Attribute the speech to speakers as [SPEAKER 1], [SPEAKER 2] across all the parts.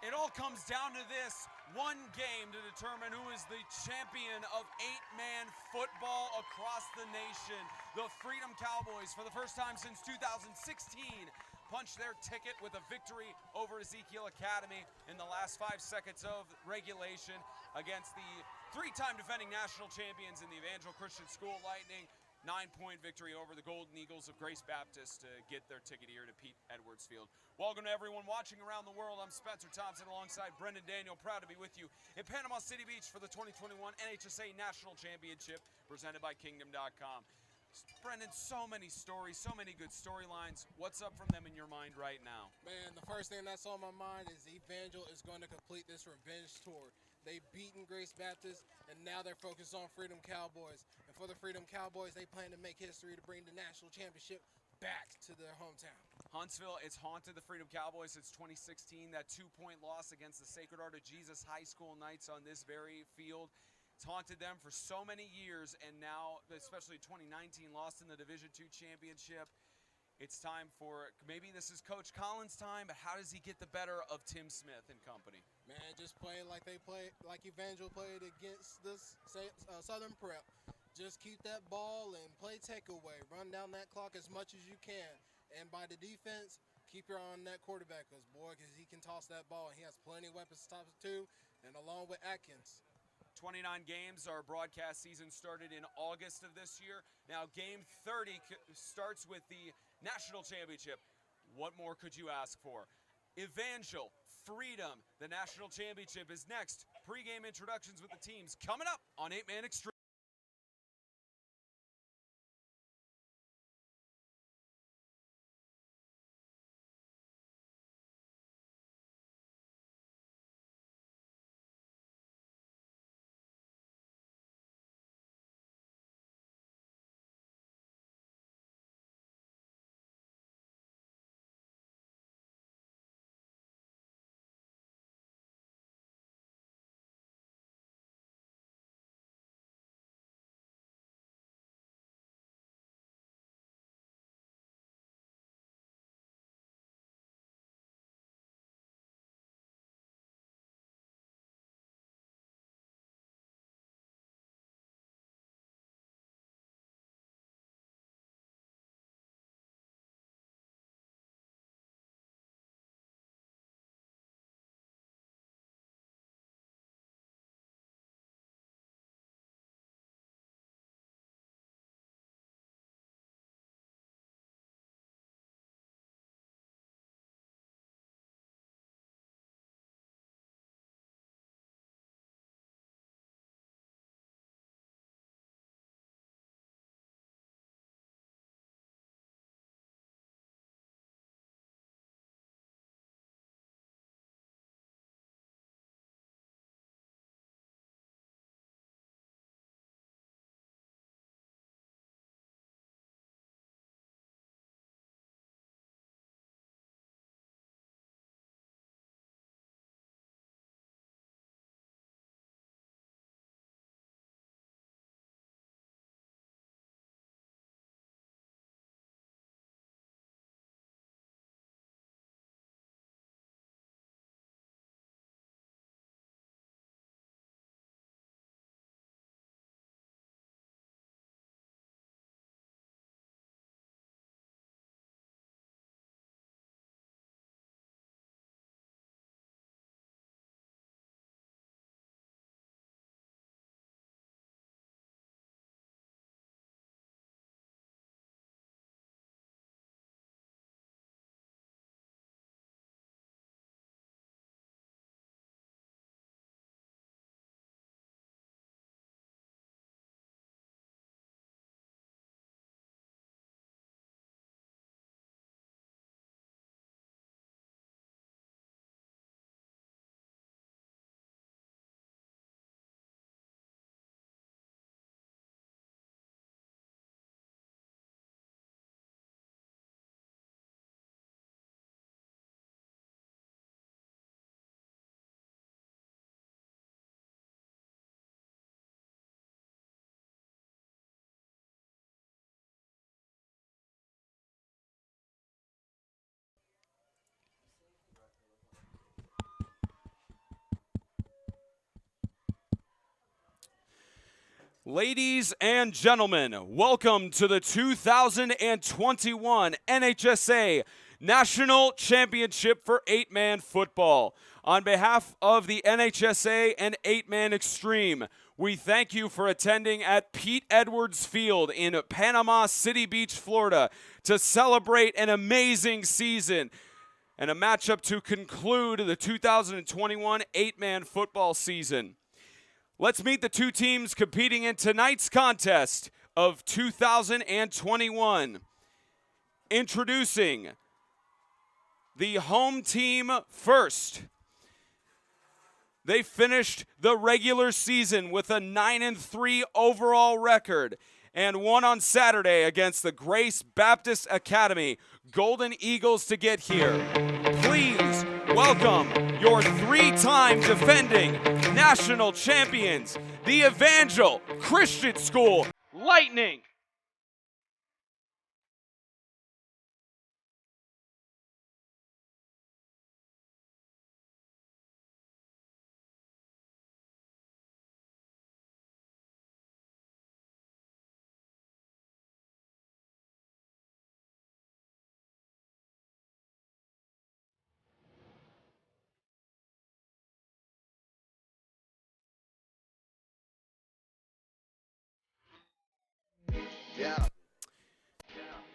[SPEAKER 1] It all comes down to this one game to determine who is the champion of 8-man football across the nation. The Freedom Cowboys, for the first time since 2016, punched their ticket with a victory over Ezekiel Academy in the last 5 seconds of regulation against the three-time defending national champions in the Evangel Christian School Lightning. 9-point victory over the Golden Eagles of Grace Baptist to get their ticket here to Pete Edwards Field. Welcome to everyone watching around the world. I'm Spencer Thompson alongside Brendan Daniel. Proud to be with you in Panama City Beach for the 2021 NHSA National Championship presented by Kingdom.com. Brendan, so many stories, so many good storylines. What's up from them in your mind right now?
[SPEAKER 2] Man, the first thing that's on my mind is Evangel is going to complete this revenge tour. They've beaten Grace Baptist, and now they're focused on Freedom Cowboys. And for the Freedom Cowboys, they plan to make history to bring the national championship back to their hometown.
[SPEAKER 1] Huntsville, it's haunted the Freedom Cowboys since 2016, that 2-point loss against the Sacred Heart of Jesus High School Knights on this very field. It's haunted them for so many years, and now, especially 2019, lost in the Division II championship. It's time for, maybe this is Coach Collins' time, but how does he get the better of Tim Smith and company?
[SPEAKER 2] Man, just play like they play, like Evangel played against this Southern Prep. Just keep that ball and play takeaway. Run down that clock as much as you can. And by the defense, keep your eye on that quarterback, because he can toss that ball, and he has plenty of weapons to toss it too, and along with Atkins.
[SPEAKER 1] 29 games. Our broadcast season started in August of this year. Now game 30 starts with the national championship. What more could you ask for? Evangel, Freedom, the national championship is next. Pre-game introductions with the teams coming up on 8-Man Extreme. Ladies and gentlemen, welcome to the 2021 NHSA National Championship for 8-Man football. On behalf of the NHSA and 8-Man Extreme, we thank you for attending at Pete Edwards Field in Panama City Beach, Florida, to celebrate an amazing season and a matchup to conclude the 2021 8-Man football season. Let's meet the two teams competing in tonight's contest of 2021. Introducing the home team first. They finished the regular season with a 9-3 overall record and won on Saturday against the Grace Baptist Academy Golden Eagles to get here. Please welcome your three-time defending national champions, the Evangel Christian School Lightning.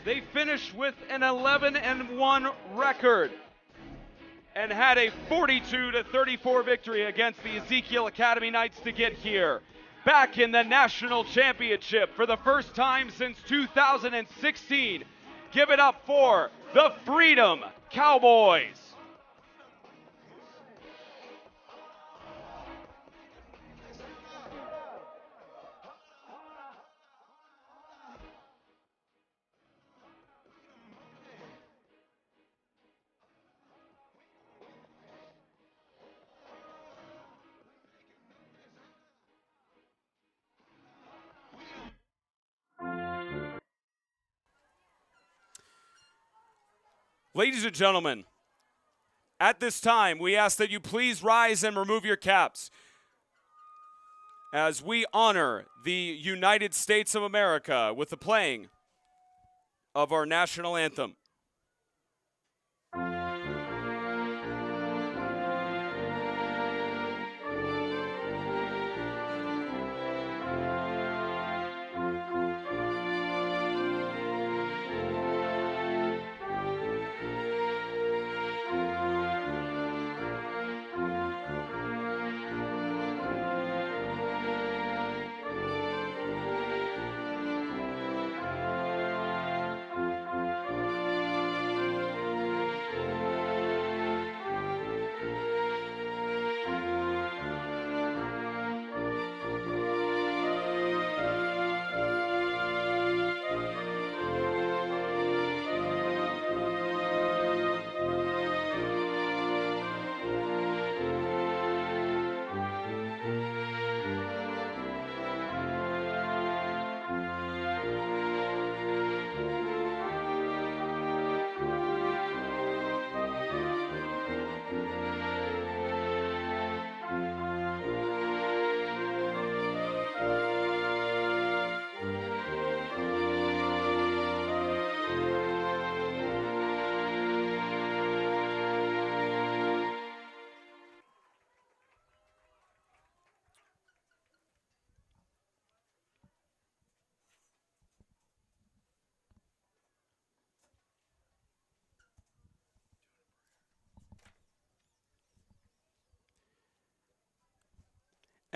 [SPEAKER 1] They finished with an 11-1 record and had a 42-34 victory against the Ezekiel Academy Knights to get here. Back in the national championship for the first time since 2016. Give it up for the Freedom Cowboys. Ladies and gentlemen, at this time, we ask that you please rise and remove your caps as we honor the United States of America with the playing of our national anthem.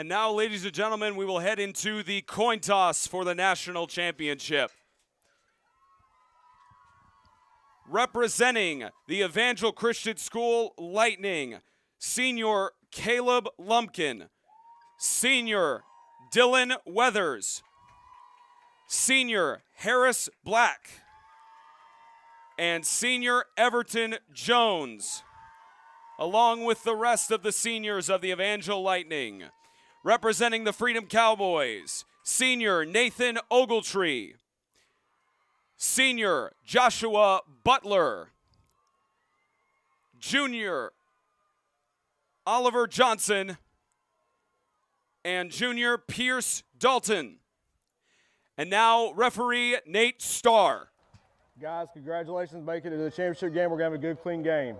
[SPEAKER 1] And now, ladies and gentlemen, we will head into the coin toss for the national championship. Representing the Evangel Christian School Lightning, Senior Caleb Lumpkin, Senior Dylan Weathers, Senior Harris Black, and Senior Everton Jones, along with the rest of the seniors of the Evangel Lightning. Representing the Freedom Cowboys, Senior Nathan Ogletree, Senior Joshua Butler, Junior Oliver Johnson, and Junior Pierce Dalton. And now, referee Nate Starr.
[SPEAKER 3] Guys, congratulations making it to the championship game. We're going to have a good, clean game.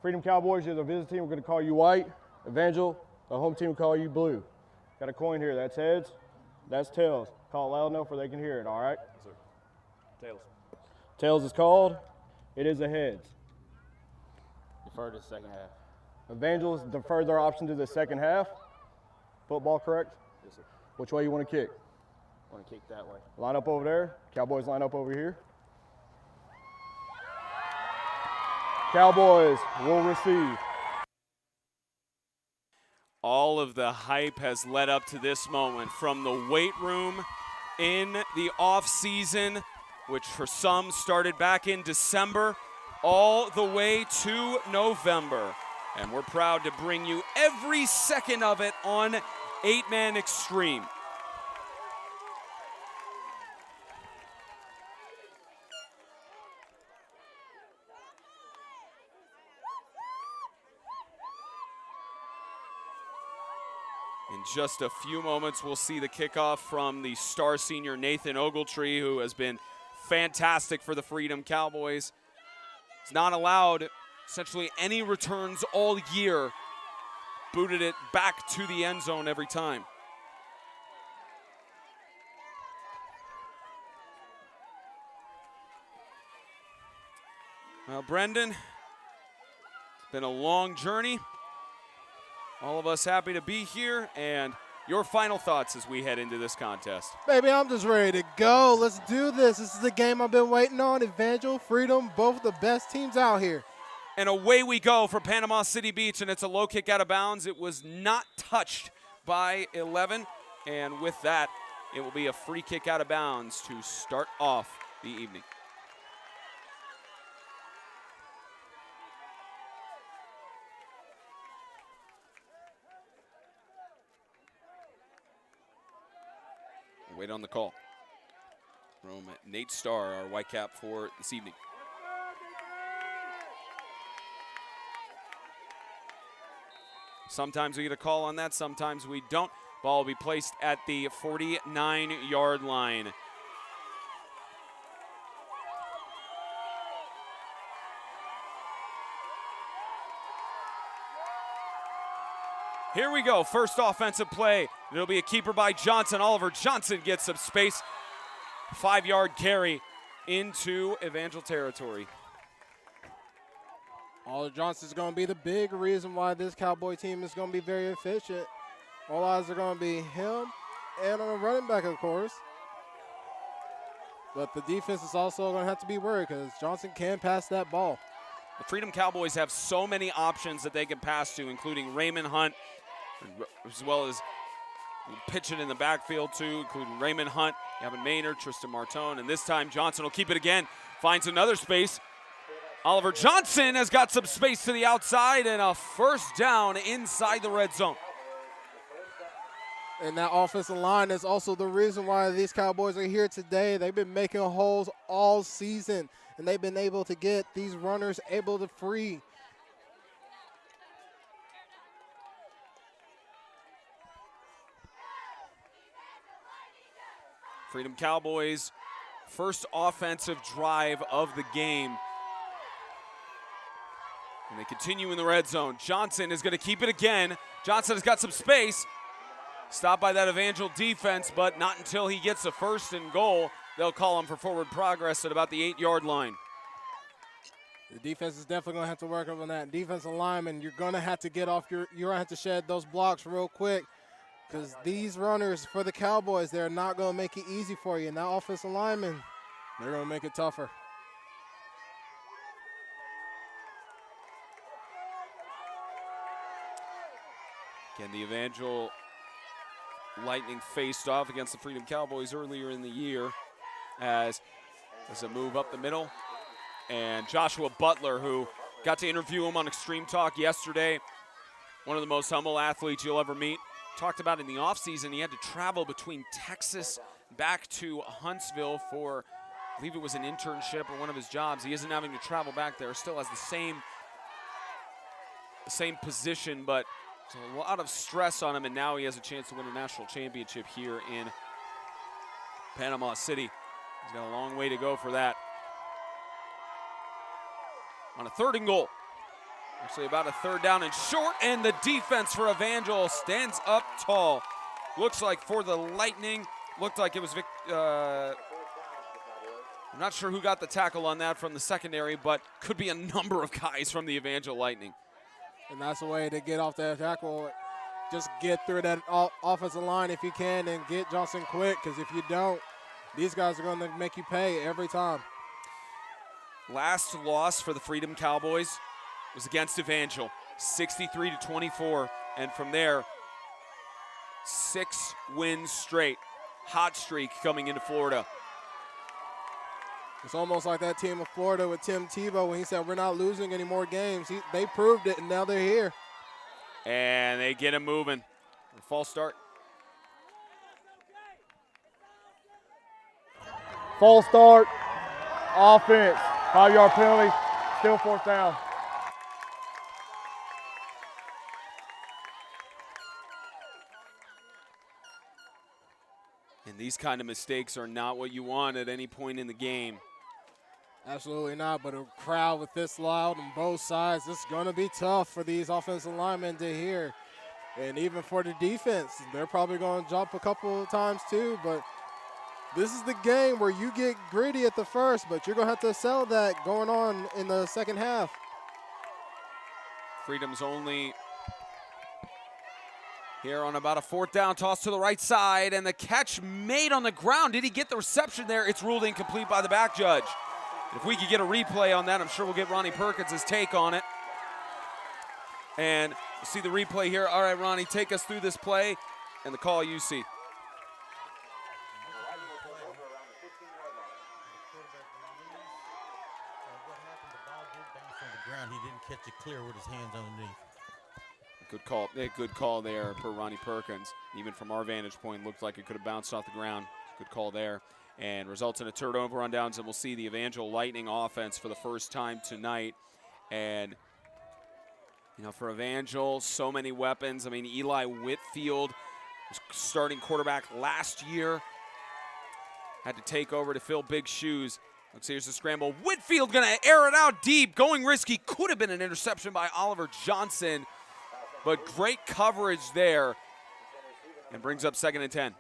[SPEAKER 3] Freedom Cowboys, you're the visit team. We're going to call you white. Evangel, the home team, will call you blue. Got a coin here. That's heads. That's tails. Call it loud enough where they can hear it, all right?
[SPEAKER 4] Yes, sir. Tails.
[SPEAKER 3] Tails is called. It is a heads.
[SPEAKER 4] Defer to the second half.
[SPEAKER 3] Evangels defer their option to the second half. Football, correct?
[SPEAKER 4] Yes, sir.
[SPEAKER 3] Which way you want to kick?
[SPEAKER 4] I want to kick that way.
[SPEAKER 3] Line up over there. Cowboys line up over here. Cowboys will receive.
[SPEAKER 1] All of the hype has led up to this moment, from the weight room in the off season, which for some started back in December, all the way to November. And we're proud to bring you every second of it on 8-Man Extreme. In just a few moments, we'll see the kickoff from the star senior Nathan Ogletree, who has been fantastic for the Freedom Cowboys. He's not allowed essentially any returns all year. Booted it back to the end zone every time. Well, Brendan, it's been a long journey. All of us happy to be here, and your final thoughts as we head into this contest.
[SPEAKER 2] Baby, I'm just ready to go. Let's do this. This is the game I've been waiting on. Evangel, Freedom, both the best teams out here.
[SPEAKER 1] And away we go for Panama City Beach, and it's a low kick out of bounds. It was not touched by 11, and with that, it will be a free kick out of bounds to start off the evening. Wait on the call from Nate Starr, our white cap for this evening. Sometimes we get a call on that, sometimes we don't. Ball will be placed at the 49-yard line. Here we go, first offensive play. It'll be a keeper by Johnson. Oliver Johnson gets some space. 5-yard carry into Evangel territory.
[SPEAKER 2] Oliver Johnson's going to be the big reason why this Cowboy team is going to be very efficient. All eyes are going to be him and on a running back, of course. But the defense is also going to have to be worried because Johnson can pass that ball.
[SPEAKER 1] The Freedom Cowboys have so many options that they can pass to, including Raymond Hunt, as well as pitch it in the backfield too, including Raymond Hunt, Gavin Maynard, Tristan Martone, and this time Johnson will keep it again, finds another space. Oliver Johnson has got some space to the outside and a first down inside the red zone.
[SPEAKER 2] And that offensive line is also the reason why these Cowboys are here today. They've been making holes all season, and they've been able to get these runners able to free.
[SPEAKER 1] Freedom Cowboys, first offensive drive of the game. And they continue in the red zone. Johnson is going to keep it again. Johnson has got some space. Stopped by that Evangel defense, but not until he gets a first and goal. They'll call him for forward progress at about the 8-yard line.
[SPEAKER 2] The defense is definitely going to have to work on that. Defensive lineman, you're going to have to get off you're going to have to shed those blocks real quick because these runners for the Cowboys, they're not going to make it easy for you. And that offensive lineman, they're going to make it tougher.
[SPEAKER 1] Again, the Evangel Lightning faced off against the Freedom Cowboys earlier in the year as a move up the middle. And Joshua Butler, who got to interview him on Extreme Talk yesterday, one of the most humble athletes you'll ever meet, talked about in the offseason he had to travel between Texas back to Huntsville for, I believe it was an internship or one of his jobs. He isn't having to travel back there, still has the same position, but there's a lot of stress on him, and now he has a chance to win a national championship here in Panama City. He's got a long way to go for that. On a 3rd and goal. Actually about a 3rd down and short, and the defense for Evangel stands up tall. Looks like for the Lightning, looked like it was I'm not sure who got the tackle on that from the secondary, but could be a number of guys from the Evangel Lightning.
[SPEAKER 2] And that's the way to get off that tackle. Just get through that offensive line if you can and get Johnson quick, because if you don't, these guys are going to make you pay every time.
[SPEAKER 1] Last loss for the Freedom Cowboys was against Evangel, 63-24, and from there, 6 wins straight. Hot streak coming into Florida.
[SPEAKER 2] It's almost like that team of Florida with Tim Tebow when he said, we're not losing any more games. They proved it, and now they're here.
[SPEAKER 1] And they get him moving. A false start.
[SPEAKER 3] False start, offense, 5-yard penalty, still 4th down.
[SPEAKER 1] And these kind of mistakes are not what you want at any point in the game.
[SPEAKER 2] Absolutely not, but a crowd with this loud on both sides, it's going to be tough for these offensive linemen to hear. And even for the defense, they're probably going to jump a couple of times too, but this is the game where you get gritty at the first, but you're going to have to sell that going on in the second half.
[SPEAKER 1] Freedom's only here on about a 4th down, toss to the right side, and the catch made on the ground. Did he get the reception there? It's ruled incomplete by the back judge. If we could get a replay on that, I'm sure we'll get Ronnie Perkins' take on it. And we'll see the replay here. All right, Ronnie, take us through this play and the call you see.
[SPEAKER 5] He didn't catch it clear with his hands underneath.
[SPEAKER 1] Good call there per Ronnie Perkins. Even from our vantage point, looked like it could have bounced off the ground. Good call there. And results in a turnover on downs, and we'll see the Evangel Lightning offense for the first time tonight. And, you know, for Evangel, so many weapons. I mean, Eli Whitfield was starting quarterback last year. Had to take over to fill big shoes. Looks here's the scramble. Whitfield going to air it out deep. Going risky. Could have been an interception by Oliver Johnson. But great coverage there. And brings up 2nd and 10.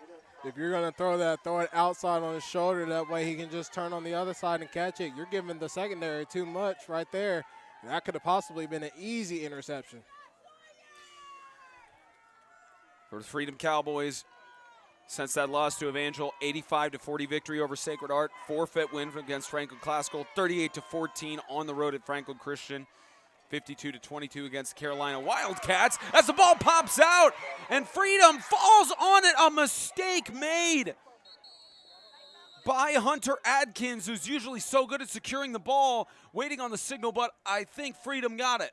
[SPEAKER 2] If you're going to throw it outside on his shoulder. That way he can just turn on the other side and catch it. You're giving the secondary too much right there. That could have possibly been an easy interception.
[SPEAKER 1] For the Freedom Cowboys, since that loss to Evangel, 85-40 victory over Sacred Heart, forfeit win against Franklin Classical, 38-14 on the road at Franklin Christian, 52-22 against the Carolina Wildcats. As the ball pops out and Freedom falls on it, a mistake made by Hunter Adkins, who's usually so good at securing the ball, waiting on the signal, but I think Freedom got it.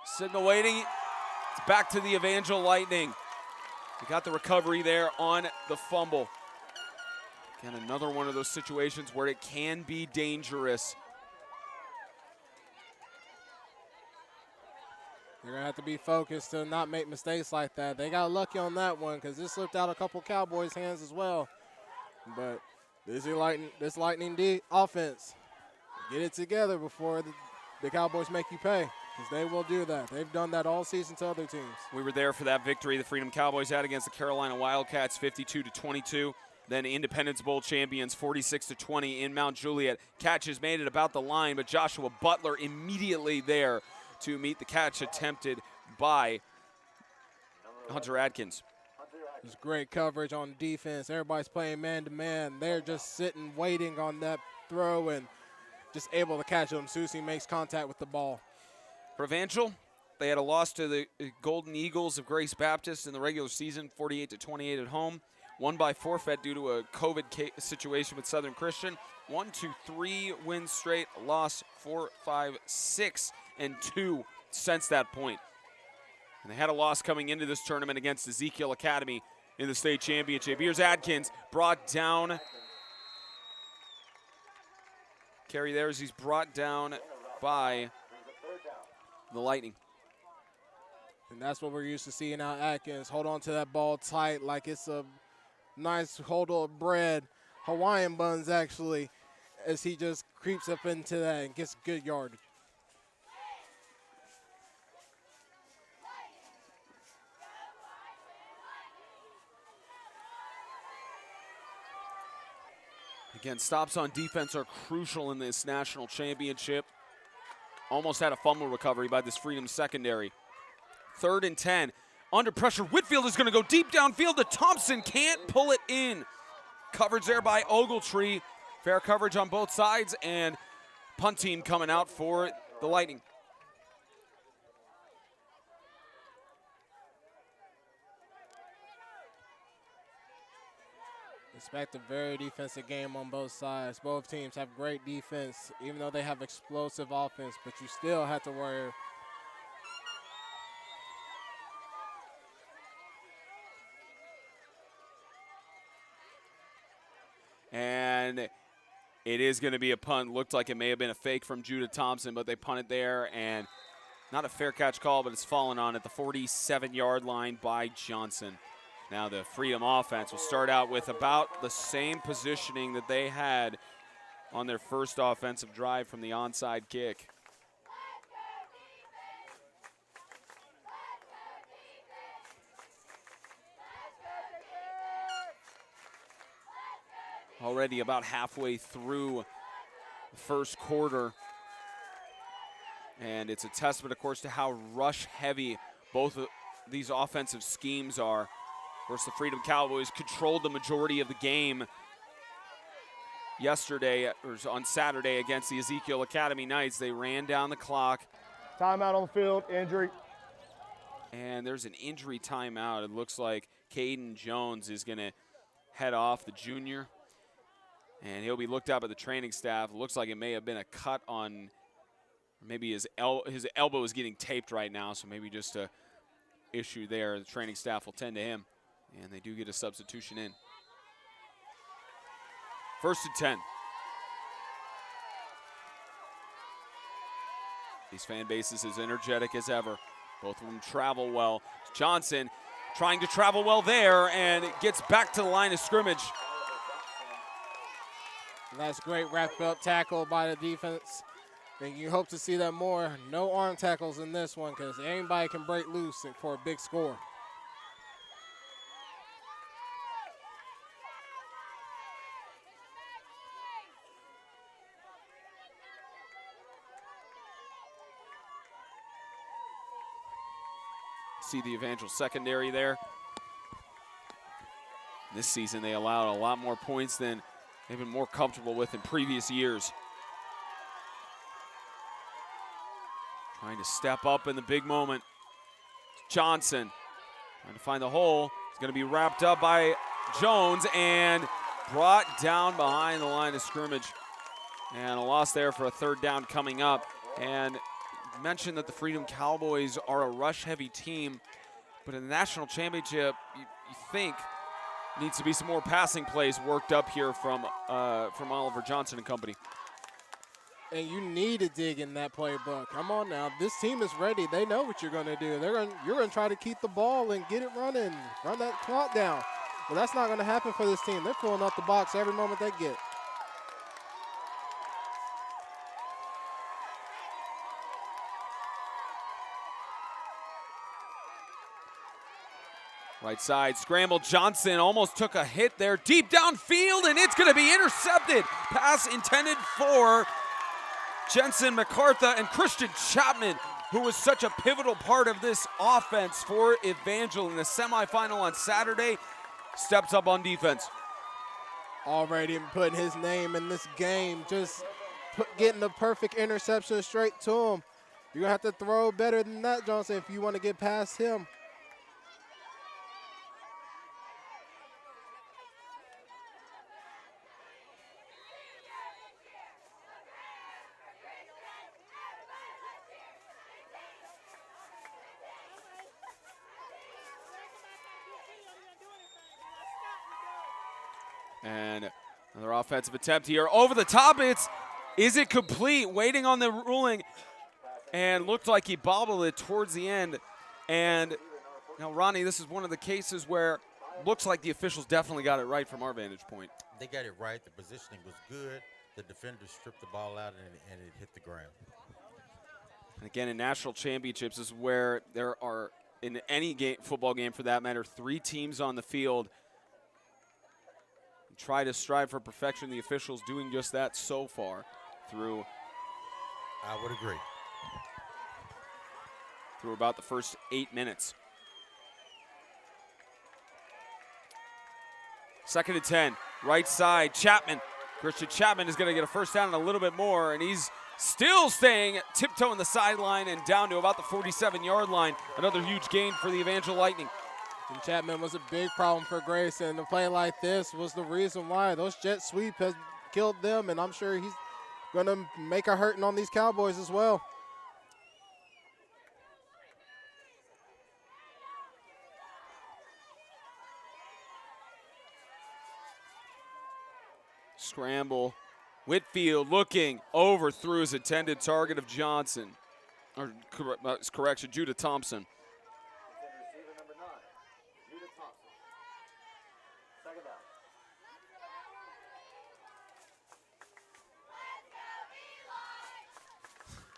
[SPEAKER 1] Signal waiting. It's back to the Evangel Lightning. We got the recovery there on the fumble. Again, another one of those situations where it can be dangerous.
[SPEAKER 2] You're going to have to be focused to not make mistakes like that. They got lucky on that one because this slipped out a couple Cowboys' hands as well. But this Lightning D offense, get it together before the Cowboys make you pay, because they will do that. They've done that all season to other teams.
[SPEAKER 1] We were there for that victory the Freedom Cowboys had against the Carolina Wildcats, 52-22. Then Independence Bowl champions, 46-20 in Mount Juliet. Catches made it about the line, but Joshua Butler immediately there to meet the catch attempted by Hunter Adkins.
[SPEAKER 2] There's great coverage on defense. Everybody's playing man-to-man. They're just sitting, waiting on that throw and just able to catch them. Susie makes contact with the ball.
[SPEAKER 1] For Evangel, they had a loss to the Golden Eagles of Grace Baptist in the regular season, 48-28 at home. Won by forfeit due to a COVID situation with Southern Christian. 1, 2, 3 wins straight, loss 4, 5, 6, and 2 since that point. And they had a loss coming into this tournament against Ezekiel Academy in the state championship. Here's Adkins, brought down. Carry there as he's brought down by the Lightning.
[SPEAKER 2] And that's what we're used to seeing out Atkins. Hold on to that ball tight like it's a nice hold of bread, Hawaiian buns actually, as he just creeps up into that and gets good yardage.
[SPEAKER 1] Again, stops on defense are crucial in this national championship. Almost had a fumble recovery by this Freedom secondary. 3rd and 10. Under pressure, Whitfield is going to go deep downfield to Thompson. Can't pull it in. Coverage there by Ogletree. Fair coverage on both sides, and punt team coming out for the Lightning.
[SPEAKER 2] Expect a very defensive game on both sides. Both teams have great defense, even though they have explosive offense, but you still have to worry.
[SPEAKER 1] And it is going to be a punt. Looked like it may have been a fake from Judah Thompson, but they punted there, and not a fair catch call, but it's fallen on at the 47-yard line by Johnson. Now the Freedom offense will start out with about the same positioning that they had on their first offensive drive from the onside kick. Already about halfway through the first quarter. And it's a testament, of course, to how rush-heavy both of these offensive schemes are. Of course, the Freedom Cowboys controlled the majority of the game yesterday, or on Saturday, against the Ezekiel Academy Knights. They ran down the clock.
[SPEAKER 3] Timeout on the field, injury.
[SPEAKER 1] And there's an injury timeout. It looks like Caden Jones is going to head off, the junior. And he'll be looked at by the training staff. It looks like it may have been a cut on, maybe his elbow is getting taped right now, so maybe just a issue there. The training staff will tend to him. And they do get a substitution in. 1st and 10. These fan bases as energetic as ever. Both of them travel well. Johnson trying to travel well there, and it gets back to the line of scrimmage.
[SPEAKER 2] That's great wrap-up tackle by the defense. And you hope to see that more. No arm tackles in this one because anybody can break loose for a big score.
[SPEAKER 1] See the Evangel secondary there. This season they allowed a lot more points than they've been more comfortable with in previous years. Trying to step up in the big moment. Johnson trying to find the hole. It's going to be wrapped up by Jones and brought down behind the line of scrimmage. And a loss there for a 3rd down coming up. And mentioned that the Freedom Cowboys are a rush-heavy team, but in the national championship, you think needs to be some more passing plays worked up here from Oliver Johnson and company.
[SPEAKER 2] And you need to dig in that playbook. Come on now, this team is ready. They know what you're going to do. You're going to try to keep the ball and get it running, run that clock down. But that's not going to happen for this team. They're pulling out the box every moment they get.
[SPEAKER 1] Right side, scramble. Johnson almost took a hit there. Deep downfield, and it's going to be intercepted. Pass intended for Jensen MacArthur, and Christian Chapman, who was such a pivotal part of this offense for Evangel in the semifinal on Saturday, steps up on defense.
[SPEAKER 2] Already putting his name in this game, just getting the perfect interception straight to him. You're going to have to throw better than that, Johnson, if you want to get past him.
[SPEAKER 1] And another offensive attempt here. Over the top, is it complete? Waiting on the ruling. And looked like he bobbled it towards the end. And now, Ronnie, this is one of the cases where looks like the officials definitely got it right from our vantage point.
[SPEAKER 5] They got it right. The positioning was good. The defender stripped the ball out and it hit the ground.
[SPEAKER 1] And again, in national championships is where there are, in any game, football game for that matter, 3 teams on the field. Try to strive for perfection. The officials doing just that so far through.
[SPEAKER 5] I would agree.
[SPEAKER 1] Through about the first 8 minutes. 2nd and 10, right side, Chapman. Christian Chapman is going to get a first down and a little bit more, and he's still staying tiptoeing the sideline and down to about the 47-yard line. Another huge gain for the Evangel Lightning.
[SPEAKER 2] And Chapman was a big problem for Grayson. A play like this was the reason why. Those jet sweep has killed them, and I'm sure he's going to make a hurting on these Cowboys as well.
[SPEAKER 1] Scramble. Whitfield looking, overthrew his intended target of Johnson. Or correction, Judah Thompson.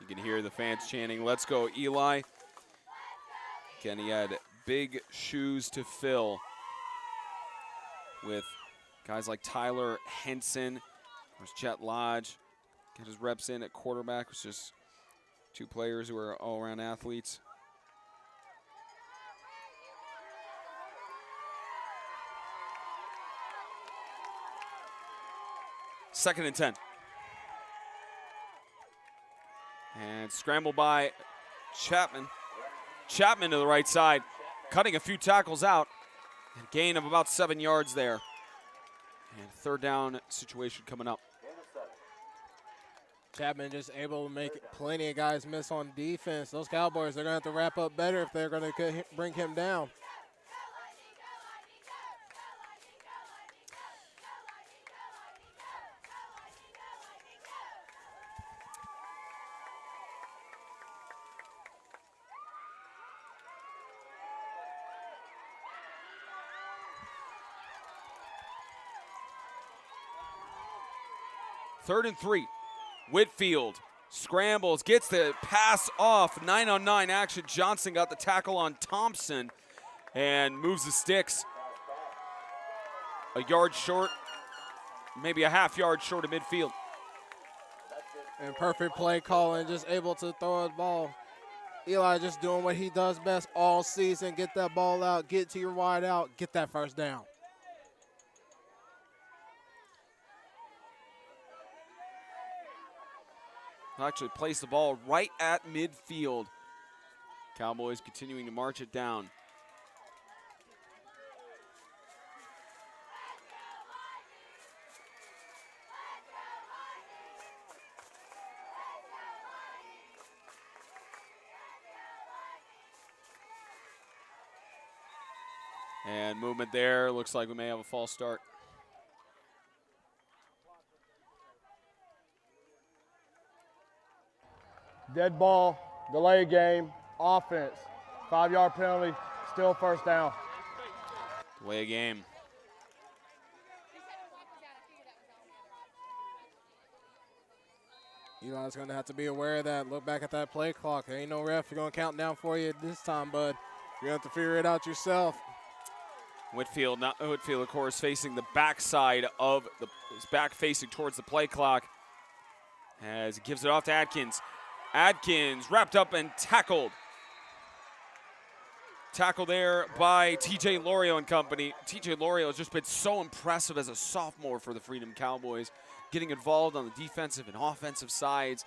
[SPEAKER 1] You can hear the fans chanting, "Let's go, Eli." Again, he had big shoes to fill with guys like Tyler Henson. There's Chet Lodge. Get his reps in at quarterback. It's just 2 players who are all-around athletes. Second and 10. And scramble by Chapman. Chapman to the right side, cutting a few tackles out. And gain of about 7 yards there. And 3rd down situation coming up.
[SPEAKER 2] Chapman just able to make plenty of guys miss on defense. Those Cowboys, they're going to have to wrap up better if they're going to bring him down.
[SPEAKER 1] Third and 3. Whitfield scrambles, gets the pass off. 9-on-9 action. Johnson got the tackle on Thompson and moves the sticks a yard short, maybe a half yard short of midfield.
[SPEAKER 2] And perfect play calling, just able to throw the ball. Eli just doing what he does best all season. Get that ball out, get to your wide out, get that first down.
[SPEAKER 1] Actually placed the ball right at midfield. Cowboys continuing to march it down. And movement there. Looks like we may have a false start.
[SPEAKER 3] Dead ball, delay game, offense, 5-yard penalty, still first down.
[SPEAKER 1] Delay a game.
[SPEAKER 2] Eli's going to have to be aware of that. Look back at that play clock. There ain't no ref going to count down for you this time, bud. You're going to have to figure it out yourself.
[SPEAKER 1] Whitfield, of course, facing the backside of his back facing towards the play clock as he gives it off to Adkins. Adkins wrapped up and tackled. Tackled there by TJ Lorio and company. TJ Lorio has just been so impressive as a sophomore for the Freedom Cowboys, getting involved on the defensive and offensive sides.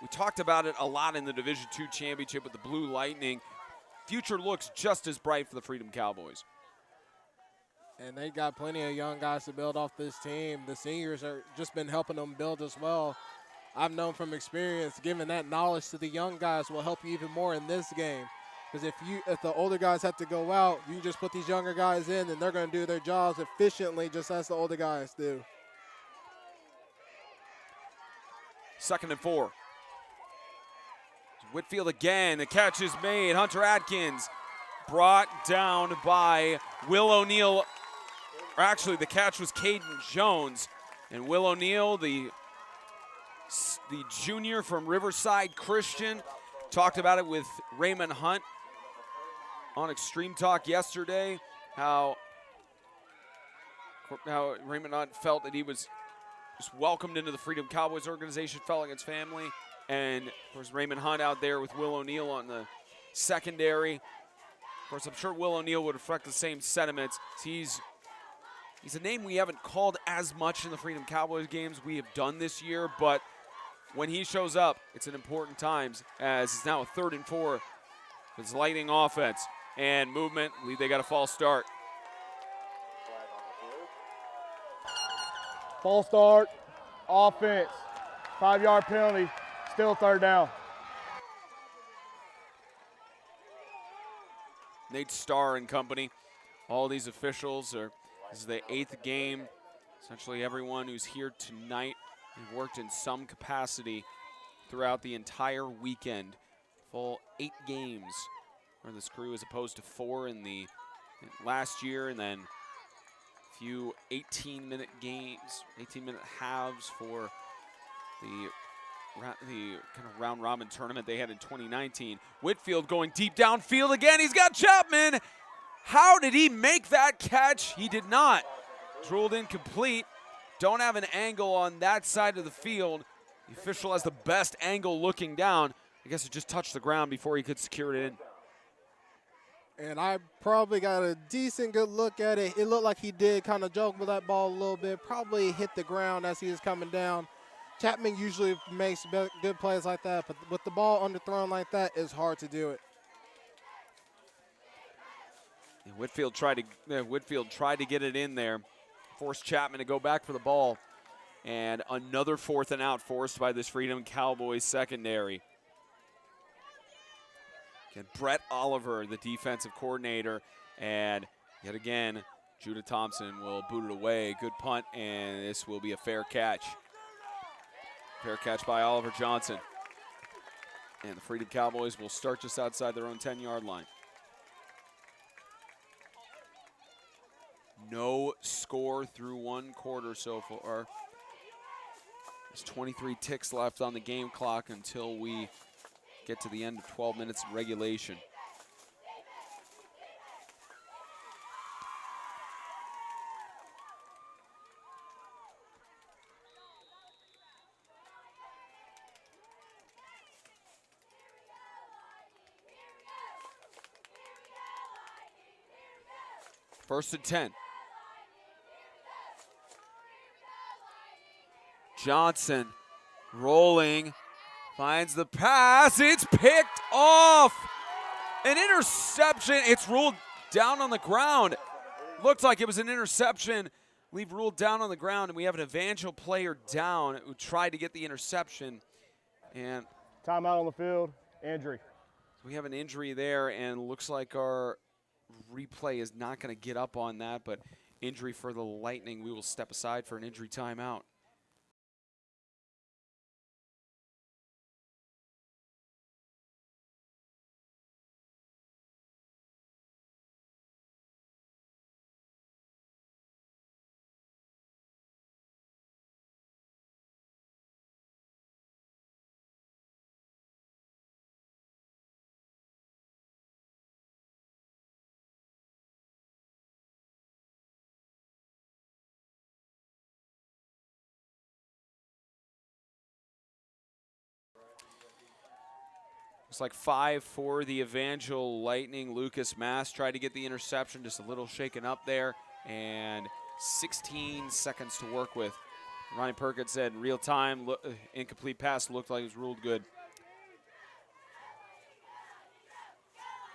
[SPEAKER 1] We talked about it a lot in the Division II championship with the Blue Lightning. Future looks just as bright for the Freedom Cowboys.
[SPEAKER 2] And they got plenty of young guys to build off this team. The seniors are just been helping them build as well. I've known from experience, giving that knowledge to the young guys will help you even more in this game. Because if the older guys have to go out, you just put these younger guys in, and they're going to do their jobs efficiently, just as the older guys do.
[SPEAKER 1] 2nd and 4. Whitfield again, the catch is made. Hunter Atkins brought down by Will O'Neal. Or actually, the catch was Caden Jones. And Will O'Neal, the junior from Riverside Christian, talked about it with Raymond Hunt on Extreme Talk yesterday, how Raymond Hunt felt that he was just welcomed into the Freedom Cowboys organization, felt like his family. And, of course, Raymond Hunt out there with Will O'Neal on the secondary. Of course, I'm sure Will O'Neal would reflect the same sentiments. He's a name we haven't called as much in the Freedom Cowboys games we have done this year, but when he shows up, it's an important times, as it's now a 3rd and 4 with his Lightning offense and movement. They got a false start.
[SPEAKER 3] False start, offense, 5-yard penalty, still 3rd down.
[SPEAKER 1] Nate Starr and company. All these officials this is the 8th game. Essentially everyone who's here tonight has worked in some capacity throughout the entire weekend. Full 8 games for this crew as opposed to 4 in the last year, and then a few 18-minute games, 18-minute halves for the kind of round robin tournament they had in 2019. Whitfield going deep downfield again. He's got Chapman. How did he make that catch? He did not. It's ruled incomplete. Don't have an angle on that side of the field. The official has the best angle looking down. I guess it just touched the ground before he could secure it in.
[SPEAKER 2] And I probably got a decent good look at it. It looked like he did kind of joke with that ball a little bit. Probably hit the ground as he was coming down. Chapman usually makes good plays like that, but with the ball underthrown like that, it's hard to do it.
[SPEAKER 1] And Whitfield tried to get it in there, forced Chapman to go back for the ball, and another 4th and out forced by this Freedom Cowboys secondary. Again, Brett Oliver, the defensive coordinator, and yet again, Judah Thompson will boot it away. Good punt, and this will be a fair catch. Fair catch by Oliver Johnson. And the Freedom Cowboys will start just outside their own 10-yard line. No score through 1 quarter so far. There's 23 ticks left on the game clock until we get to the end of 12 minutes of regulation. First and 10. Johnson rolling, finds the pass, it's picked off. An interception, it's ruled down on the ground. Looked like it was an interception. We've ruled down on the ground, and we have an Evangel player down who tried to get the interception. And
[SPEAKER 3] timeout on the field, injury.
[SPEAKER 1] We have an injury there, and looks like our replay is not going to get up on that, but injury for the Lightning. We will step aside for an injury timeout. Looks like 5 for the Evangel Lightning. Lucas Mass tried to get the interception, just a little shaken up there, and 16 seconds to work with. Ryan Perkins said in real time, incomplete pass looked like it was ruled good.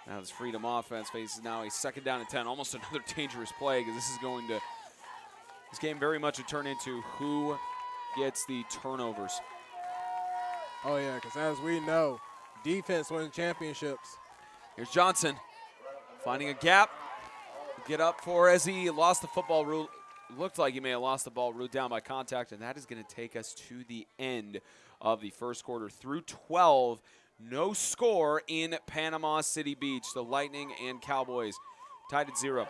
[SPEAKER 1] Now this Freedom offense faces now a 2nd down and 10, almost another dangerous play, because this game very much would turn into who gets the turnovers.
[SPEAKER 2] Oh yeah, because as we know, defense wins championships.
[SPEAKER 1] Here's Johnson finding a gap to get up for as he lost the football. Looked like he may have lost the ball, ruled down by contact, and that is going to take us to the end of the first quarter. Through 12, No score in Panama City Beach. The Lightning and Cowboys tied at 0.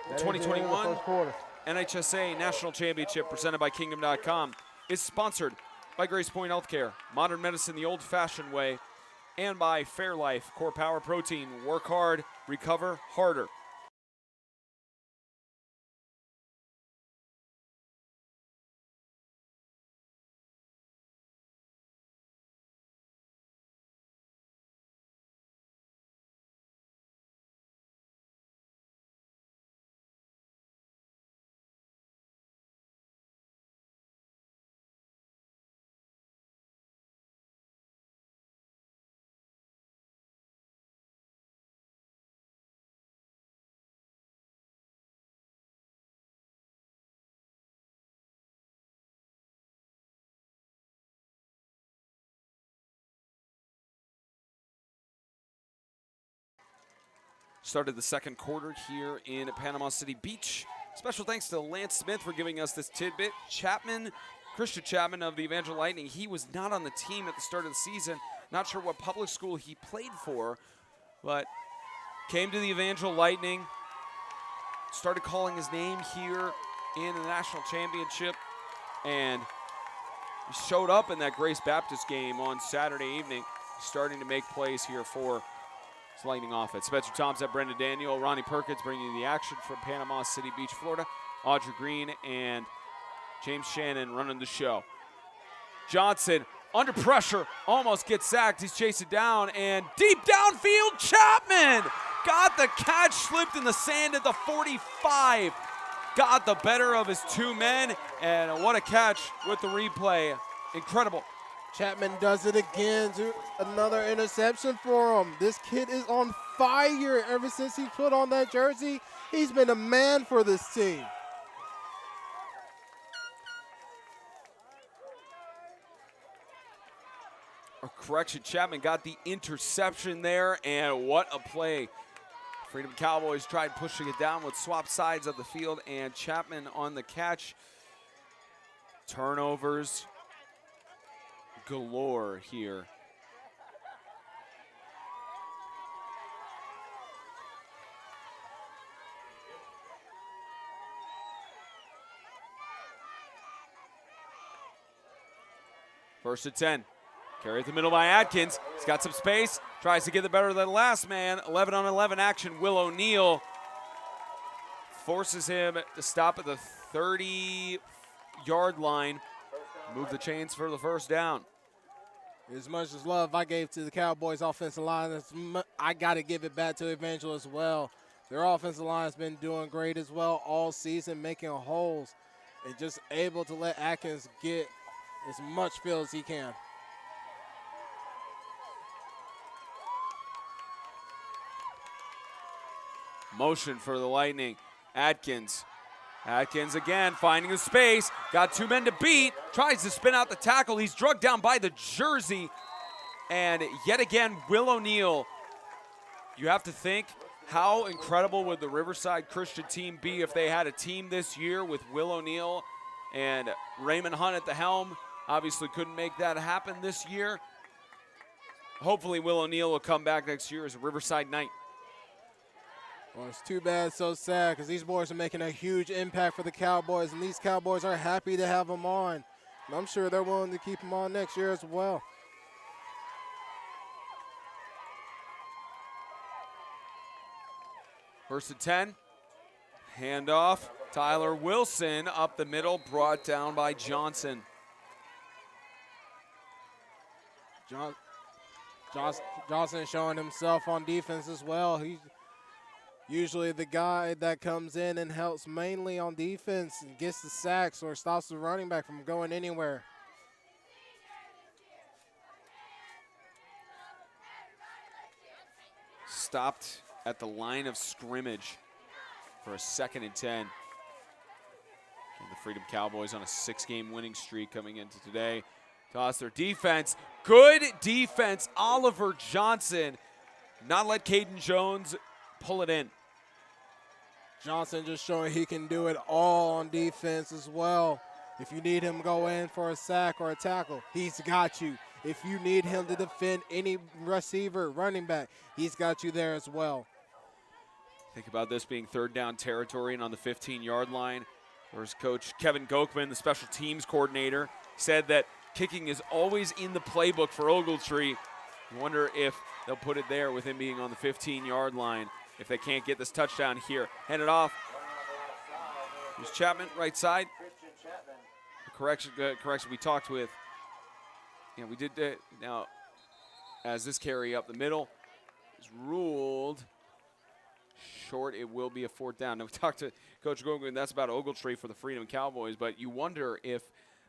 [SPEAKER 1] The
[SPEAKER 3] That is the end of the
[SPEAKER 1] 2021
[SPEAKER 3] first quarter.
[SPEAKER 1] NHSA National Championship presented by Kingdom.com is sponsored by Grace Point Healthcare, modern medicine the old-fashioned way, and by Fairlife Core Power Protein. Work hard, recover harder. Started the second quarter here in Panama City Beach. Special thanks to Lance Smith for giving us this tidbit. Christian Chapman of the Evangel Lightning, he was not on the team at the start of the season. Not sure what public school he played for, but came to the Evangel Lightning, started calling his name here in the national championship, and he showed up in that Grace Baptist game on Saturday evening, starting to make plays here for his Lightning offense. Spencer Thompson, Brendan Daniel, Ronnie Perkins bringing you the action from Panama City Beach, Florida. Audrey Green and James Shannon running the show. Johnson under pressure, almost gets sacked. He's chasing down, and deep downfield, Chapman got the catch, slipped in the sand at the 45. Got the better of his two men, and what a catch with the replay. Incredible.
[SPEAKER 2] Chapman does it again, to another interception for him. This kid is on fire ever since he put on that jersey. He's been a man for this team.
[SPEAKER 1] A correction, Chapman got the interception there, and what a play. Freedom Cowboys tried pushing it down with swap sides of the field, and Chapman on the catch. Turnovers galore here. First and 10. Carry at the middle by Atkins. He's got some space. Tries to get the better of the last man. 11 on 11 action. Will O'Neal forces him to stop at the 30-yard line. Move the chains for the first down.
[SPEAKER 2] As much as love I gave to the Cowboys offensive line, I got to give it back to Evangel as well. Their offensive line has been doing great as well all season, making holes and just able to let Atkins get as much field as he can.
[SPEAKER 1] Motion for the Lightning. Atkins again, finding the space. Got two men to beat. Tries to spin out the tackle. He's drugged down by the jersey. And yet again, Will O'Neal. You have to think, how incredible would the Riverside Christian team be if they had a team this year with Will O'Neal and Raymond Hunt at the helm? Obviously couldn't make that happen this year. Hopefully Will O'Neal will come back next year as a Riverside Knight.
[SPEAKER 2] Well, it's too bad, so sad, because these boys are making a huge impact for the Cowboys, and these Cowboys are happy to have them on. And I'm sure they're willing to keep them on next year as well.
[SPEAKER 1] First and 10. Handoff. Tyler Wilson up the middle, brought down by Johnson.
[SPEAKER 2] Johnson showing himself on defense as well. He's usually the guy that comes in and helps mainly on defense and gets the sacks or stops the running back from going anywhere.
[SPEAKER 1] Stopped at the line of scrimmage for a 2nd and 10. And the Freedom Cowboys on a 6-game winning streak coming into today. Toss their defense. Good defense. Oliver Johnson. Not let Caden Jones pull it in.
[SPEAKER 2] Johnson just showing he can do it all on defense as well. If you need him to go in for a sack or a tackle, he's got you. If you need him to defend any receiver, running back, he's got you there as well.
[SPEAKER 6] Think about this being third down territory and on the 15-yard line. Whereas Coach Kevin Gochman, the special teams coordinator, said that kicking is always in the playbook for Ogletree. You wonder if they'll put it there with him being on the 15-yard line if they can't get this touchdown here. Hand it off. Here's Chapman, right side. The correction we talked with. Yeah, we did that. Now, as this carry up the middle is ruled short, it will be a fourth down. Now, we talked to Coach Gogan, that's about Ogletree for the Freedom Cowboys, but you wonder if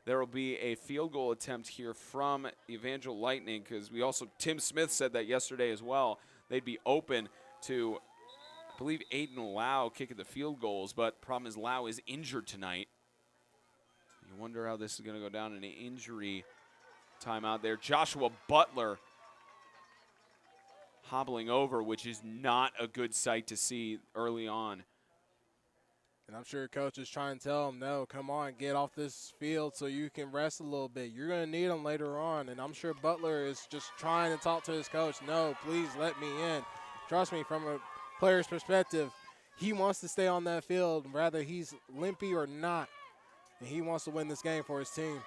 [SPEAKER 6] there will be a field goal attempt here from Evangel Lightning, because Tim Smith said that yesterday as well. They'd be open to, I believe, Aiden Lau kicking the field goals, but problem is Lau is injured tonight. You wonder how this is going to go down in an injury timeout there. Joshua Butler hobbling over, which is not a good sight to see early on.
[SPEAKER 2] And I'm sure coach is trying to tell him, no, come on, get off this field so you can rest a little bit. You're going to need him later on. And I'm sure Butler is just trying to talk to his coach, no, please let me in. Trust me, from a player's perspective, he wants to stay on that field, whether he's limpy or not. And he wants to win this game for his team.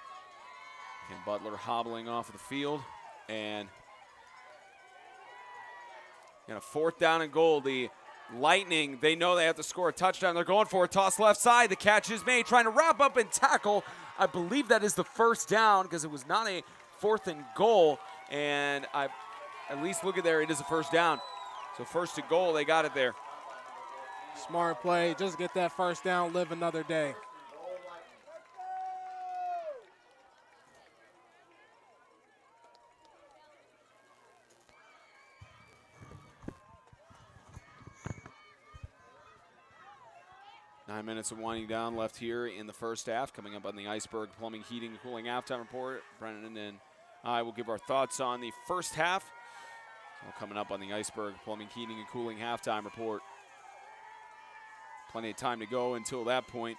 [SPEAKER 6] And Butler hobbling off the field. And a fourth down and goal. The Lightning, they know they have to score a touchdown. They're going for a toss left side. The catch is made, trying to wrap up and tackle. I believe that is the first down because it was not a fourth and goal. And I at least look at there, it is a first down. So first and goal, they got it there.
[SPEAKER 2] Smart play. Just get that first down, live another day.
[SPEAKER 6] Nine minutes of winding down left here in the first half. Coming up on the Iceberg Plumbing, Heating, and Cooling halftime report. Brennan and I will give our thoughts on the first half. So coming up on the Iceberg Plumbing, Heating, and Cooling halftime report. Plenty of time to go until that point.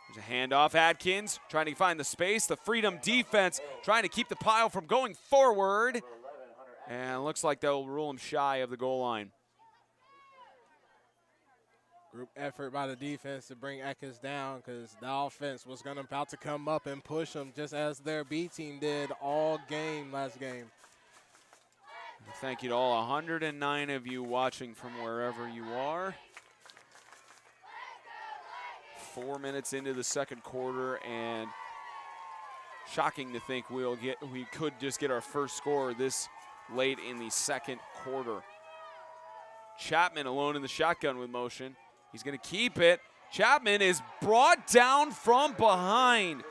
[SPEAKER 6] There's a handoff. Adkins trying to find the space. The Freedom defense trying to keep the pile from going forward. And it looks like they'll rule him shy of the goal line.
[SPEAKER 2] Group effort by the defense to bring Atkins down because the offense was about to come up and push them just as their B team did all game last game.
[SPEAKER 6] Thank you to all 109 of you watching from wherever you are. 4 minutes into the second quarter, and shocking to think we could just get our first score this late in the second quarter. Chapman alone in the shotgun with motion. He's going to keep it. Chapman is brought down from behind.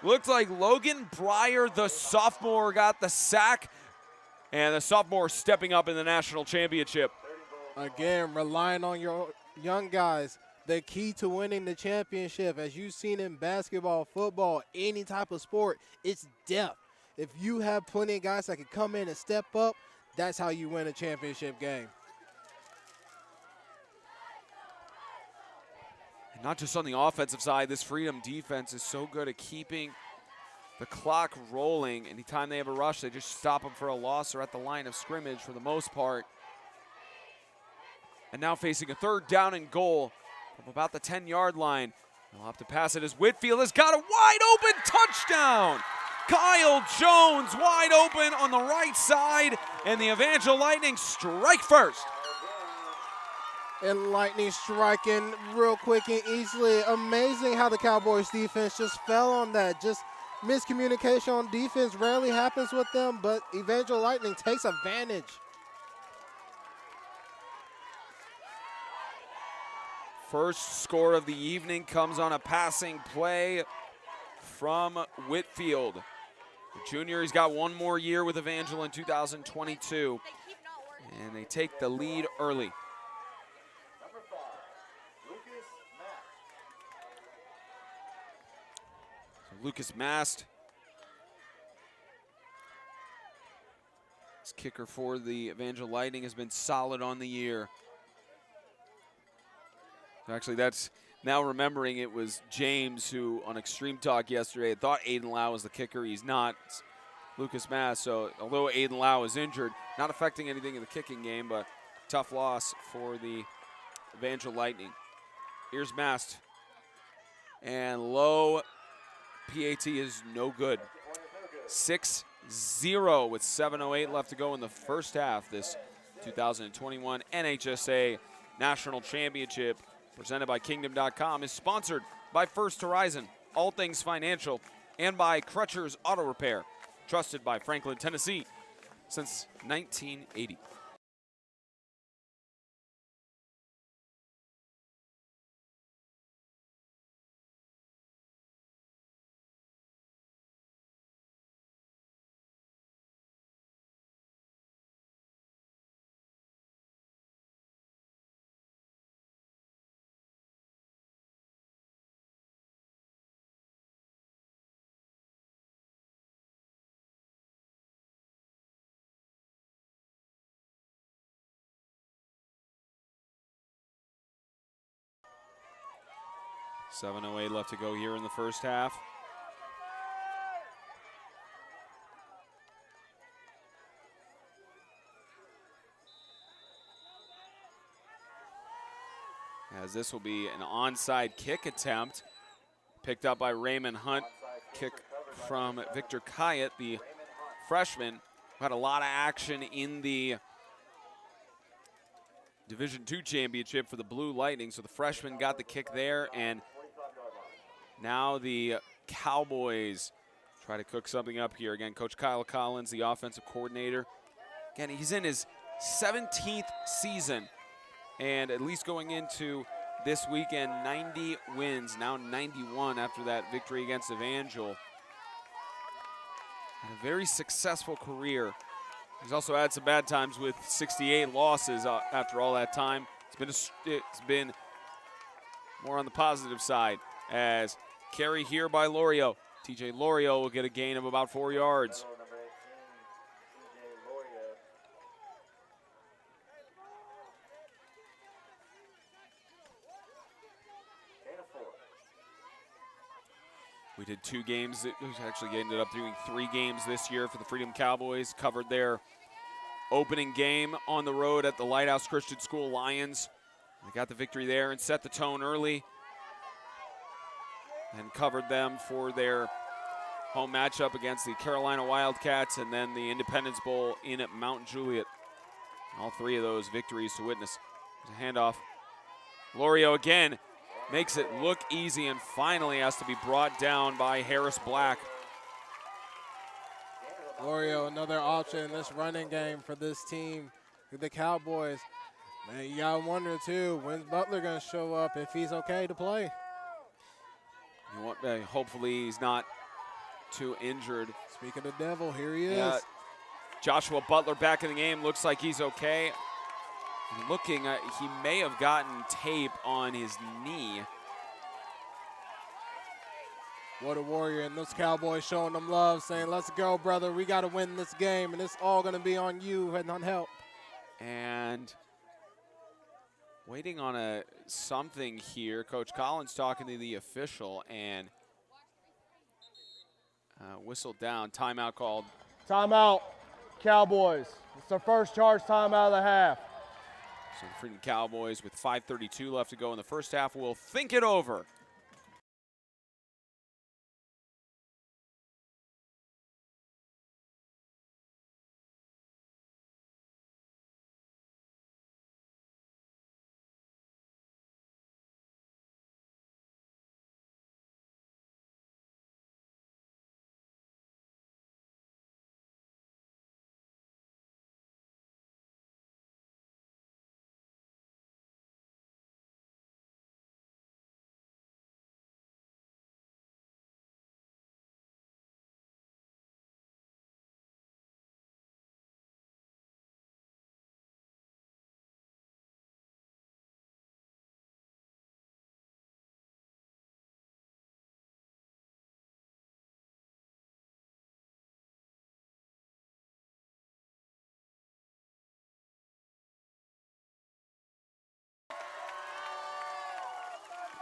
[SPEAKER 6] Looks like Logan Breyer, the sophomore, got the sack. And the sophomore stepping up in the national championship.
[SPEAKER 2] Again, relying on your young guys. The key to winning the championship, as you've seen in basketball, football, any type of sport, it's depth. If you have plenty of guys that can come in and step up, that's how you win a championship game.
[SPEAKER 6] And not just on the offensive side, this Freedom defense is so good at keeping the clock rolling. Anytime they have a rush, they just stop them for a loss or at the line of scrimmage for the most part. And now facing a third down and goal from about the 10-yard line. They'll have to pass it as Whitfield has got a wide open touchdown. Kyle Jones wide open on the right side, and the Evangel Lightning strike first.
[SPEAKER 2] And Lightning striking real quick and easily. Amazing how the Cowboys defense just fell on that. Just miscommunication on defense rarely happens with them, but Evangel Lightning takes advantage.
[SPEAKER 6] First score of the evening comes on a passing play from Whitfield. The junior, he's got one more year with Evangel in 2022. And they take the lead early. Lucas Mast, this kicker for the Evangel Lightning, has been solid on the year. Actually, that's now remembering it was James who on Extreme Talk yesterday thought Aiden Lau was the kicker. He's not. Lucas Mass. So although Aiden Lau is injured, not affecting anything in the kicking game, but tough loss for the Evangel Lightning. Here's Mast. And low PAT is no good. 6-0 with 7:08 left to go in the first half. This 2021 NHSA National Championship presented by Kingdom.com is sponsored by First Horizon, All Things Financial, and by Crutcher's Auto Repair, trusted by Franklin, Tennessee since 1980. .08 left to go here in the first half. As this will be an onside kick attempt, picked up by Raymond Hunt. Kick from Victor Kayat, the freshman, who had a lot of action in the Division II championship for the Blue Lightning. So the freshman got the kick there, and now the Cowboys try to cook something up here. Again, Coach Kyle Collins, the offensive coordinator. Again, he's in his 17th season, and at least going into this weekend, 90 wins, now 91 after that victory against Evangel. Had a very successful career. He's also had some bad times with 68 losses after all that time. It's been more on the positive side, as carry here by Lorio. TJ Lorio will get a gain of about 4 yards. We did 2 games. We actually ended up doing 3 games this year for the Freedom Cowboys. Covered their opening game on the road at the Lighthouse Christian School Lions. They got the victory there and set the tone early, and covered them for their home matchup against the Carolina Wildcats and then the Independence Bowl in at Mount Juliet. All 3 of those victories to witness. There's a handoff. Lorio again makes it look easy and finally has to be brought down by Harris Black.
[SPEAKER 2] Lorio, another option in this running game for this team, the Cowboys. Man, you gotta wonder too, when's Butler gonna show up if he's okay to play?
[SPEAKER 6] Hopefully he's not too injured.
[SPEAKER 2] Speaking of the devil, here he is.
[SPEAKER 6] Yeah, Joshua Butler back in the game, looks like he's okay. Looking, he may have gotten tape on his knee.
[SPEAKER 2] What a warrior, and those Cowboys showing them love, saying, let's go, brother, we got to win this game, and it's all going to be on you and on help.
[SPEAKER 6] And waiting on something here. Coach Collins talking to the official, and whistled down, timeout called.
[SPEAKER 3] Timeout, Cowboys. It's their first charge timeout of the half.
[SPEAKER 6] So the Freedom Cowboys, with 5:32 left to go in the first half, will think it over.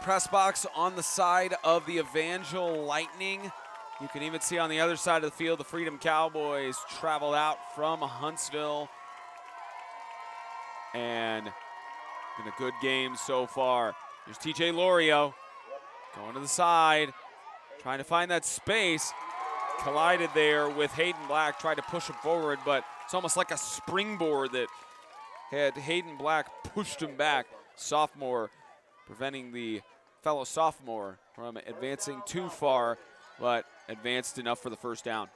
[SPEAKER 6] Press box on the side of the Evangel Lightning. You can even see on the other side of the field, the Freedom Cowboys traveled out from Huntsville. And been a good game so far. There's TJ Lorio going to the side, trying to find that space. Collided there with Hayden Black, tried to push him forward, but it's almost like a springboard that had Hayden Black pushed him back. Sophomore, preventing the fellow sophomore from advancing too far, but advanced enough for the first down.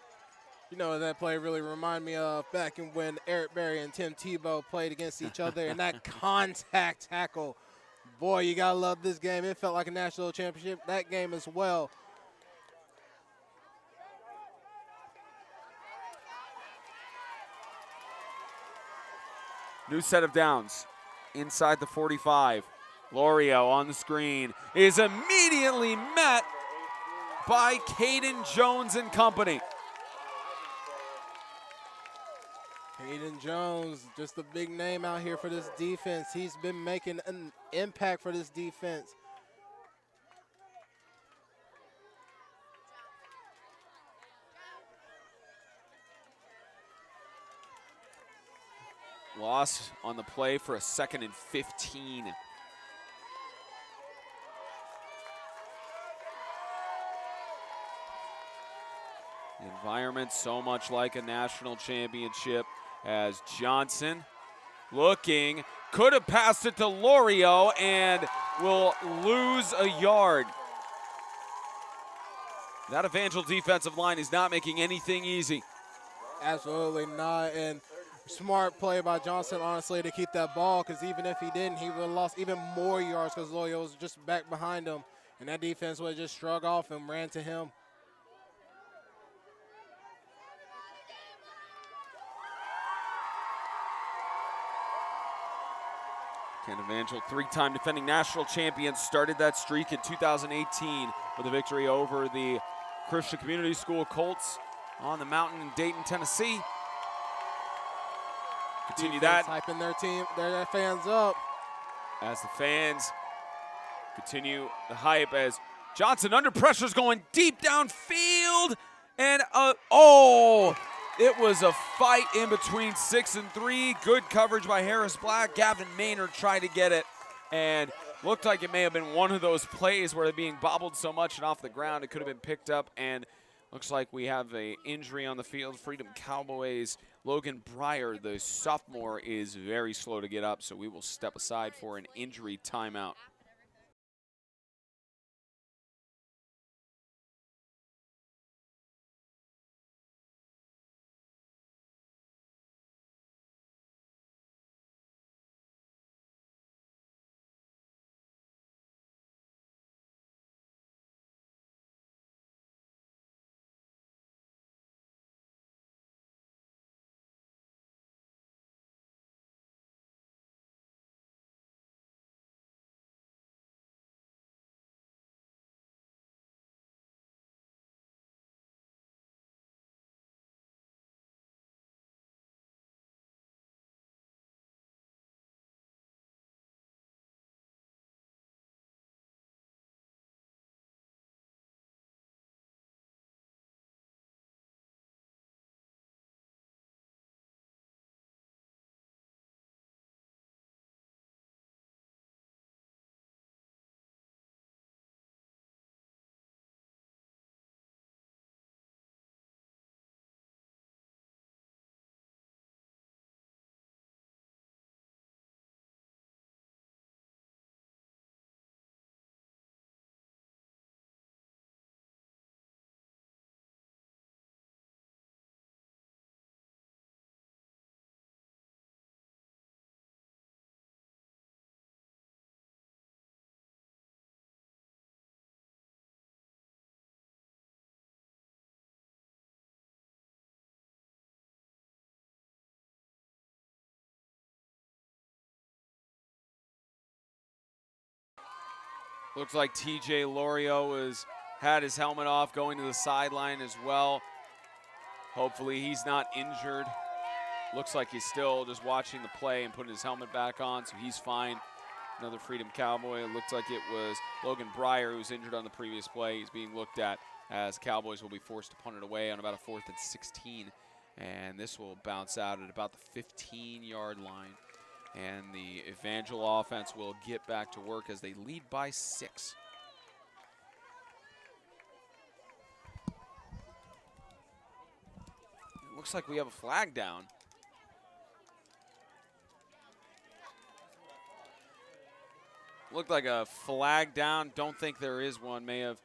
[SPEAKER 2] You know, that play really reminded me of back in when Eric Berry and Tim Tebow played against each other, and that contact tackle. Boy, you got to love this game. It felt like a national championship, that game as well.
[SPEAKER 6] New set of downs inside the 45. Lorio on the screen is immediately met by Caden Jones and company.
[SPEAKER 2] Caden Jones, just a big name out here for this defense. He's been making an impact for this defense.
[SPEAKER 6] Loss on the play for a 2nd and 15. The environment so much like a national championship, as Johnson looking, could have passed it to Lorio and will lose a yard. That Evangel defensive line is not making anything easy.
[SPEAKER 2] Absolutely not, and smart play by Johnson, honestly, to keep that ball, because even if he didn't, he would have lost even more yards because Loyo was just back behind him, and that defense would have just shrugged off and ran to him.
[SPEAKER 6] Ken Evangel, 3-time defending national champion, started that streak in 2018 with a victory over the Christian Community School Colts on the mountain in Dayton, Tennessee. Continue that.
[SPEAKER 2] Hyping their fans up.
[SPEAKER 6] As the fans continue the hype, as Johnson under pressure is going deep downfield, and it was a fight in between 6 and 3. Good coverage by Harris Black. Gavin Maynard tried to get it, and looked like it may have been one of those plays where they're being bobbled so much and off the ground it could have been picked up. And looks like we have an injury on the field. Freedom Cowboys, Logan Breyer, the sophomore, is very slow to get up, so we will step aside for an injury timeout. Looks like TJ Lorio had his helmet off going to the sideline as well. Hopefully he's not injured. Looks like he's still just watching the play and putting his helmet back on, so he's fine. Another Freedom Cowboy. It looked like it was Logan Breyer who was injured on the previous play. He's being looked at as Cowboys will be forced to punt it away on about a 4th and 16. And this will bounce out at about the 15-yard line. And the Evangel offense will get back to work as they lead by 6. It looks like we have a flag down. Looked like a flag down. Don't think there is one. May have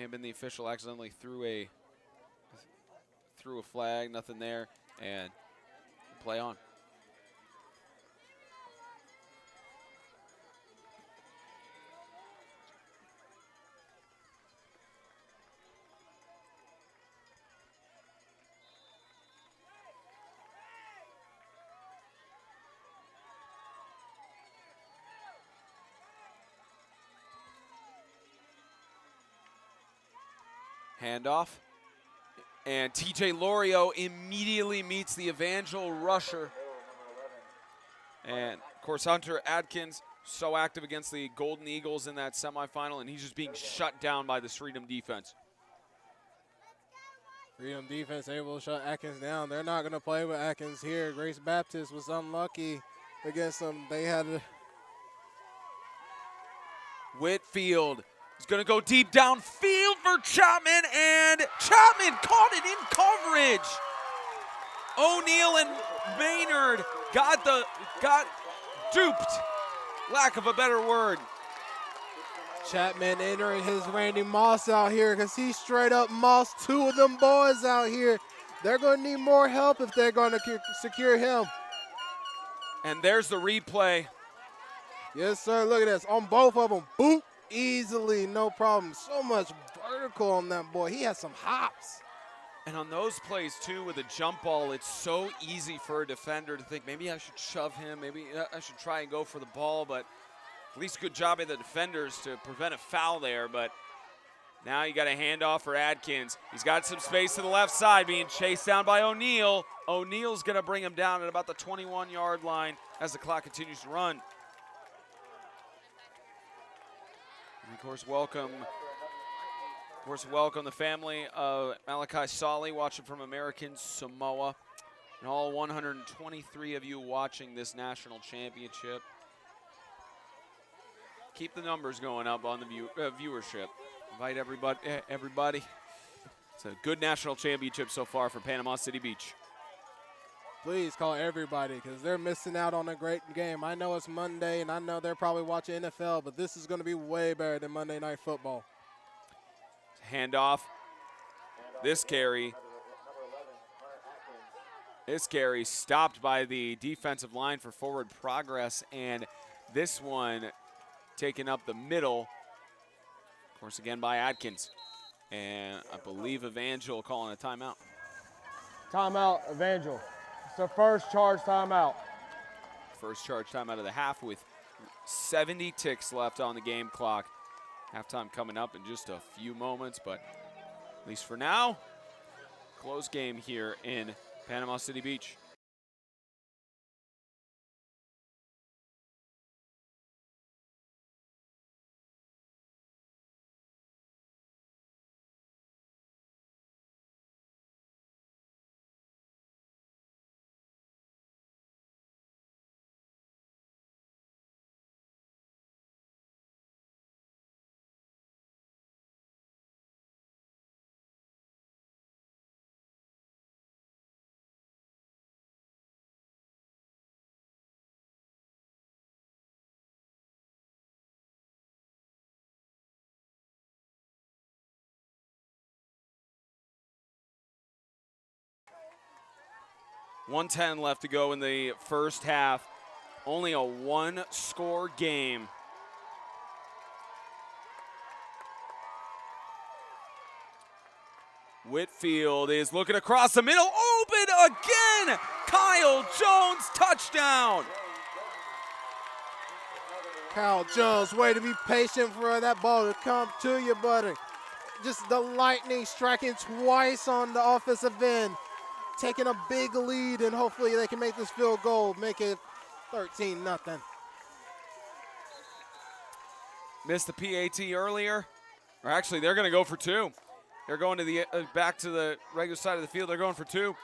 [SPEAKER 6] been the official accidentally threw a flag. Nothing there, and play on. Handoff. And TJ Lorio immediately meets the Evangel rusher. And, of course, Hunter Adkins, so active against the Golden Eagles in that semifinal, and he's just being shut down by this Freedom defense.
[SPEAKER 2] Freedom defense able to shut Atkins down. They're not going to play with Atkins here. Grace Baptist was unlucky against them. They had to.
[SPEAKER 6] Whitfield is going to go deep downfield for Chapman, and Chapman caught it in coverage. O'Neal and Maynard got duped, lack of a better word.
[SPEAKER 2] Chapman entering his Randy Moss out here because he straight up mossed 2 of them boys out here. They're going to need more help if they're going to secure him.
[SPEAKER 6] And there's the replay.
[SPEAKER 2] Yes, sir. Look at this. On both of them. Boop. Easily. No problem. So much vertical on that boy. He has some hops.
[SPEAKER 6] And on those plays, too, with a jump ball, it's so easy for a defender to think, maybe I should shove him, maybe I should try and go for the ball, but at least good job by the defenders to prevent a foul there. But now you got a handoff for Adkins. He's got some space to the left side, being chased down by O'Neal. O'Neal's going to bring him down at about the 21-yard line as the clock continues to run. And of course, welcome the family of Malachi Solly watching from American Samoa, and all 123 of you watching this national championship. Keep the numbers going up on the viewership. Invite everybody. It's a good national championship so far for Panama City Beach.
[SPEAKER 2] Please call everybody because they're missing out on a great game. I know it's Monday, and I know they're probably watching NFL, but this is going to be way better than Monday Night Football.
[SPEAKER 6] Handoff. This carry stopped by the defensive line for forward progress, and this one taken up the middle, of course, again by Adkins. And I believe Evangel calling a timeout.
[SPEAKER 3] Timeout, Evangel. It's their first charge timeout.
[SPEAKER 6] First charge timeout of the half with 70 ticks left on the game clock. Halftime coming up in just a few moments, but at least for now, close game here in Panama City Beach. .110 left to go in the first half. Only a one-score game. Whitfield is looking across the middle. Open again! Kyle Jones, touchdown!
[SPEAKER 2] Kyle Jones, way to be patient for that ball to come to you, buddy. Just the lightning striking twice on the offensive end. Taking a big lead, and hopefully they can make this field goal, make it 13-0.
[SPEAKER 6] Missed the PAT earlier. Or actually, they're going to go for 2. They're going to the back to the regular side of the field. They're going for 2.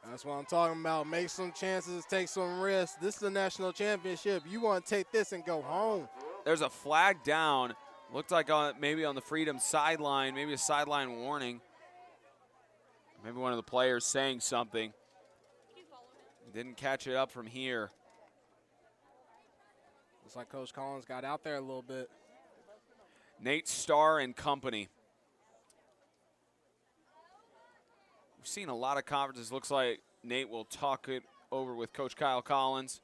[SPEAKER 2] That's what I'm talking about. Make some chances, take some risks. This is the national championship. You want to take this and go home.
[SPEAKER 6] There's a flag down. Looked like maybe on the Freedom sideline, maybe a sideline warning. Maybe one of the players saying something. Didn't catch it up from here.
[SPEAKER 2] Looks like Coach Collins got out there a little bit.
[SPEAKER 6] Nate Starr and company. We've seen a lot of conferences. Looks like Nate will talk it over with Coach Kyle Collins.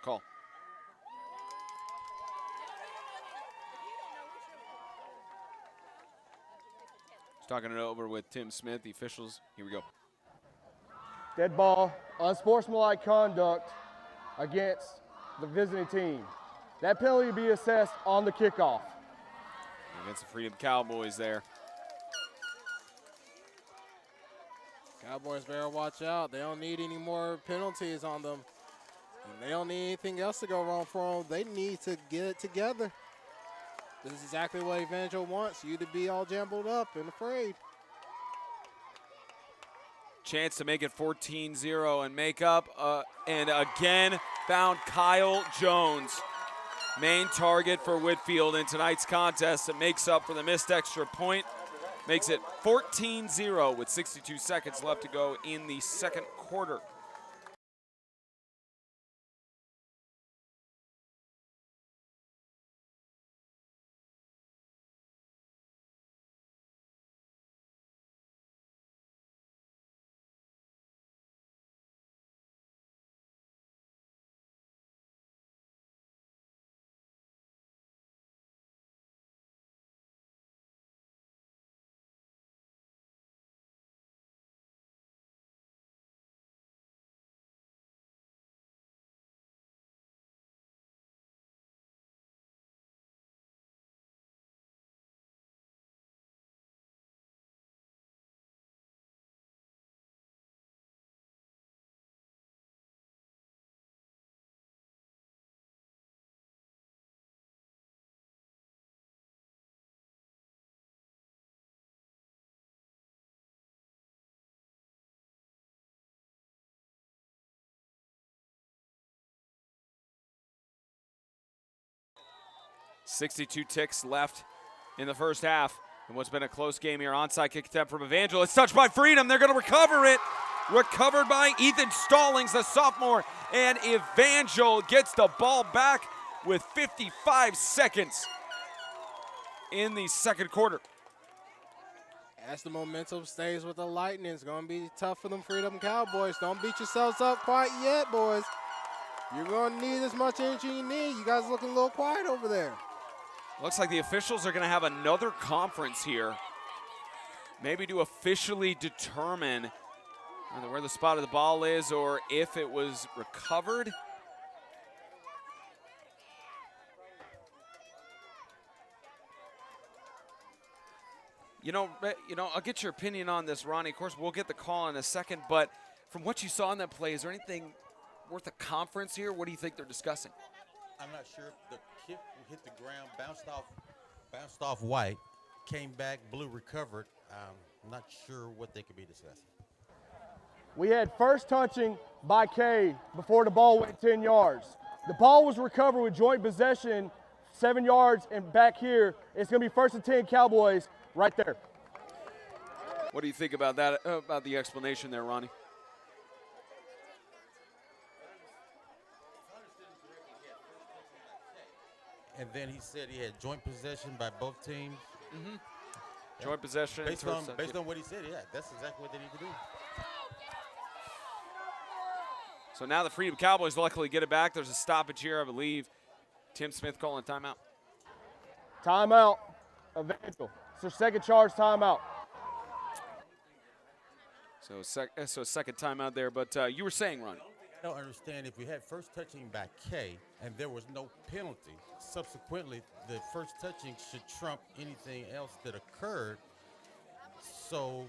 [SPEAKER 6] Call. He's talking it over with Tim Smith, the officials. Here we go.
[SPEAKER 3] Dead ball, unsportsmanlike conduct against the visiting team. That penalty will be assessed on the kickoff.
[SPEAKER 6] Against the Freedom Cowboys there.
[SPEAKER 2] Cowboys better watch out. They don't need any more penalties on them. And they don't need anything else to go wrong for them. They need to get it together. This is exactly what Evangel wants, you to be all jumbled up and afraid.
[SPEAKER 6] Chance to make it 14-0 and make up. And again, found Kyle Jones. Main target for Whitfield in tonight's contest. It makes up for the missed extra point. Makes it 14-0 with 62 seconds left to go in the second quarter. .62 ticks left in the first half. And what's been a close game here. Onside kick attempt from Evangel. It's touched by Freedom. They're going to recover it. Recovered by Ethan Stallings, the sophomore. And Evangel gets the ball back with 55 seconds in the second quarter.
[SPEAKER 2] As the momentum stays with the Lightning, it's going to be tough for them Freedom Cowboys. Don't beat yourselves up quite yet, boys. You're going to need as much energy you need. You guys looking a little quiet over there.
[SPEAKER 6] Looks like the officials are going to have another conference here. Maybe to officially determine either where the spot of the ball is or if it was recovered. You know, I'll get your opinion on this, Ronnie. Of course, we'll get the call in a second, but from what you saw in that play, is there anything worth a conference here? What do you think they're discussing?
[SPEAKER 5] I'm not sure. The kick hit the ground, bounced off White, came back, Blue recovered. I'm not sure what they could be discussing.
[SPEAKER 3] We had first touching by Kay before the ball went 10 yards. The ball was recovered with joint possession, 7 yards, and back here, it's going to be 1st and 10 Cowboys right there.
[SPEAKER 6] What do you think about that, about the explanation there, Ronnie?
[SPEAKER 5] And then he said he had joint possession by both teams.
[SPEAKER 6] Mm-hmm. Joint possession.
[SPEAKER 5] Based on what he said, yeah, that's exactly what they need to do.
[SPEAKER 6] So now the Freedom Cowboys luckily get it back. There's a stoppage here, I believe. Tim Smith calling timeout.
[SPEAKER 3] Timeout, Evangel. It's their second charge timeout.
[SPEAKER 6] So second timeout there, but you were saying, Ronnie.
[SPEAKER 5] don't understand if we had first touching by K and there was no penalty, subsequently the first touching should trump anything else that occurred. So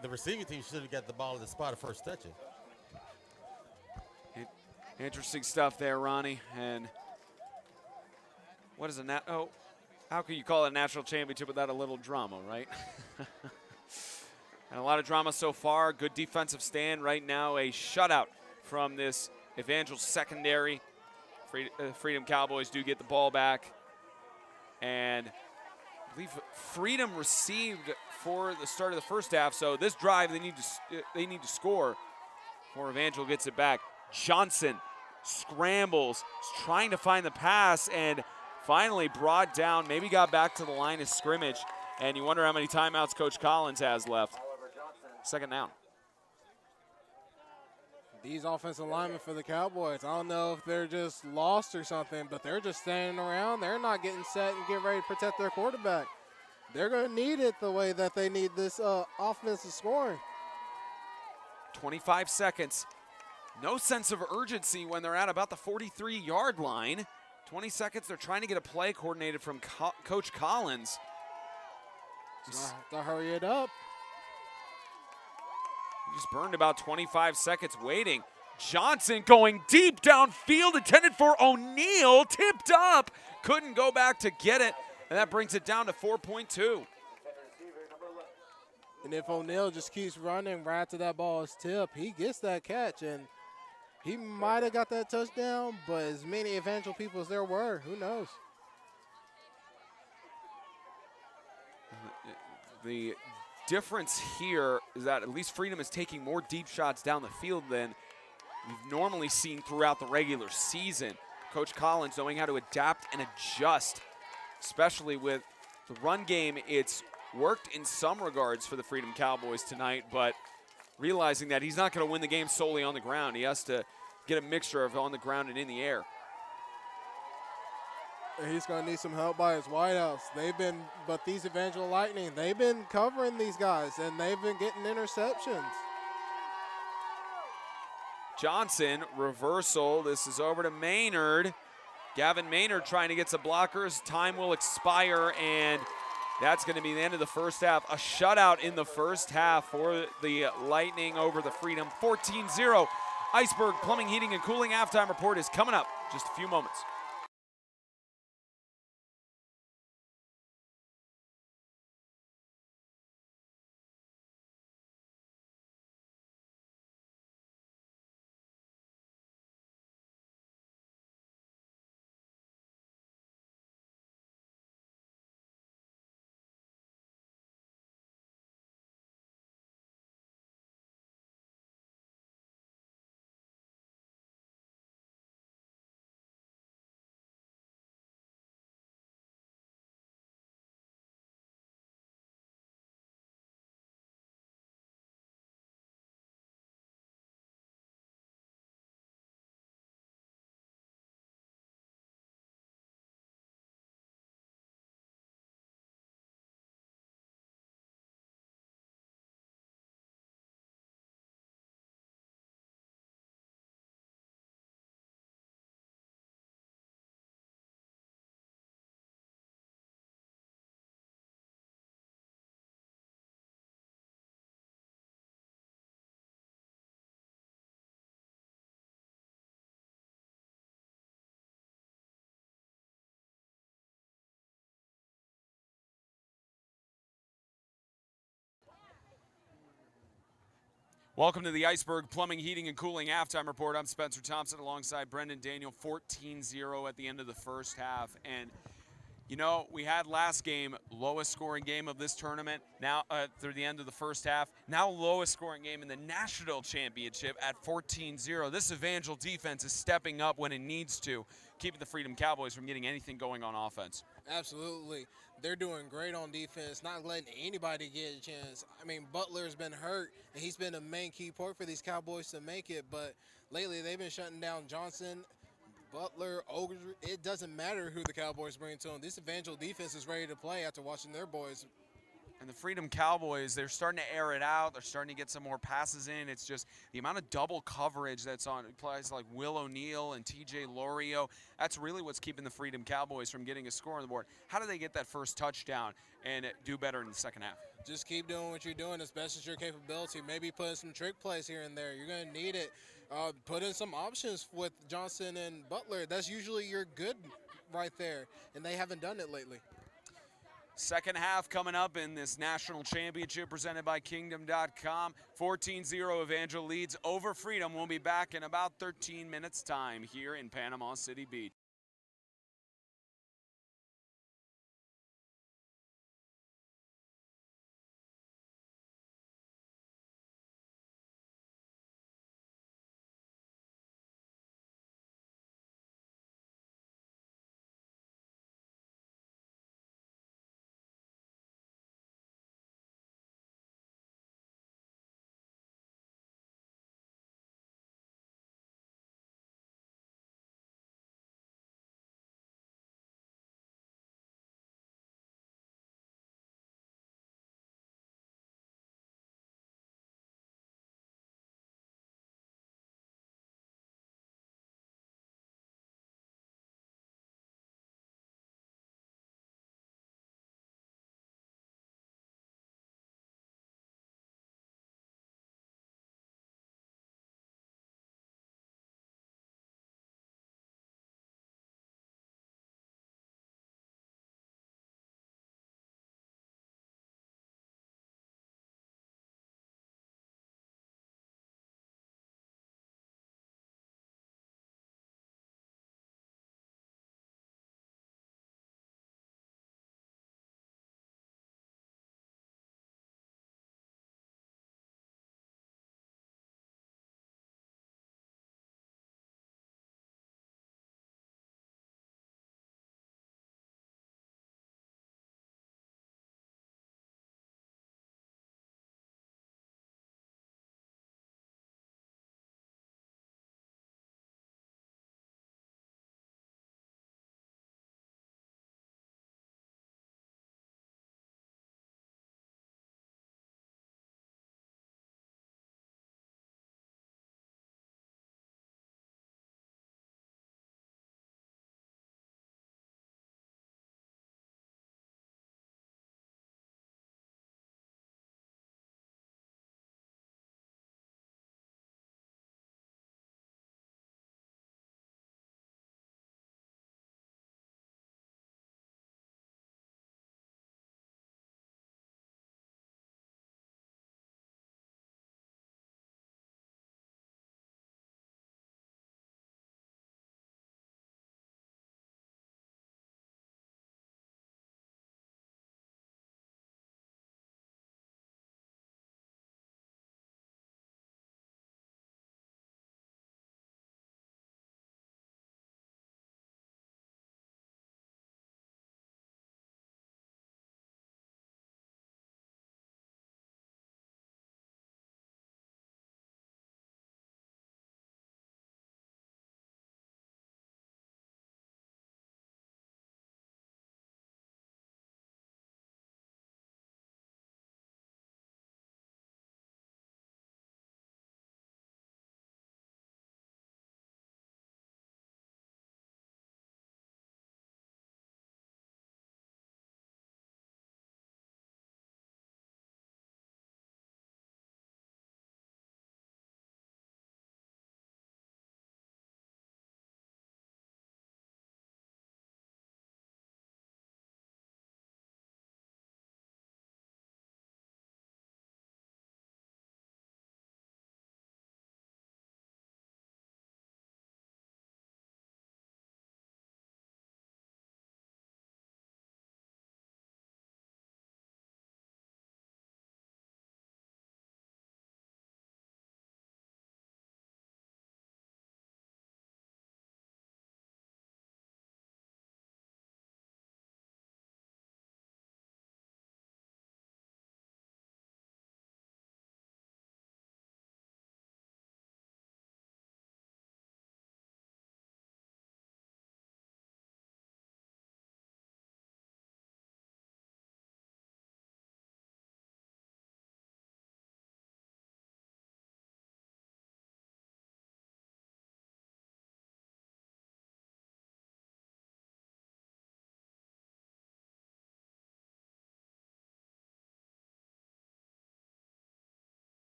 [SPEAKER 5] the receiving team should have got the ball at the spot of first touching.
[SPEAKER 6] Interesting stuff there, Ronnie. And what is a how can you call it a national championship without a little drama, right? And a lot of drama so far. Good defensive stand right now. A shutout from this Evangel secondary. Freedom Cowboys do get the ball back. And I believe Freedom received for the start of the first half. So this drive, they need to score before Evangel gets it back. Johnson scrambles, is trying to find the pass, and finally brought down, maybe got back to the line of scrimmage. And you wonder how many timeouts Coach Collins has left. Second down.
[SPEAKER 2] These offensive linemen for the Cowboys, I don't know if they're just lost or something, but they're just standing around. They're not getting set and getting ready to protect their quarterback. They're going to need it the way that they need this offensive scoring.
[SPEAKER 6] 25 seconds. No sense of urgency when they're at about the 43-yard line. 20 seconds, they're trying to get a play coordinated from Coach Collins.
[SPEAKER 2] To hurry it up.
[SPEAKER 6] He just burned about 25 seconds waiting. Johnson going deep downfield, intended for O'Neal, tipped up. Couldn't go back to get it, and that brings it down to 4.2.
[SPEAKER 2] And if O'Neal just keeps running right after that ball is tipped, he gets that catch, and he might have got that touchdown, but as many Evangel people as there were, who knows?
[SPEAKER 6] The difference here is that at least Freedom is taking more deep shots down the field than we've normally seen throughout the regular season. Coach Collins knowing how to adapt and adjust, especially with the run game. It's worked in some regards for the Freedom Cowboys tonight, but realizing that he's not going to win the game solely on the ground. He has to get a mixture of on the ground and in the air.
[SPEAKER 2] He's going to need some help by his wideouts. But these Evangel Lightning, they've been covering these guys, and they've been getting interceptions.
[SPEAKER 6] Johnson, reversal. This is over to Maynard. Gavin Maynard trying to get some blockers. Time will expire, and that's going to be the end of the first half. A shutout in the first half for the Lightning over the Freedom. 14-0. Iceberg Plumbing, Heating, and Cooling halftime report is coming up just a few moments. Welcome to the Iceberg Plumbing, Heating, and Cooling halftime report. I'm Spencer Thompson alongside Brendan Daniel. 14-0 at the end of the first half. And, you know, we had last game, lowest scoring game of this tournament, now through the end of the first half. Now lowest scoring game in the national championship at 14-0. This Evangel defense is stepping up when it needs to, keeping the Freedom Cowboys from getting anything going on offense.
[SPEAKER 2] Absolutely. They're doing great on defense, not letting anybody get a chance. I mean, Butler's been hurt, and he's been a main key part for these Cowboys to make it. But lately, they've been shutting down Johnson, Butler, Ogre. It doesn't matter who the Cowboys bring to them. This Evangel defense is ready to play after watching their boys.
[SPEAKER 1] And the Freedom Cowboys, they're starting to air it out. They're starting to get some more passes in. It's just the amount of double coverage that's on players like Will O'Neal and TJ Lorio. That's really what's keeping the Freedom Cowboys from getting a score on the board. How do they get that first touchdown and do better in the second half?
[SPEAKER 2] Just keep doing what you're doing as best as your capability. Maybe put in some trick plays here and there. You're going to need it. Put in some options with Johnson and Butler. That's usually your good right there, and they haven't done it lately.
[SPEAKER 1] Second half coming up in this national championship presented by Kingdom.com. 14-0 Evangel leads over Freedom. We'll be back in about 13 minutes time here in Panama City Beach.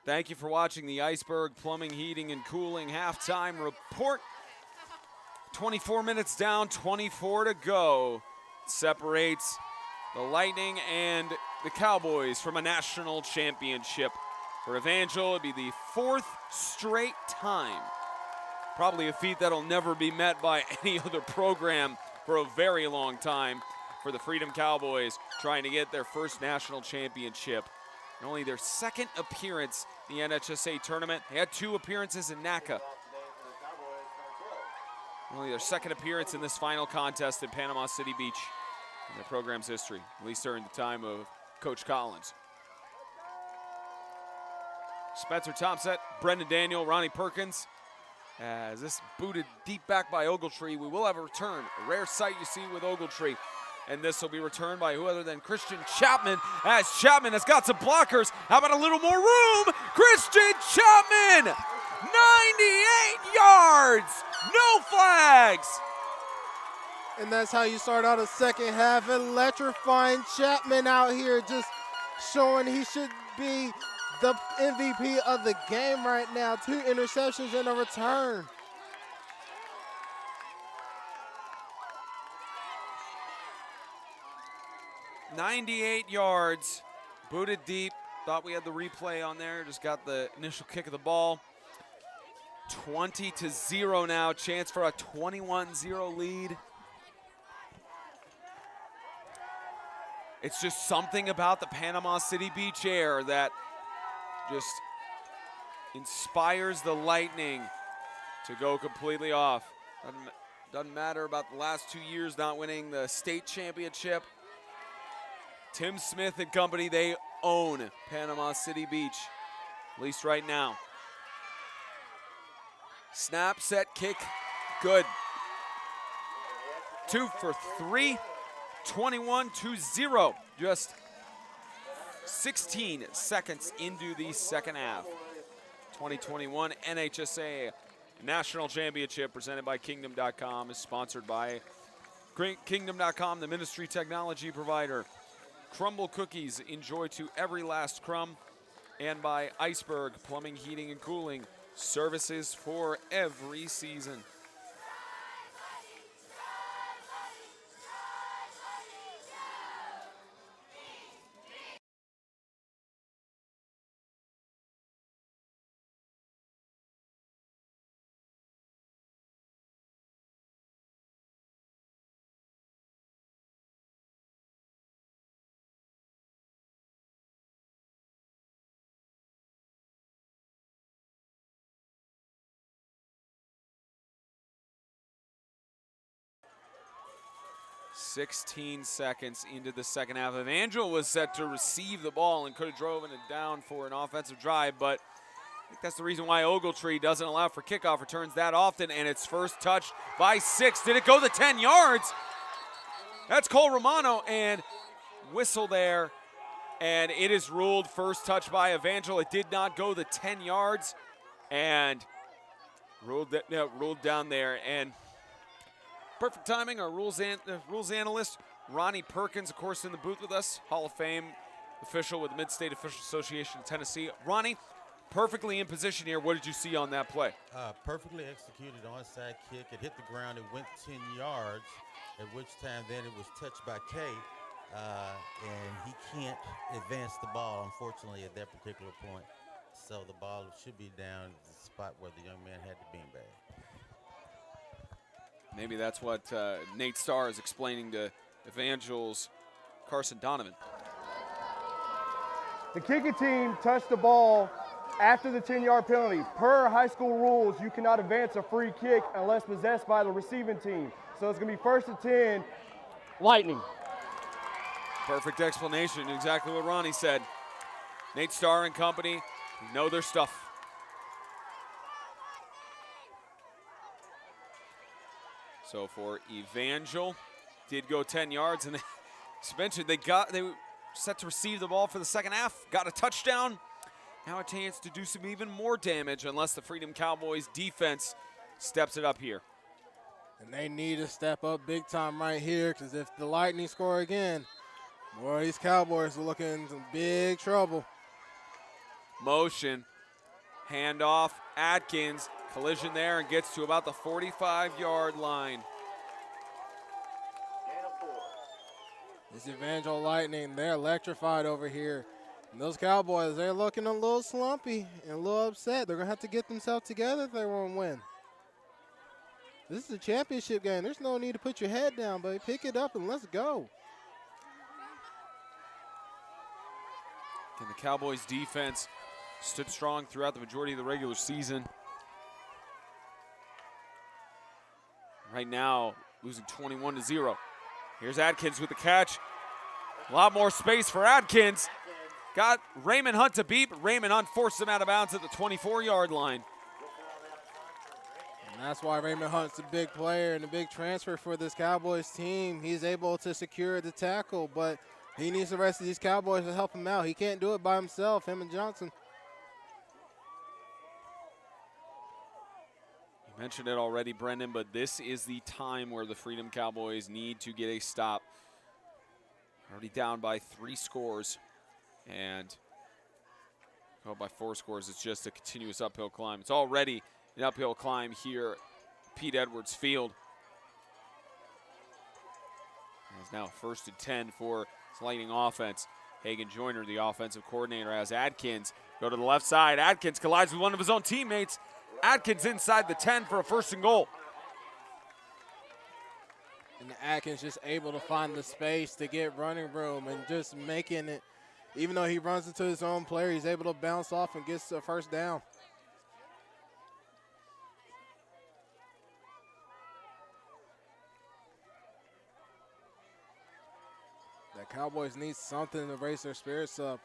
[SPEAKER 6] Thank you for watching the Iceberg Plumbing, Heating, and Cooling halftime report. 24 minutes down, 24 to go. Separates the Lightning and the Cowboys from a national championship. For Evangel, it'd be the 4th straight time. Probably a feat that'll never be met by any other program for a very long time. For the Freedom Cowboys, trying to get their first national championship. And only their 2nd appearance in the NHSA tournament. They had 2 appearances in NACA. Only their 2nd appearance in this final contest in Panama City Beach in their program's history, at least during the time of Coach Collins. Spencer Thompson, Brendan Daniel, Ronnie Perkins. As this booted deep back by Ogletree, we will have a return. A rare sight you see with Ogletree. And this will be returned by who other than Christian Chapman, as Chapman has got some blockers. How about a little more room? Christian Chapman, 98 yards, no flags.
[SPEAKER 2] And that's how you start out a second half. Electrifying Chapman out here, just showing he should be the MVP of the game right now. 2 interceptions and a return.
[SPEAKER 6] "98 yards, booted deep. Thought we had the replay on there. Just got the initial kick of the ball. 20-0 now. Chance for a 21-0 lead. It's just something about the Panama City Beach air that just inspires the Lightning to go completely off. Doesn't matter about the last 2 years not winning the state championship. Tim Smith and company, they own Panama City Beach, at least right now. Snap, set, kick, good. 2 for 3, 21-0. Just 16 seconds into the second half. 2021 NHSA National Championship presented by Kingdom.com is sponsored by Kingdom.com, the ministry technology provider. Crumble cookies, enjoy to every last crumb. And by Iceberg Plumbing, Heating, and Cooling, services for every season. "16 seconds into the second half. Evangel was set to receive the ball and could have driven it down for an offensive drive, but I think that's the reason why Ogletree doesn't allow for kickoff returns that often, and it's first touched by 6. Did it go the 10 yards? That's Cole Romano, and whistle there, and it is ruled first touch by Evangel. It did not go the 10 yards, and ruled down there, and perfect timing. Our rules analyst, Ronnie Perkins, of course, in the booth with us, Hall of Fame official with the Mid-State Official Association of Tennessee. Ronnie, perfectly in position here. What did you see on that play?
[SPEAKER 5] Perfectly executed onside kick. It hit the ground. It went 10 yards, at which time then it was touched by Kay, and he can't advance the ball, unfortunately, at that particular point. So the ball should be down at the spot where the young man had the beanbag.
[SPEAKER 6] Maybe that's what Nate Starr is explaining to Evangel's Carson Donovan.
[SPEAKER 3] The kicking team touched the ball after the 10-yard penalty. Per high school rules, you cannot advance a free kick unless possessed by the receiving team. So it's going to be 1st and 10, Lightning.
[SPEAKER 6] Perfect explanation, exactly what Ronnie said. Nate Starr and company know their stuff. So for Evangel, did go 10 yards, and as mentioned, they were set to receive the ball for the second half, got a touchdown. Now a chance to do some even more damage unless the Freedom Cowboys defense steps it up here.
[SPEAKER 2] And they need to step up big time right here, because if the Lightning score again, boy, these Cowboys are looking in some big trouble.
[SPEAKER 6] Motion, Handoff, Atkins, collision there and gets to about the 45-yard line.
[SPEAKER 2] This Evangel Lightning, they're electrified over here. And those Cowboys, they're looking a little slumpy and a little upset. They're going to have to get themselves together if they want to win. This is a championship game. There's no need to put your head down, buddy. Pick it up and let's go.
[SPEAKER 6] And the Cowboys defense stood strong throughout the majority of the regular season. Right now, losing 21-0. Here's Atkins with the catch. A lot more space for Atkins. Got Raymond Hunt to beat, but Raymond Hunt forced him out of bounds at the 24-yard line.
[SPEAKER 2] And that's why Raymond Hunt's a big player and a big transfer for this Cowboys team. He's able to secure the tackle, but he needs the rest of these Cowboys to help him out. He can't do it by himself, him and Johnson.
[SPEAKER 6] You mentioned it already, Brendan, but this is the time where the Freedom Cowboys need to get a stop. Already down by 3 scores, and go by 4 scores. It's just a continuous uphill climb. It's already an uphill climb here at Pete Edwards Field. And it's now 1st and 10 for this Lightning offense. Hagan Joyner, the offensive coordinator, has Atkins go to the left side. Atkins collides with one of his own teammates. Atkins inside the 10 for a 1st and goal.
[SPEAKER 2] And Atkins just able to find the space to get running room and just making it, even though he runs into his own player, he's able to bounce off and gets a 1st down. The Cowboys need something to raise their spirits up.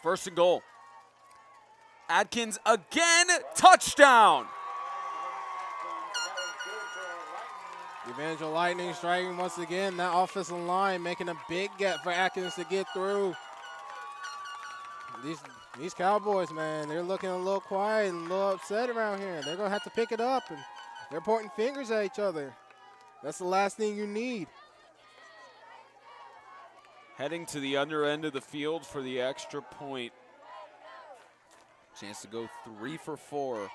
[SPEAKER 6] First and goal. Atkins again, touchdown.
[SPEAKER 2] Evangel Lightning striking once again. That offensive line making a big gap for Atkins to get through. These Cowboys, man, they're looking a little quiet and a little upset around here. They're going to have to pick it up, and they're pointing fingers at each other. That's the last thing you need.
[SPEAKER 6] Heading to the under end of the field for the extra point. Chance to go 3 for 4.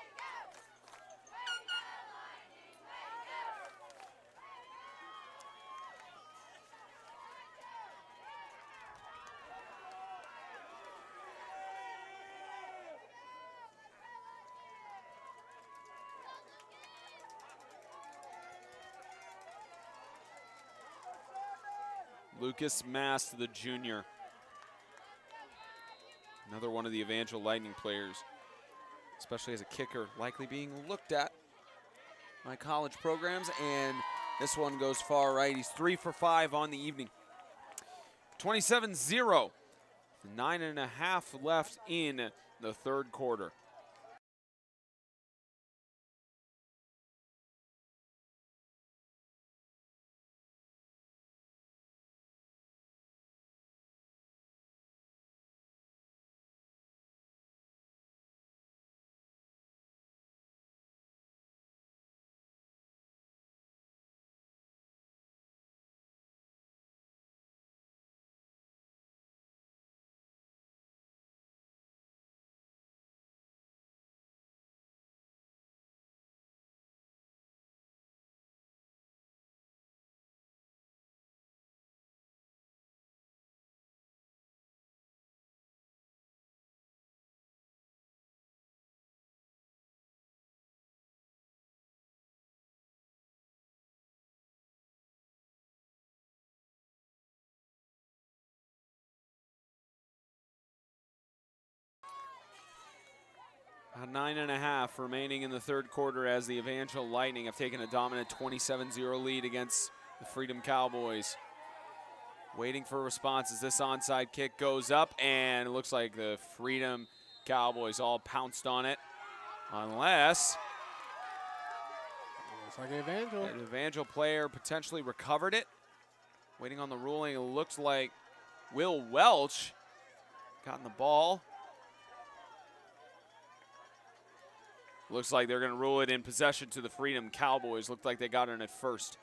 [SPEAKER 6] Lucas Mast, the junior. Another one of the Evangel Lightning players, especially as a kicker, likely being looked at by college programs, and this one goes far right. He's 3 for 5 on the evening. 27-0, 9.5 left in the 3rd quarter. About 9.5 remaining in the 3rd quarter as the Evangel Lightning have taken a dominant 27-0 lead against the Freedom Cowboys. Waiting for a response as this onside kick goes up, and it looks like the Freedom Cowboys all pounced on it. Unless
[SPEAKER 2] Looks like Evangel.
[SPEAKER 6] an Evangel player potentially recovered it. Waiting on the ruling, it looks like Will Welch got in the ball. Looks like they're going to rule it in possession to the Freedom Cowboys. Looked like they got it at first.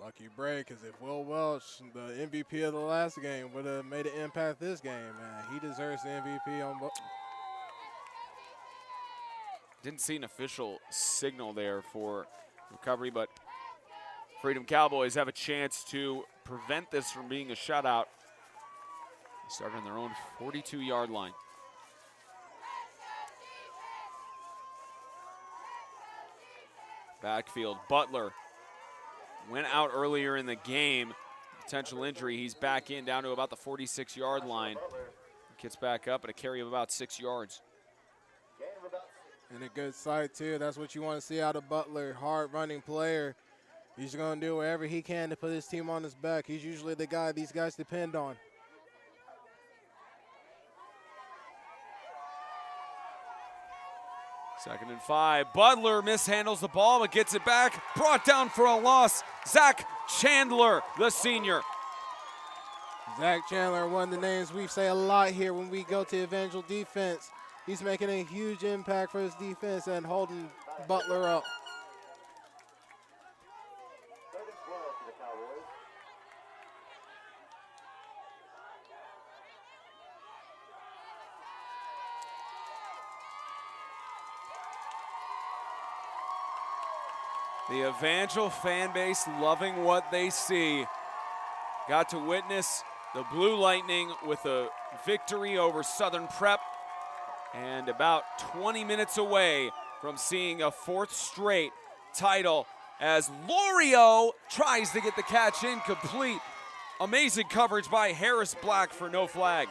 [SPEAKER 2] Lucky break, because if Will Welch, the MVP of the last game, would have made an impact this game, man, he deserves the MVP on both.
[SPEAKER 6] Didn't see an official signal there for recovery, but Freedom Cowboys have a chance to prevent this from being a shutout. They start on their own 42-yard line. Backfield, Butler went out earlier in the game. Potential injury. He's back in down to about the 46-yard line. Gets back up at a carry of about 6 yards.
[SPEAKER 2] And a good sight, too. That's what you want to see out of Butler. Hard running player. He's going to do whatever he can to put his team on his back. He's usually the guy these guys depend on.
[SPEAKER 6] Second and 5. Butler mishandles the ball but gets it back. Brought down for a loss. Zach Chandler, the senior.
[SPEAKER 2] Zach Chandler, one of the names we say a lot here when we go to Evangel defense. He's making a huge impact for his defense and holding Butler up.
[SPEAKER 6] The Evangel fan base loving what they see. Got to witness the Blue Lightning with a victory over Southern Prep, and about 20 minutes away from seeing a 4th straight title as Lorio tries to get the catch incomplete. Amazing coverage by Harris Black for no flag.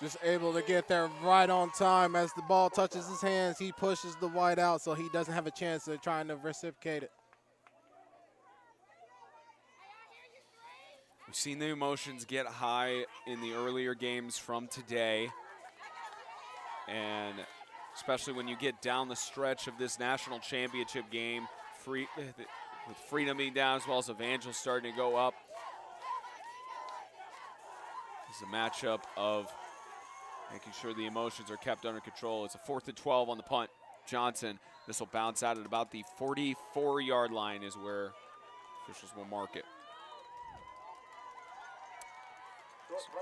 [SPEAKER 2] Just able to get there right on time. As the ball touches his hands, he pushes the white out so he doesn't have a chance of trying to reciprocate it.
[SPEAKER 6] We've seen the emotions get high in the earlier games from today. And especially when you get down the stretch of this national championship game, with Freedom being down as well as Evangel starting to go up. This is a matchup of making sure the emotions are kept under control. It's a 4th and 12 on the punt. Johnson, this will bounce out at about the 44-yard line is where officials will mark it.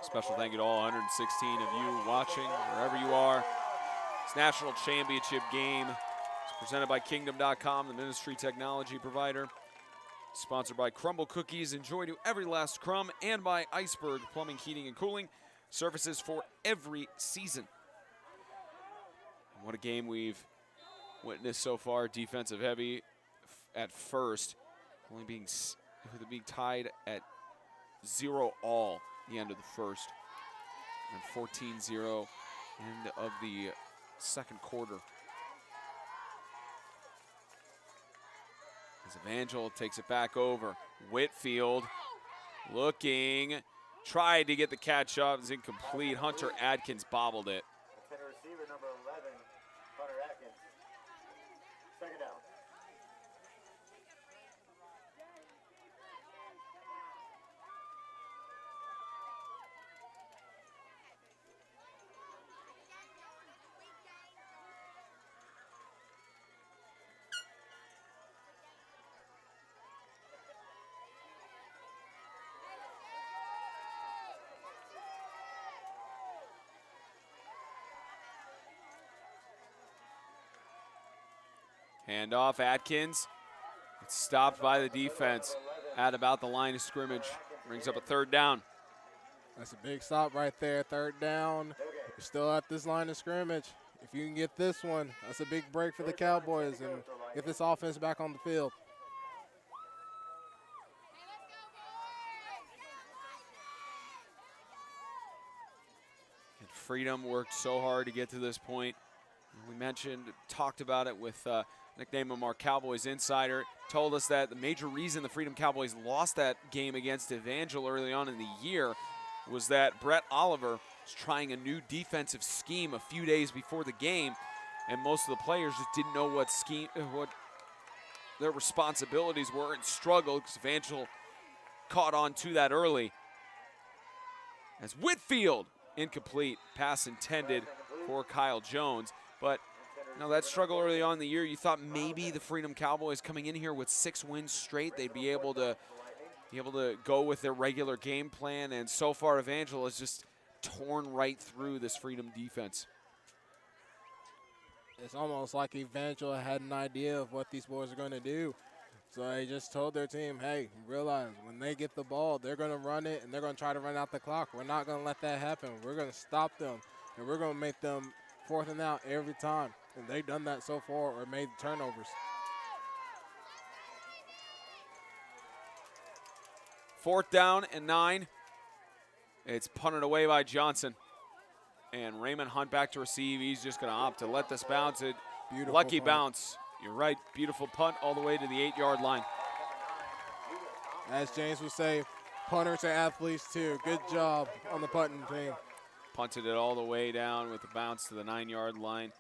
[SPEAKER 6] Special thank you to all 116 of you watching, wherever you are. This national championship game is presented by Kingdom.com, the ministry technology provider. Sponsored by Crumble Cookies, enjoy to every last crumb, and by Iceberg Plumbing, Heating, and Cooling. Services for every season. What a game we've witnessed so far. Defensive heavy at first, only being tied at 0-all the end of the first, and 14-0 end of the second quarter. As Evangel takes it back over, Whitfield looking. Tried to get the catch up, it was incomplete. Hunter Adkins bobbled it.
[SPEAKER 7] Receiver number 11, Hunter Atkins. Second down.
[SPEAKER 6] Handoff, Atkins. It's stopped by the defense at about the line of scrimmage. Brings up a 3rd down.
[SPEAKER 2] That's a big stop right there, 3rd down. You're still at this line of scrimmage. If you can get this one, that's a big break for the Cowboys and get this offense back on the field.
[SPEAKER 6] And Freedom worked so hard to get to this point. We talked about it with nickname of our Cowboys Insider, told us that the major reason the Freedom Cowboys lost that game against Evangel early on in the year was that Brett Oliver was trying a new defensive scheme a few days before the game, and most of the players just didn't know what their responsibilities were and struggled because Evangel caught on to that early. As Whitfield, incomplete, pass intended for Kyle Jones. But that struggle early on in the year, you thought maybe the Freedom Cowboys coming in here with 6 wins straight, they'd be able to go with their regular game plan. And so far, Evangel has just torn right through this Freedom defense.
[SPEAKER 2] It's almost like Evangel had an idea of what these boys are going to do. So they just told their team, hey, realize when they get the ball, they're going to run it and they're going to try to run out the clock. We're not going to let that happen. We're going to stop them, and we're going to make them 4th and out every time. And they've done that so far or made turnovers.
[SPEAKER 6] 4th down and 9. It's punted away by Johnson. And Raymond Hunt back to receive. He's just going to opt to let this bounce.
[SPEAKER 2] Beautiful
[SPEAKER 6] Lucky
[SPEAKER 2] punt.
[SPEAKER 6] bounce. You're right. Beautiful punt all the way to the 8-yard line.
[SPEAKER 2] As James would say, punters are athletes too. Good job on the punting team.
[SPEAKER 6] Punted it all the way down with a bounce to the 9-yard line.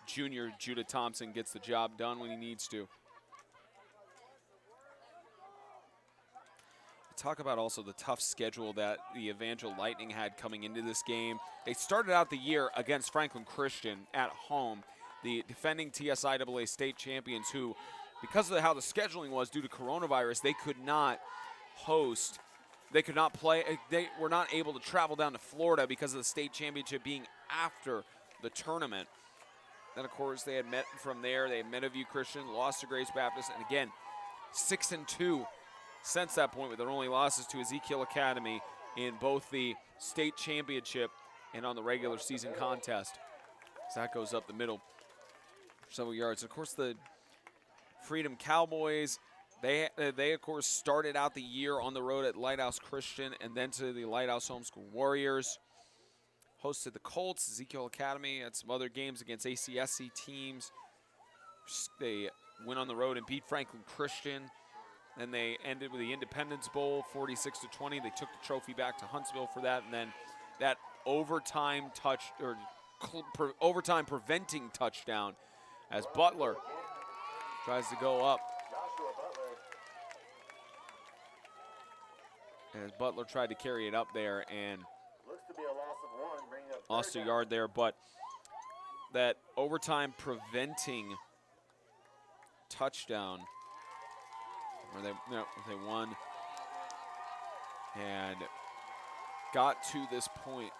[SPEAKER 6] Junior Judah Thompson gets the job done when he needs to. Talk about also the tough schedule that the Evangel Lightning had coming into this game. They started out the year against Franklin Christian at home, the defending TSIAA state champions, who, because of how the scheduling was due to coronavirus, they could not host, they could not play, they were not able to travel down to Florida because of the state championship being after the tournament. Then, of course, they had met from there. They had Meadowview Christian, lost to Grace Baptist, and again, 6-2 since that point, with their only losses to Ezekiel Academy in both the state championship and on the regular season contest. So that goes up the middle for several yards. Of course, the Freedom Cowboys, they of course started out the year on the road at Lighthouse Christian and then to the Lighthouse Homeschool Warriors. Hosted the Colts, Ezekiel Academy, had some other games against ACSC teams. They went on the road and beat Franklin Christian. Then they ended with the Independence Bowl, 46-20. They took the trophy back to Huntsville for that, and then that overtime overtime preventing touchdown as Butler tries to go up. As Butler tried to carry it up there and
[SPEAKER 7] Looks to be a loss of 1, bringing up
[SPEAKER 6] lost a
[SPEAKER 7] 3rd
[SPEAKER 6] yard there, but that overtime preventing touchdown where they won and got to this point.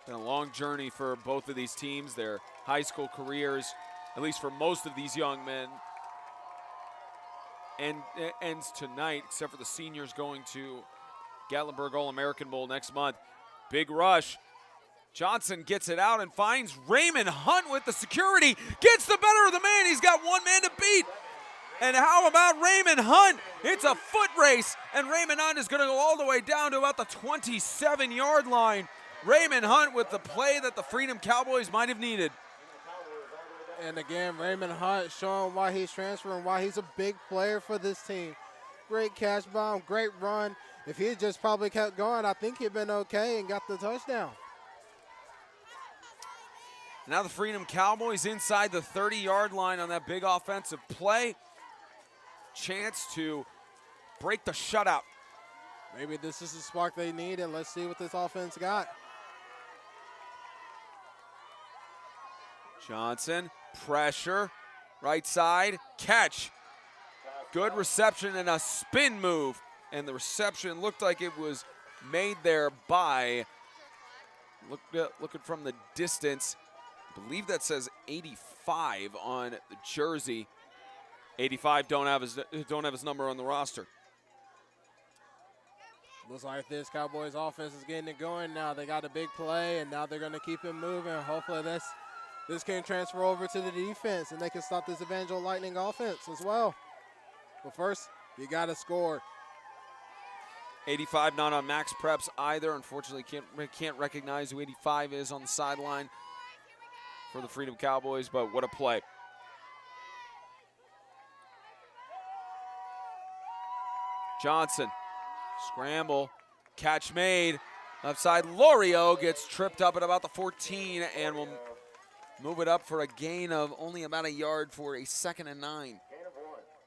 [SPEAKER 6] Been a long journey for both of these teams. Their high school careers, at least for most of these young men, ends tonight, except for the seniors going to Gatlinburg All-American Bowl next month. Big rush. Johnson gets it out and finds Raymond Hunt with the security. Gets the better of the man. He's got one man to beat. And how about Raymond Hunt? It's a foot race, and Raymond Hunt is going to go all the way down to about the 27-yard line. Raymond Hunt with the play that the Freedom Cowboys might have needed.
[SPEAKER 2] And again, Raymond Hunt showing why he's transferring, why he's a big player for this team. Great catch bomb, great run. If he had just probably kept going, I think he'd been okay and got the touchdown.
[SPEAKER 6] Now the Freedom Cowboys inside the 30-yard line on that big offensive play. Chance to break the shutout.
[SPEAKER 2] Maybe this is the spark they need, and let's see what this offense got.
[SPEAKER 6] Johnson, pressure, right side, catch. Good reception and a spin move. And the reception looked like it was made there by, looking from the distance, I believe that says 85 on the jersey. 85 don't have his number on the roster.
[SPEAKER 2] Looks like this Cowboys offense is getting it going now. They got a big play, and now they're going to keep it moving. Hopefully this can transfer over to the defense, and they can stop this Evangel Lightning offense as well. But first, you got to score.
[SPEAKER 6] 85 not on max preps either. Unfortunately, can't recognize who 85 is on the sideline for the Freedom Cowboys, but what a play. Johnson, scramble, catch made. Left side, Lorio gets tripped up at about the 14 and will move it up for a gain of only about a yard for a 2nd and 9.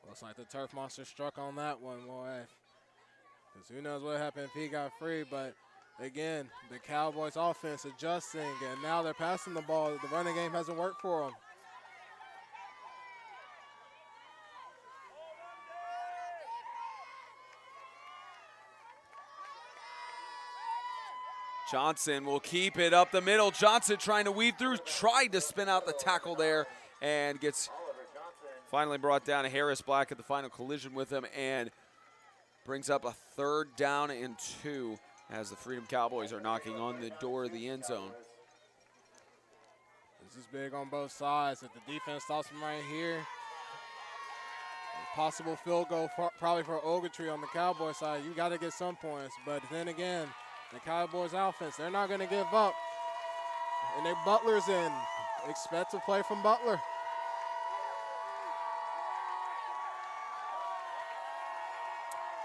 [SPEAKER 2] Looks like the Turf Monster struck on that one, boy. Because who knows what happened if he got free, but Again, the Cowboys offense adjusting, and now they're passing the ball. The running game hasn't worked for them.
[SPEAKER 6] Johnson will keep it up the middle. Johnson trying to weave through, tried to spin out the tackle there, and gets finally brought down. Harris Black at the final collision with him, and brings up a 3rd down and 2 as the Freedom Cowboys are knocking on the door of the end zone.
[SPEAKER 2] This is big on both sides. If the defense stops them right here, a possible field goal probably for Ogletree on the Cowboy side. You got to get some points, but then again, the Cowboys offense, they're not going to give up. And their Butler's in. Expect to play from Butler.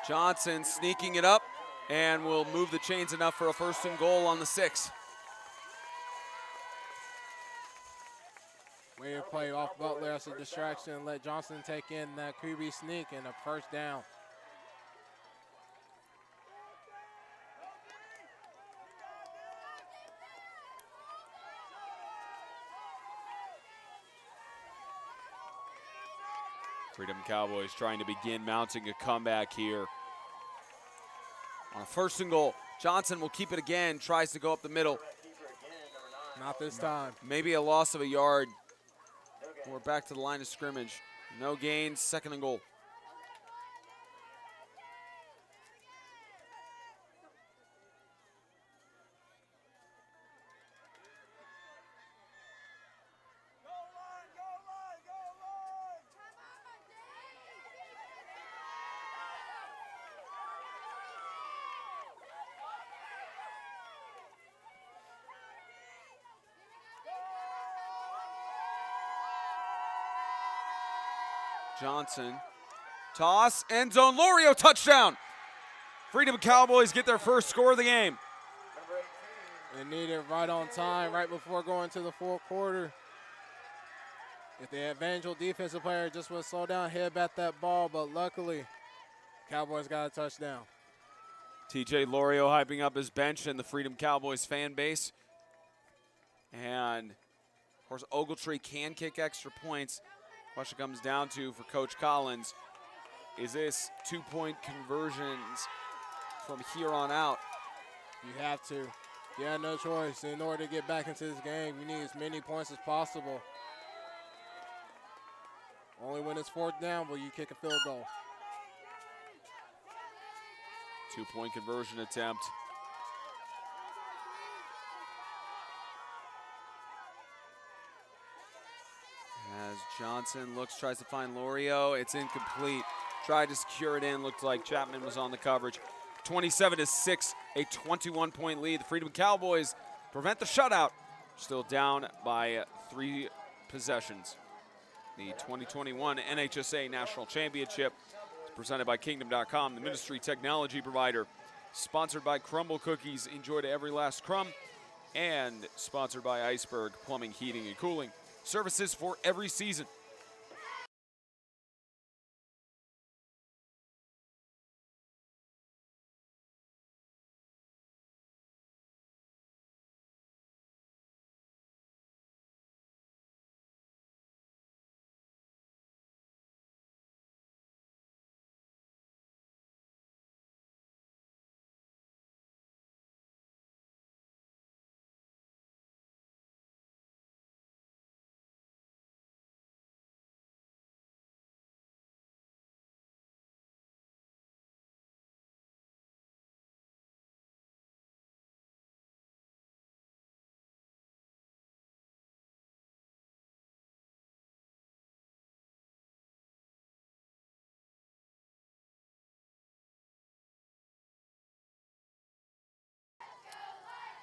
[SPEAKER 6] Johnson sneaking it up and will move the chains enough for a 1st and goal on the 6.
[SPEAKER 2] Way to play off Butler as a distraction and let Johnson take in that QB sneak and a 1st down.
[SPEAKER 6] Freedom Cowboys trying to begin mounting a comeback here. On 1st and goal, Johnson will keep it again, tries to go up the middle.
[SPEAKER 2] Not this time.
[SPEAKER 6] Maybe a loss of a yard. We're back to the line of scrimmage. No gains, 2nd and goal. Johnson, toss, end zone, Lorio, touchdown. Freedom Cowboys get their 1st score of the game.
[SPEAKER 2] They need it right on time, right before going to the 4th quarter. If the Evangel defensive player just would slow down, head back that ball, but luckily, Cowboys got a touchdown.
[SPEAKER 6] TJ Lorio hyping up his bench and the Freedom Cowboys fan base. And, of course, Ogletree can kick extra points. Question comes down to, for Coach Collins, is this 2-point conversions from here on out?
[SPEAKER 2] You have to. You have no choice. In order to get back into this game, you need as many points as possible. Only when it's 4th down will you kick a field goal.
[SPEAKER 6] 2-point conversion attempt. As Johnson looks, tries to find Lorio. It's incomplete. Tried to secure it in. Looked like Chapman was on the coverage. 27-6, a 21-point lead. The Freedom Cowboys prevent the shutout. Still down by 3 possessions. The 2021 NHSA National Championship is presented by Kingdom.com, the ministry technology provider. Sponsored by Crumble Cookies. Enjoy to every last crumb. And sponsored by Iceberg Plumbing, Heating, and Cooling. Services for every season.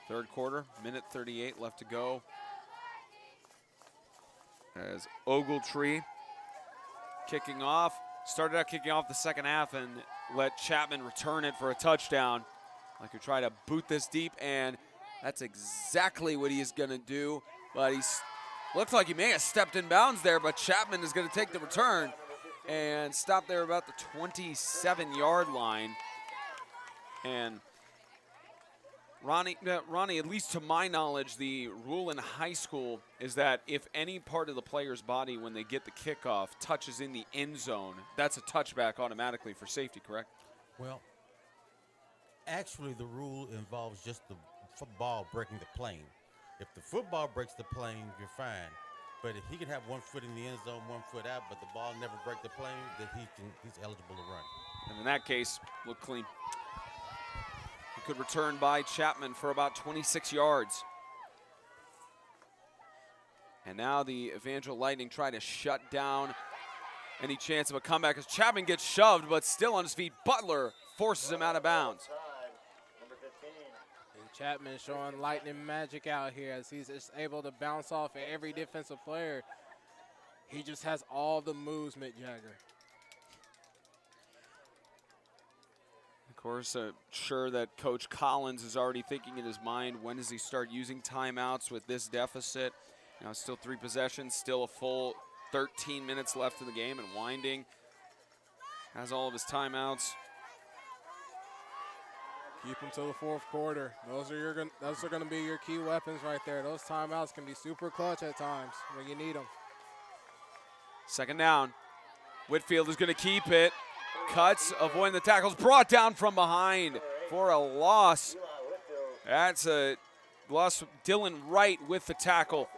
[SPEAKER 6] Third quarter, minute 38 left to go. As Ogletree started out kicking off the second half and let Chapman return it for a touchdown. Like he tried to boot this deep, and that's exactly what he is going to do. But looks like he may have stepped in bounds there, but Chapman is going to take the return and stop there about the 27-yard line. And Ronnie, at least to my knowledge, the rule in high school is that if any part of the player's body when they get the kickoff touches in the end zone, that's a touchback automatically for safety, correct?
[SPEAKER 5] Well, actually, the rule involves just the football breaking the plane. If the football breaks the plane, you're fine. But if he can have 1 foot in the end zone, 1 foot out, but the ball never break the plane, then he's eligible to run.
[SPEAKER 6] And in that case, look clean. He could return by Chapman for about 26 yards. And now the Evangel Lightning try to shut down any chance of a comeback as Chapman gets shoved, but still on his feet. Butler forces him out of bounds.
[SPEAKER 7] Number 15.
[SPEAKER 2] And Chapman showing lightning magic out here as he's just able to bounce off of every defensive player. He just has all the moves, Mick Jagger.
[SPEAKER 6] Of course, sure that Coach Collins is already thinking in his mind, when does he start using timeouts with this deficit? Now, still 3 possessions, still a full 13 minutes left in the game, and Winding has all of his timeouts.
[SPEAKER 2] Keep them to the 4th quarter. Those are going to be your key weapons right there. Those timeouts can be super clutch at times when you need them.
[SPEAKER 6] 2nd down. Whitfield is going to keep it. Cuts, avoiding the tackles, brought down from behind for a loss. That's a loss. Dylan Wright with the tackle.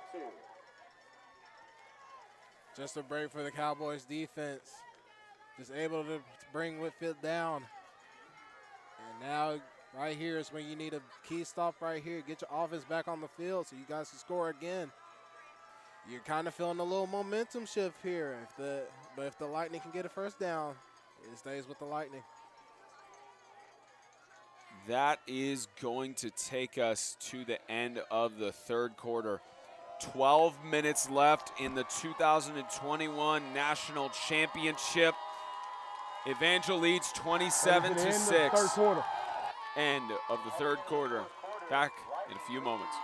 [SPEAKER 2] Just a break for the Cowboys defense. Just able to bring Whitfield down. And now right here is when you need a key stop right here. Get your offense back on the field so you guys can score again. You're kind of feeling a little momentum shift here. But if the Lightning can get a 1st down, it stays with the Lightning.
[SPEAKER 6] That is going to take us to the end of the 3rd quarter. 12 minutes left in the 2021 National Championship. Evangel leads 27-6. End of the 3rd quarter. Back in a few moments.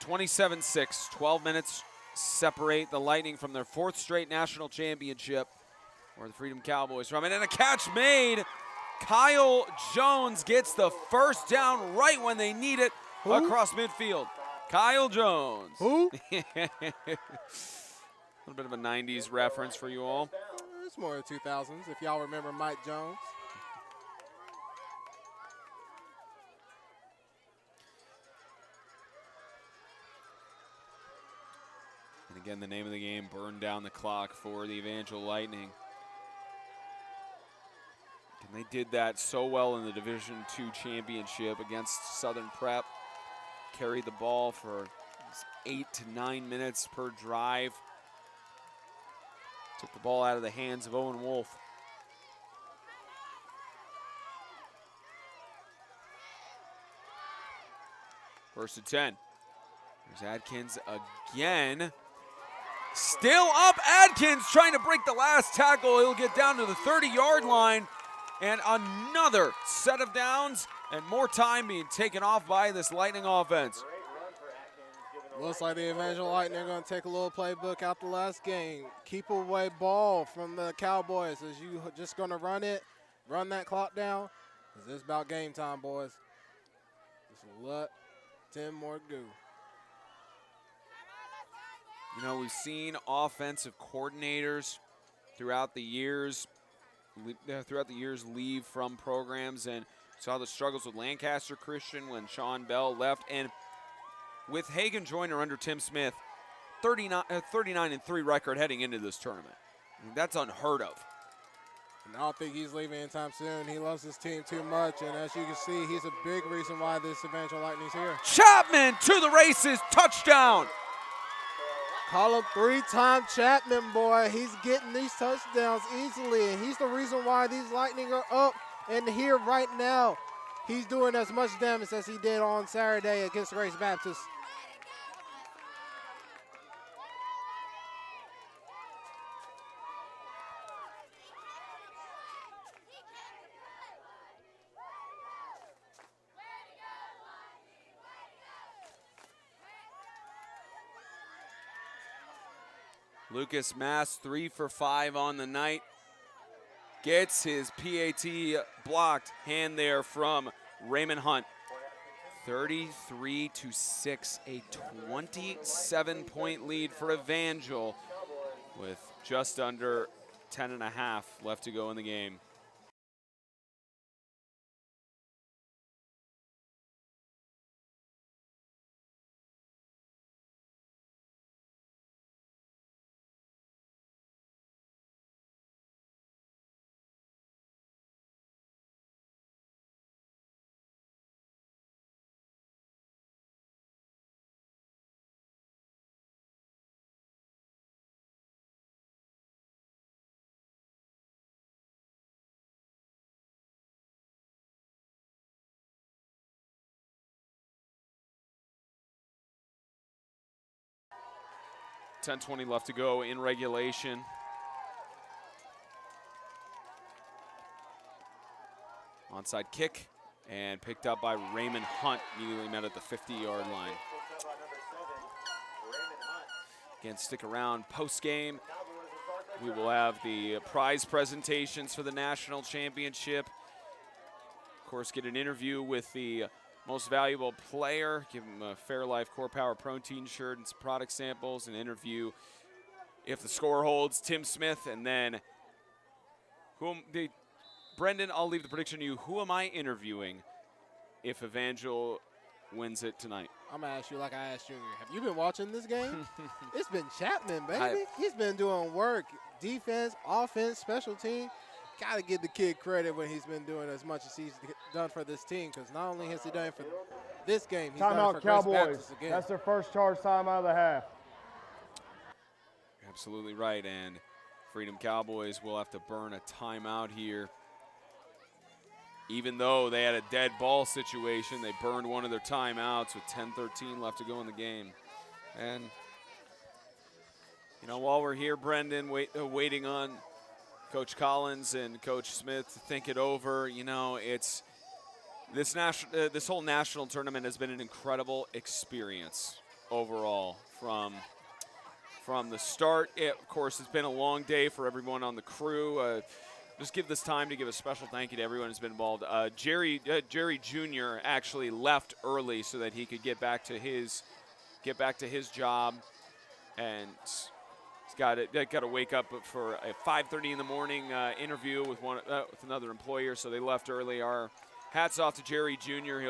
[SPEAKER 6] (27-6). 12 minutes separate the Lightning from their 4th straight national championship, or the Freedom Cowboys from it. And a catch made. Kyle Jones gets the 1st down right when they need it. Who? Across midfield. Kyle Jones.
[SPEAKER 2] Who?
[SPEAKER 6] A little bit of a 90s reference for you all.
[SPEAKER 2] It's more the 2000s, if y'all remember Mike Jones.
[SPEAKER 6] And again, the name of the game, burn down the clock for the Evangel Lightning. And they did that so well in the Division II championship against Southern Prep. Carried the ball for 8 to 9 minutes per drive. Took the ball out of the hands of Owen Wolf. First and 10. There's Adkins again. Still up, Adkins trying to break the last tackle. He'll get down to the 30-yard line. And another set of downs and more time being taken off by this Lightning offense.
[SPEAKER 2] Looks like the Evangel Lightning are going to take a little playbook out the last game. Keep away ball from the Cowboys as you just going to run that clock down. Because it's about game time, boys. Just let 10 more go.
[SPEAKER 6] You know, we've seen offensive coordinators throughout the years leave from programs, and saw the struggles with Lancaster Christian when Sean Bell left. And with Hagan Joyner under Tim Smith, 39-3 record heading into this tournament. I mean, that's unheard of.
[SPEAKER 2] And I don't think he's leaving anytime soon. He loves his team too much, and as you can see, he's a big reason why this Evangel Lightning's here.
[SPEAKER 6] Chapman to the races, touchdown.
[SPEAKER 2] Call him three-time Chapman, boy. He's getting these touchdowns easily, and he's the reason why these Lightning are up and here right now. He's doing as much damage as he did on Saturday against Grace Baptist.
[SPEAKER 6] Lucas Mass 3 for 5 on the night. Gets his PAT blocked. Hand there from Raymond Hunt. 33-6, a 27-point lead for Evangel with just under 10.5 left to go in the game. .10:20 left to go in regulation. Onside kick and picked up by Raymond Hunt, immediately met at the 50-yard line. Again, stick around post-game. We will have the prize presentations for the national championship. Of course, get an interview with the most valuable player, give him a Fairlife Core Power Protein shirt and some product samples, and interview, if the score holds, Tim Smith, and then Brendan, I'll leave the prediction to you. Who am I interviewing if Evangel wins it tonight?
[SPEAKER 2] I'm going to ask you like I asked Junior. Have you been watching this game? It's been Chapman, baby. He's been doing work. Defense, offense, special team. Got to give the kid credit when he's been doing as much as he's done for this team, because not only has he done it for this game, he's done it for
[SPEAKER 3] Cowboys.
[SPEAKER 2] Grace Baptist again.
[SPEAKER 3] That's their first charge time out of the half.
[SPEAKER 6] Absolutely right, and Freedom Cowboys will have to burn a timeout here. Even though they had a dead ball situation, they burned one of their timeouts with 10:13 left to go in the game. And, you know, while we're here, Brendan, waiting on Coach Collins and Coach Smith to think it over, you know, it's this whole national tournament has been an incredible experience overall from the start. Of course, it's been a long day for everyone on the crew. Just give this time to give a special thank you to everyone who's been involved. Jerry Jr. actually left early so that he could get back to his job, and he's got to wake up for a 5:30 in the morning interview with another employer, so they left early. Our hats off to Jerry Jr.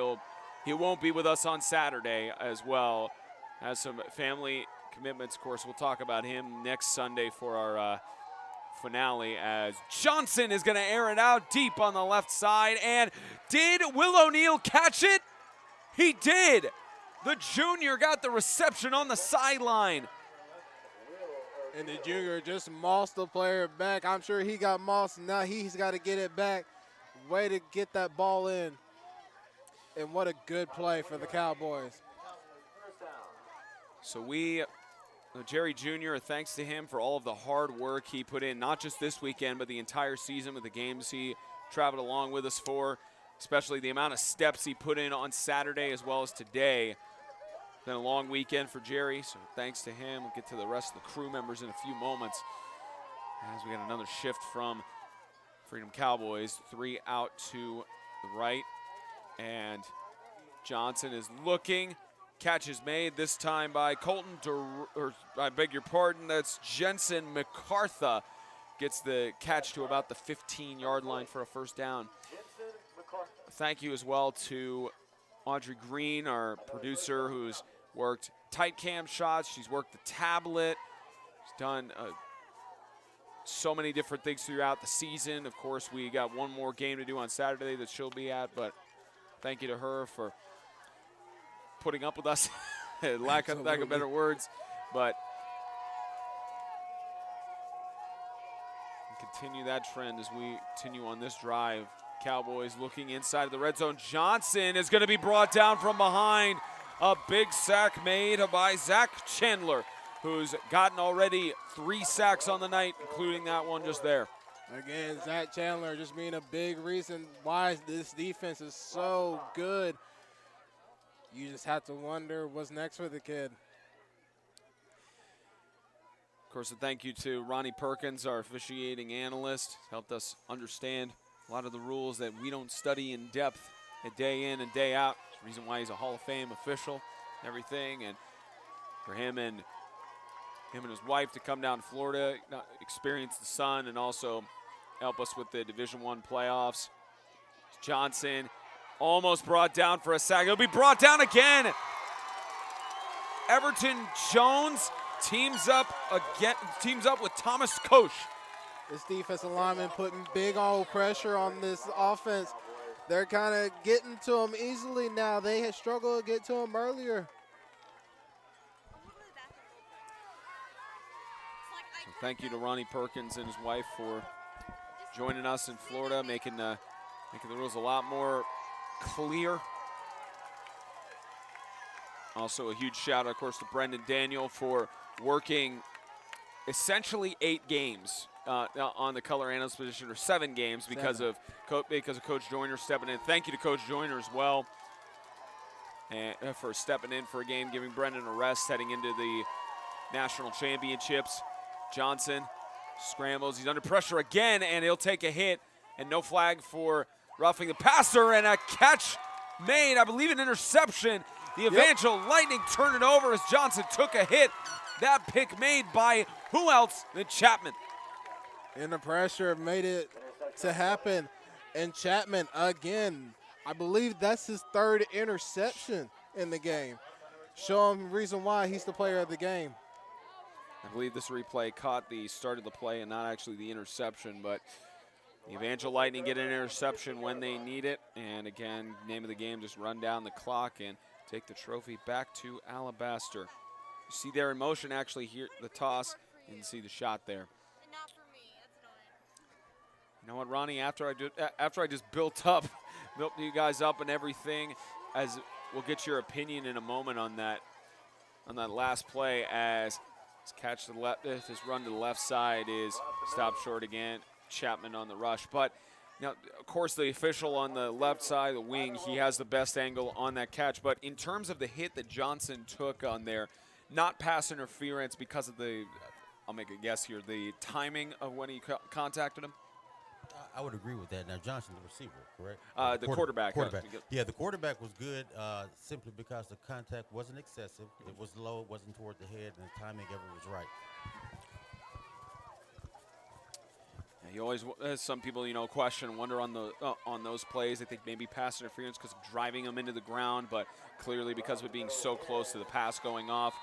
[SPEAKER 6] He won't be with us on Saturday as well. Has some family commitments. Of course, we'll talk about him next Sunday for our finale, as Johnson is going to air it out deep on the left side. And did Will O'Neill catch it? He did. The junior got the reception on the sideline.
[SPEAKER 2] And the junior just mossed the player back. I'm sure he got mossed. Now he's got to get it back. Way to get that ball in. And what a good play for the Cowboys.
[SPEAKER 6] So Jerry Jr., thanks to him for all of the hard work he put in, not just this weekend, but the entire season with the games he traveled along with us for, especially the amount of steps he put in on Saturday as well as today. been a long weekend for Jerry, so thanks to him. We'll get to the rest of the crew members in a few moments as we got another shift from Freedom Cowboys. 3 out to the right, and Johnson is looking. Catch is made this time by Colton, or I beg your pardon, that's Jensen MacArthur. Gets the catch to about the 15-yard line for a first down. Thank you as well to Audrey Green, our producer, who's worked tight cam shots. She's worked the tablet. She's done so many different things throughout the season. Of course, we got one more game to do on Saturday that she'll be at, but thank you to her for putting up with us, lack of better words. But continue that trend as we continue on this drive. Cowboys looking inside of the red zone. Johnson is going to be brought down from behind. A big sack made by Zach Chandler, who's gotten already 3 sacks on the night, including that one just there.
[SPEAKER 2] Again, Zach Chandler just being a big reason why this defense is so good. You just have to wonder what's next for the kid.
[SPEAKER 6] Of course, a thank you to Ronnie Perkins, our officiating analyst. Helped us understand a lot of the rules that we don't study in depth a day in and day out. That's the reason why he's a Hall of Fame official and everything. And for him and his wife to come down to Florida, experience the sun, and also help us with the Division I playoffs. Johnson almost brought down for a sack. It'll be brought down again. Everton Jones teams up with Thomas Koch.
[SPEAKER 2] This defensive lineman putting big old pressure on this offense. They're kind of getting to him easily now. They had struggled to get to him earlier.
[SPEAKER 6] So thank you to Ronnie Perkins and his wife for joining us in Florida, making the rules a lot more clear. Also a huge shout out, of course, to Brendan Daniel for working essentially 8 games on the color analyst position, or 7 games because of Coach Joyner stepping in. Thank you to Coach Joyner as well and for stepping in for a game, giving Brendan a rest heading into the national championships. Johnson scrambles. He's under pressure again, and he'll take a hit, and no flag for roughing the passer, and a catch made, I believe an interception. The Evangel Lightning turned it over as Johnson took a hit. That pick made by who else than Chapman.
[SPEAKER 2] And the pressure made it to happen. And Chapman, again, I believe that's his 3rd interception in the game. Show him the reason why he's the player of the game.
[SPEAKER 6] I believe this replay caught the start of the play and not actually the interception, but the Evangel Lightning get an interception when they need it. And again, name of the game, just run down the clock and take the trophy back to Alabaster. You see there in motion, actually here the toss, and see the shot there.
[SPEAKER 8] Not for me. That's annoying.
[SPEAKER 6] You know what, Ronnie? After I just built you guys up and everything, as we'll get your opinion in a moment on that last play, as his catch to the left, his run to the left side is stopped short again. Chapman on the rush, but now, of course, the official on the left side, the wing, he has the best angle on that catch. But in terms of the hit that Johnson took on there, not pass interference because of the, I'll make a guess here, the timing of when he contacted him?
[SPEAKER 5] I would agree with that. Now, Johnson, the receiver, correct?
[SPEAKER 6] The quarterback.
[SPEAKER 5] Yeah, the quarterback was good simply because the contact wasn't excessive. It was low, it wasn't toward the head, and the timing of it was right.
[SPEAKER 6] You always, some people, question, wonder on those plays. They think maybe pass interference because of driving them into the ground, but clearly because of it being so close to the pass going off,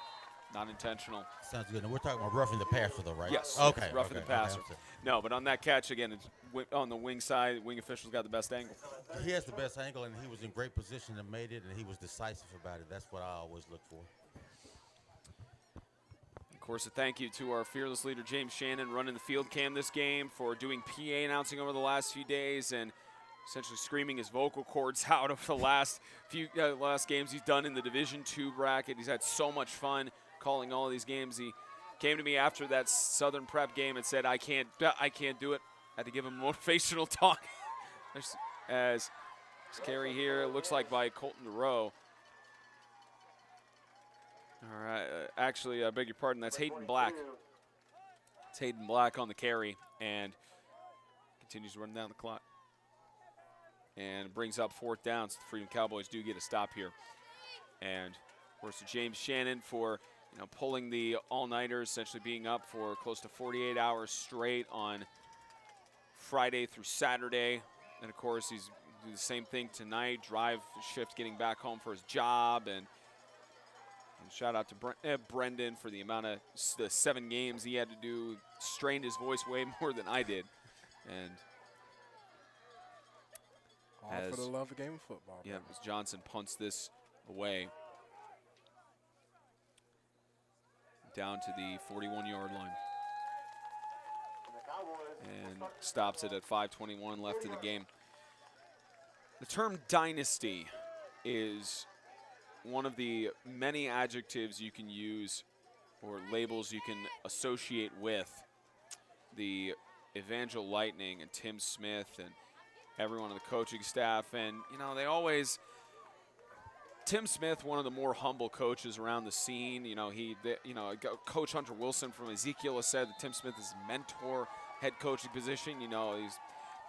[SPEAKER 6] not intentional.
[SPEAKER 5] Sounds good. And we're talking about roughing the passer, though, right?
[SPEAKER 6] Yes.
[SPEAKER 5] Okay.
[SPEAKER 6] Roughing the passer. No, but on that catch, again, it's on the wing side. Wing official's got the best angle.
[SPEAKER 5] He has the best angle, and he was in great position and made it, and he was decisive about it. That's what I always look for.
[SPEAKER 6] Of course, a thank you to our fearless leader, James Shannon, running the field cam this game, for doing PA announcing over the last few days and essentially screaming his vocal cords out of the last games he's done in the Division II bracket. He's had so much fun calling all of these games. He came to me after that Southern Prep game and said, I can't do it. I had to give him motivational talk. As carry here, it looks like by Colton DeRoe. All right, actually, I beg your pardon, that's Hayden Black. It's Hayden Black on the carry and continues to run down the clock. And brings up 4th down, so the Freedom Cowboys do get a stop here. And, of course, to James Shannon for pulling the all-nighters, essentially being up for close to 48 hours straight on Friday through Saturday. And, of course, he's doing the same thing tonight, drive shift, getting back home for his job. And shout out to Brendan for the amount of the 7 games he had to do. Strained his voice way more than I did. And
[SPEAKER 2] all for the love of game of football.
[SPEAKER 6] Yeah, as Johnson punts this away down to the 41-yard line. And stops it at 5:21 left in the game. The term dynasty is one of the many adjectives you can use or labels you can associate with the Evangel Lightning and Tim Smith and everyone on the coaching staff. And, they always, Tim Smith, one of the more humble coaches around the scene. Coach Hunter Wilson from Ezekiel has said that Tim Smith is a mentor, head coaching position.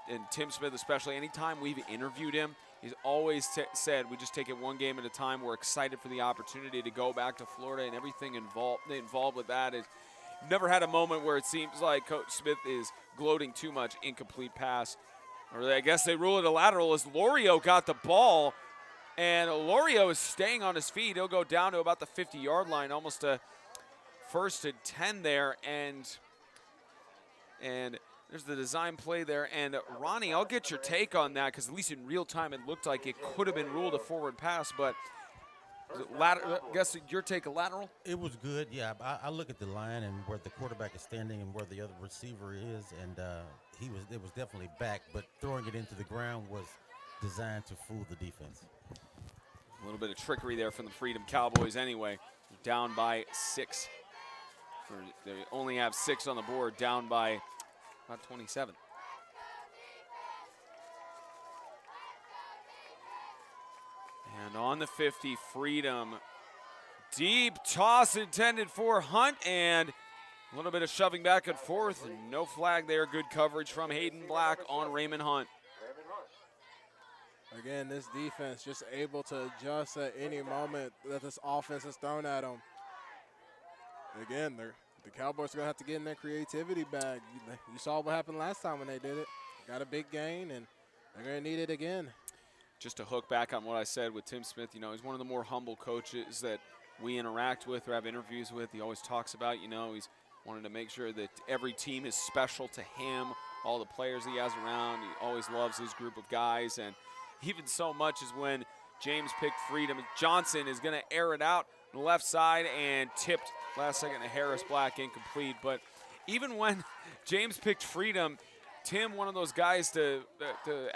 [SPEAKER 6] And Tim Smith especially, anytime we've interviewed him, he's always said, we just take it one game at a time. We're excited for the opportunity to go back to Florida, and everything involved with that is never had a moment where it seems like Coach Smith is gloating too much. Incomplete pass. Or I guess they rule it a lateral as Lorio got the ball. And Lorio is staying on his feet. He'll go down to about the 50-yard line, almost a 1st and 10 there. And there's the design play there. And Ronnie, I'll get your take on that because at least in real time it looked like it could have been ruled a forward pass. But I guess your take, a lateral?
[SPEAKER 5] It was good, yeah. I look at the line and where the quarterback is standing and where the other receiver is, and it was definitely back, but throwing it into the ground was designed to fool the defense.
[SPEAKER 6] A little bit of trickery there from the Freedom Cowboys anyway. Down by 6. They only have 6 on the board, down by about 27. And on the 50, Freedom. Deep toss intended for Hunt, and a little bit of shoving back and forth, and no flag there. Good coverage from Hayden Black on Raymond Hunt.
[SPEAKER 2] Again, this defense just able to adjust at any moment that this offense is thrown at them. Again, the Cowboys are going to have to get in their creativity bag. You saw what happened last time when they did it. Got a big gain, and they're going to need it again.
[SPEAKER 6] Just to hook back on what I said with Tim Smith, he's one of the more humble coaches that we interact with or have interviews with. He always talks about, he's wanted to make sure that every team is special to him, all the players he has around. He always loves his group of guys, and even so much as when James picked Freedom, Johnson is going to air it out on the left side and tipped last second to Harris Black, incomplete. But even when James picked Freedom, Tim, one of those guys to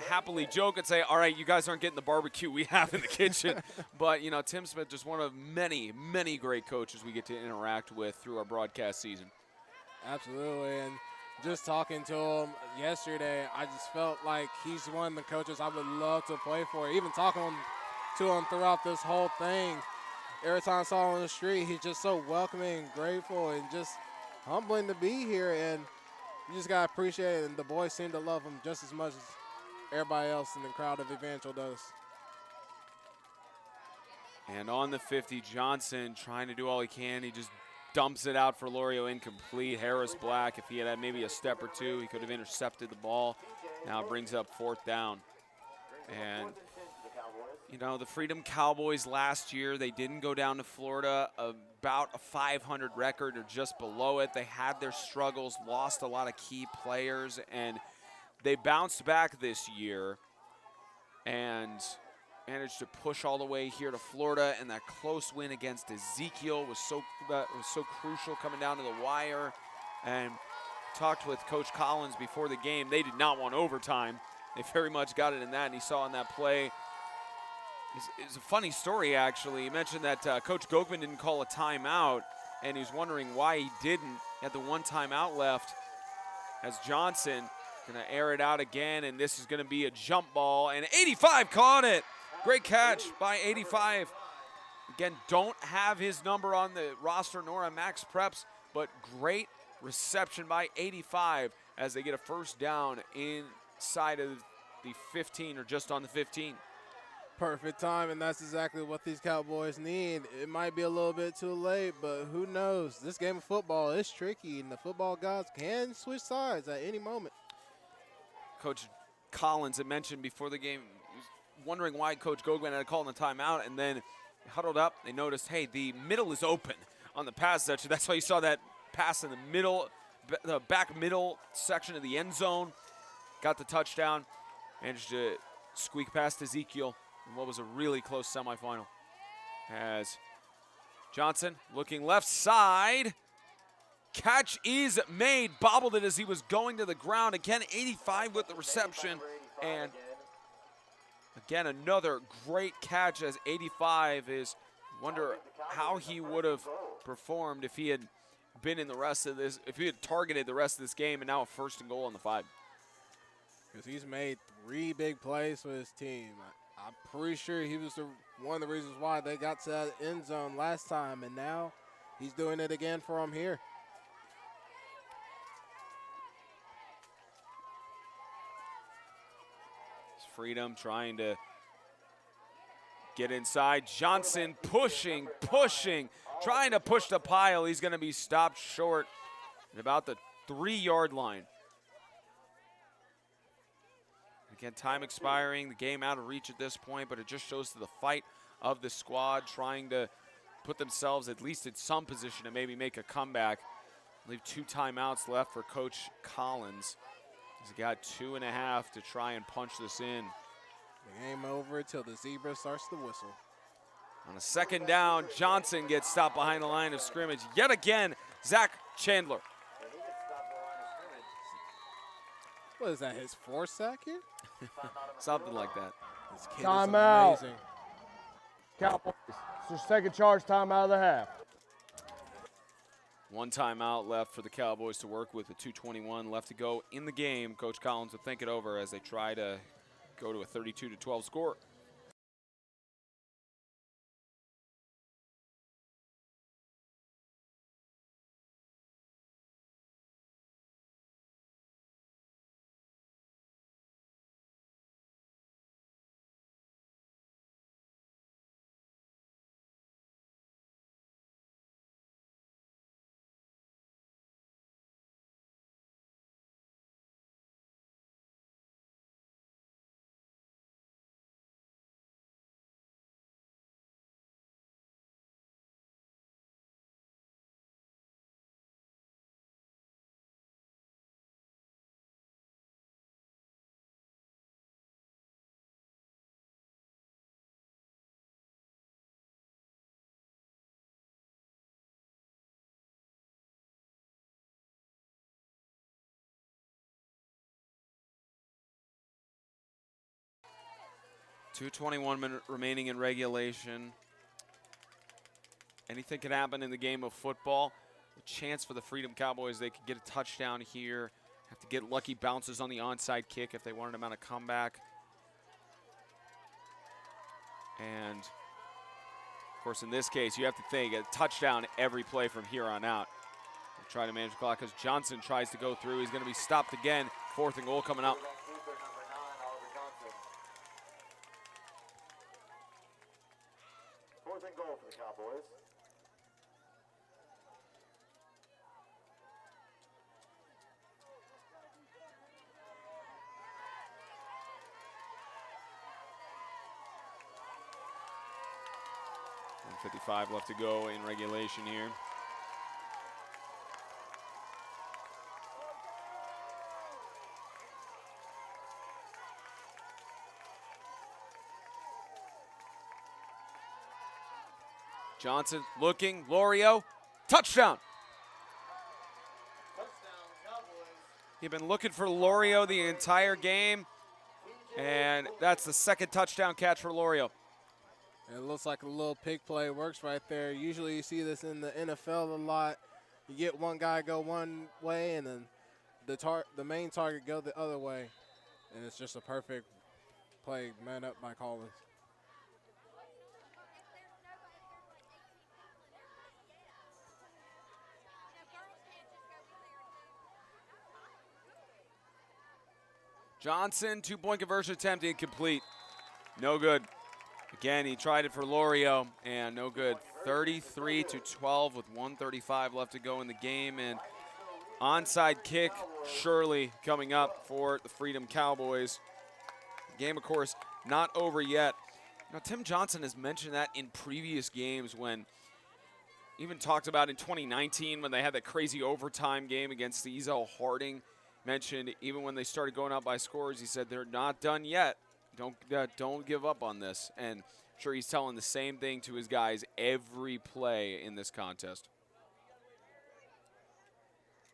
[SPEAKER 6] happily joke and say, all right, you guys aren't getting the barbecue we have in the kitchen. But, Tim Smith, just one of many, many great coaches we get to interact with through our broadcast season.
[SPEAKER 2] Absolutely, and just talking to him yesterday, I just felt like he's one of the coaches I would love to play for. Even talking to him throughout this whole thing, every time I saw him on the street, he's just so welcoming and grateful and just humbling to be here. And you just got to appreciate it, and the boys seem to love him just as much as everybody else in the crowd of Evangel does.
[SPEAKER 6] And on the 50, Johnson trying to do all he can. He just dumps it out for Lorio, incomplete. Harris Black, if he had maybe a step or two, he could have intercepted the ball. Now it brings up 4th down. And, the Freedom Cowboys last year, they didn't go down to Florida about a 500 record or just below it. They had their struggles, lost a lot of key players, and they bounced back this year and managed to push all the way here to Florida. And that close win against Ezekiel was so crucial coming down to the wire. And talked with Coach Collins before the game. They did not want overtime. They very much got it in that, and he saw in that play. It's a funny story, actually. He mentioned that Coach Gokman didn't call a timeout, and he was wondering why he didn't. He had the one timeout left as Johnson going to air it out again, and this is going to be a jump ball, and 85 caught it. Great catch by 85. Again, don't have his number on the roster nor on Max Preps, but great reception by 85 as they get a first down inside of the 15 or just on the 15.
[SPEAKER 2] Perfect time, and that's exactly what these Cowboys need. It might be a little bit too late, but who knows? This game of football is tricky, and the football gods can switch sides at any moment.
[SPEAKER 6] Coach Collins had mentioned before the game, he was wondering why Coach Gogman had called a timeout, and then huddled up. They noticed, hey, the middle is open on the pass section. That's why you saw that pass in the middle, the back middle section of the end zone. Got the touchdown, managed to squeak past Ezekiel in what was a really close semifinal. As Johnson looking left side. Catch is made, bobbled it as he was going to the ground. Again, 85 with the reception. And again, another great catch as 85 is, wonder how he would have performed if he had been in the rest of this, if he had targeted the rest of this game, and now a 1st and goal on the 5.
[SPEAKER 2] Because he's made 3 big plays for his team. I'm pretty sure he was one of the reasons why they got to that end zone last time, and now he's doing it again for them here.
[SPEAKER 6] Freedom trying to get inside. Johnson pushing, trying to push the pile. He's going to be stopped short at about the 3-yard line. Again, time expiring, the game out of reach at this point, but it just shows to the fight of the squad trying to put themselves at least in some position to maybe make a comeback. Leave 2 timeouts left for Coach Collins. He's got 2.5 to try and punch this in.
[SPEAKER 2] The game over until the zebra starts to whistle.
[SPEAKER 6] On a 2nd down, Johnson gets stopped behind the line of scrimmage. Yet again, Zach Chandler.
[SPEAKER 2] What is that, his 4th sack here?
[SPEAKER 6] Something like that.
[SPEAKER 2] This kid
[SPEAKER 3] Timeout.
[SPEAKER 2] is amazing.
[SPEAKER 3] Cowboys. It's their 2nd charge time out of the half.
[SPEAKER 6] 1 timeout left for the Cowboys to work with 2:21 left to go in the game. Coach Collins will think it over as they try to go to a 32-12 score. .21 remaining in regulation. Anything can happen in the game of football. A chance for the Freedom Cowboys. They could get a touchdown here. Have to get lucky bounces on the onside kick if they wanted them on a comeback. And, of course, in this case, you have to think a touchdown every play from here on out. We'll try to manage the clock as Johnson tries to go through. He's going to be stopped again. 4th and goal coming up.
[SPEAKER 7] 4th and goal for the Cowboys.
[SPEAKER 6] .55 left to go in regulation here. Johnson looking, Lorio, touchdown. You've been looking for Lorio the entire game, and that's the 2nd touchdown catch for Lorio.
[SPEAKER 2] It looks like a little pig play works right there. Usually you see this in the NFL a lot. You get one guy go one way and then the main target go the other way. And it's just a perfect play, man up by Collins.
[SPEAKER 6] Johnson, 2-point conversion attempt incomplete. No good. Again, he tried it for Lorio, and no good. 33-12 with 1:35 left to go in the game, and onside kick surely coming up for the Freedom Cowboys. Game, of course, not over yet. Now, Tim Johnson has mentioned that in previous games, when even talked about in 2019 when they had that crazy overtime game against the Evangel Harding. Mentioned even when they started going up by scores, he said they're not done yet. Don't give up on this. And I'm sure he's telling the same thing to his guys every play in this contest.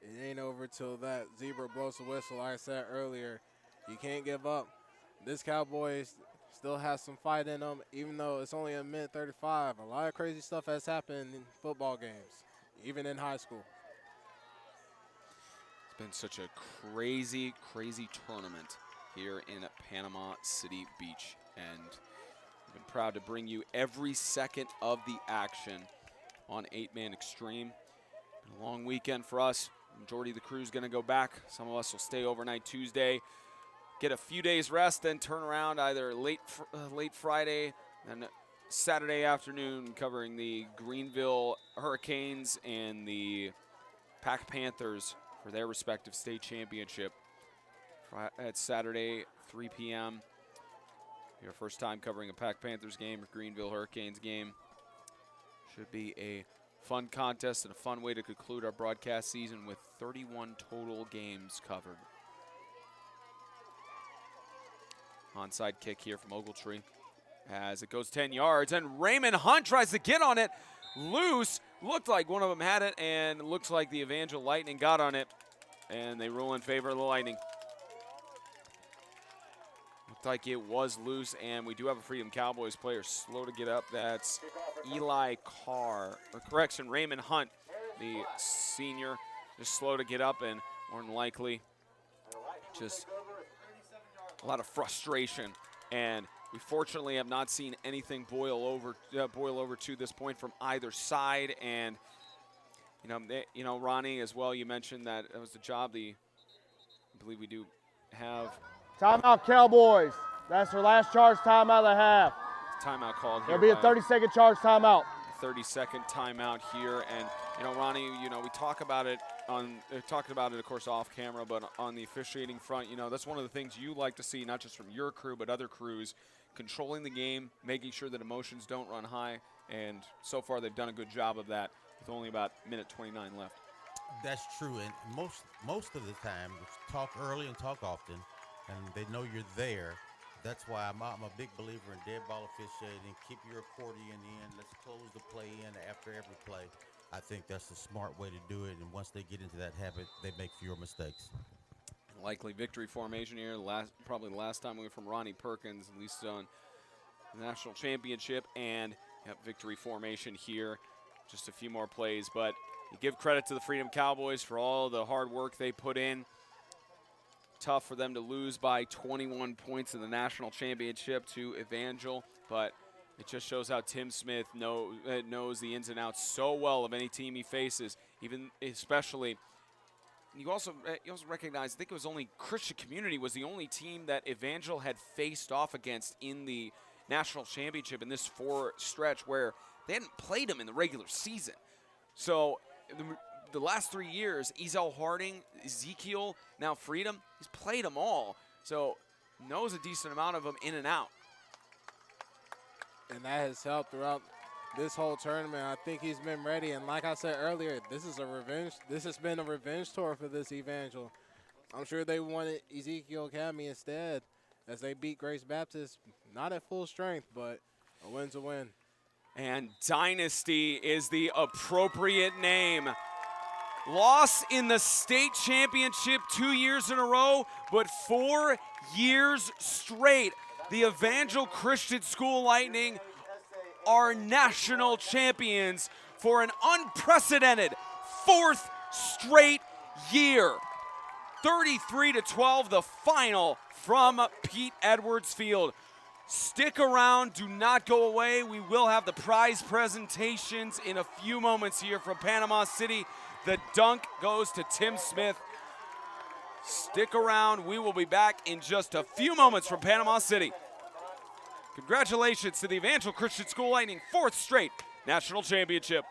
[SPEAKER 2] It ain't over till that zebra blows the whistle. Like I said earlier, you can't give up. This Cowboys still has some fight in them, even though it's only a minute 35. A lot of crazy stuff has happened in football games, even in high school.
[SPEAKER 6] It's been such a crazy, crazy tournament here in Panama City Beach, and I've been proud to bring you every second of the action on 8-Man Extreme. Been a long weekend for us. Majority of the crew is going to go back. Some of us will stay overnight Tuesday, get a few days rest, then turn around either late Friday and Saturday afternoon covering the Greenville Hurricanes and the Pack Panthers for their respective state championship. At Saturday, 3 p.m. Your first time covering a Pack Panthers game or Greenville Hurricanes game. Should be a fun contest and a fun way to conclude our broadcast season with 31 total games covered. Onside kick here from Ogletree as it goes 10 yards, and Raymond Hunt tries to get on it. Loose. Looked like one of them had it, and looks like the Evangel Lightning got on it, and they rule in favor of the Lightning. Looked like it was loose, and we do have a Freedom Cowboys player slow to get up. That's Eli Carr, or correction, Raymond Hunt, the senior, just slow to get up, and more than likely just a lot of frustration. And we fortunately have not seen anything boil over to this point from either side. And Ronnie, as well, you mentioned that it was the job. I believe we do have
[SPEAKER 3] Timeout, Cowboys. That's their last charge timeout of the half.
[SPEAKER 6] timeout called here.
[SPEAKER 3] There'll be a 30-second charge timeout.
[SPEAKER 6] 30-second timeout here, and Ronnie, we talked about it, of course, off camera, but on the officiating front, that's one of the things you like to see, not just from your crew, but other crews, controlling the game, making sure that emotions don't run high, and so far they've done a good job of that with only about minute 29 left.
[SPEAKER 5] That's true, and most of the time, talk early and talk often, and they know you're there. That's why I'm a big believer in dead ball officiating. Keep your accordion in. Let's close the play in after every play. I think that's the smart way to do it, and once they get into that habit, they make fewer mistakes.
[SPEAKER 6] Likely victory formation here. Probably the last time we were from Ronnie Perkins, at least on the national championship, and victory formation here. Just a few more plays, but you give credit to the Freedom Cowboys for all the hard work they put in. Tough for them to lose by 21 points in the national championship to Evangel, but it just shows how Tim Smith knows the ins and outs so well of any team he faces, especially. You also recognize, I think it was only Christian Community was the only team that Evangel had faced off against in the national championship in this stretch where they hadn't played them in the regular season. So the last 3 years, Evangel Harding, Ezekiel, now Freedom, he's played them all. So knows a decent amount of them in and out.
[SPEAKER 2] And that has helped throughout this whole tournament. I think he's been ready. And like I said earlier, this has been a revenge tour for this Evangel. I'm sure they wanted Ezekiel Academy instead, as they beat Grace Baptist, not at full strength, but a win's a win.
[SPEAKER 6] And Dynasty is the appropriate name. Loss in the state championship 2 years in a row, but 4 years straight. The Evangel Christian School Lightning are national champions for an unprecedented 4th straight year. 33-12, the final from Pete Edwards Field. Stick around, do not go away. We will have the prize presentations in a few moments here from Panama City. The dunk goes to Tim Smith. Stick around. We will be back in just a few moments from Panama City. Congratulations to the Evangel Christian School Lightning, 4th straight national championship.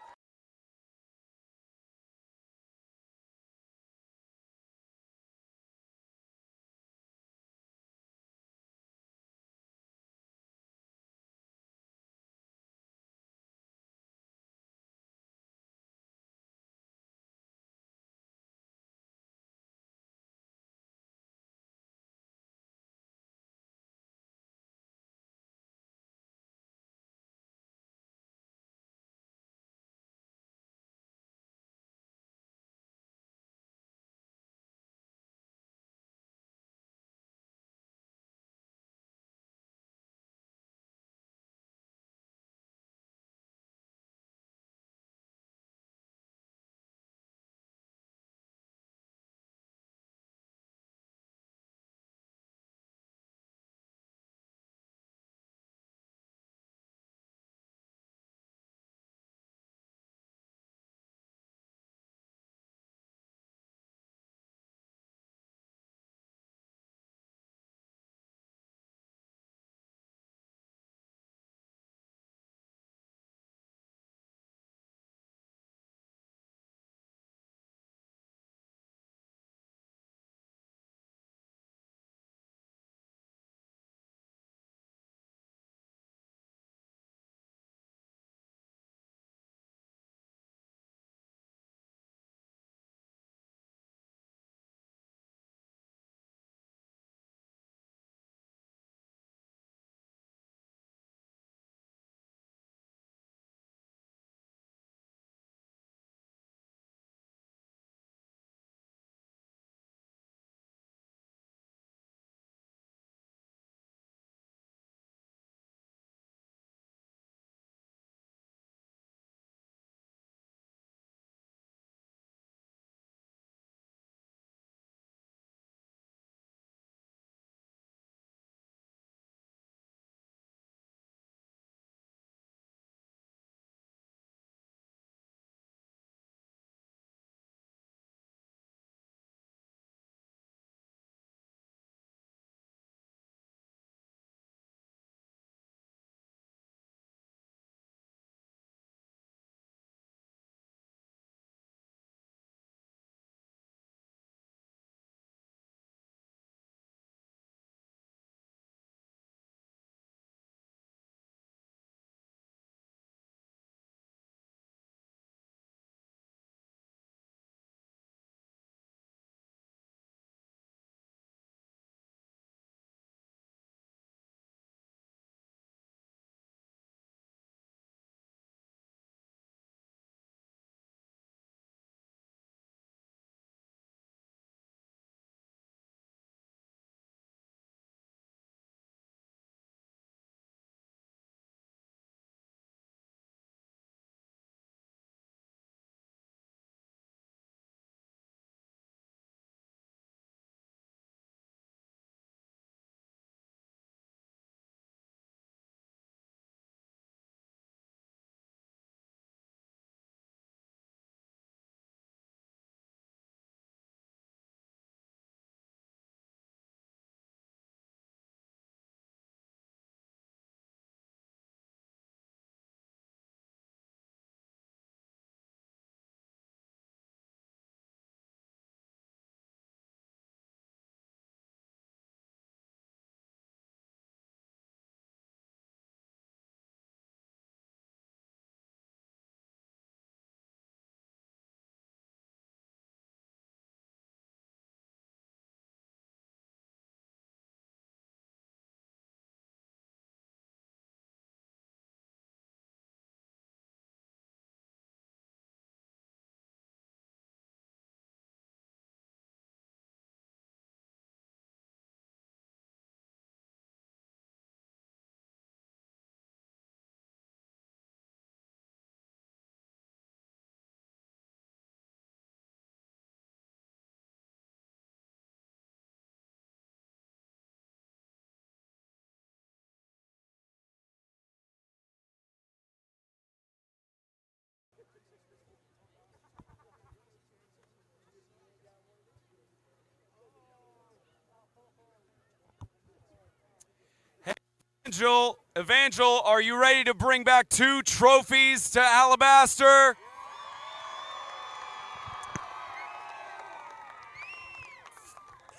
[SPEAKER 1] Evangel. Evangel, are you ready to bring back 2 trophies to Alabaster?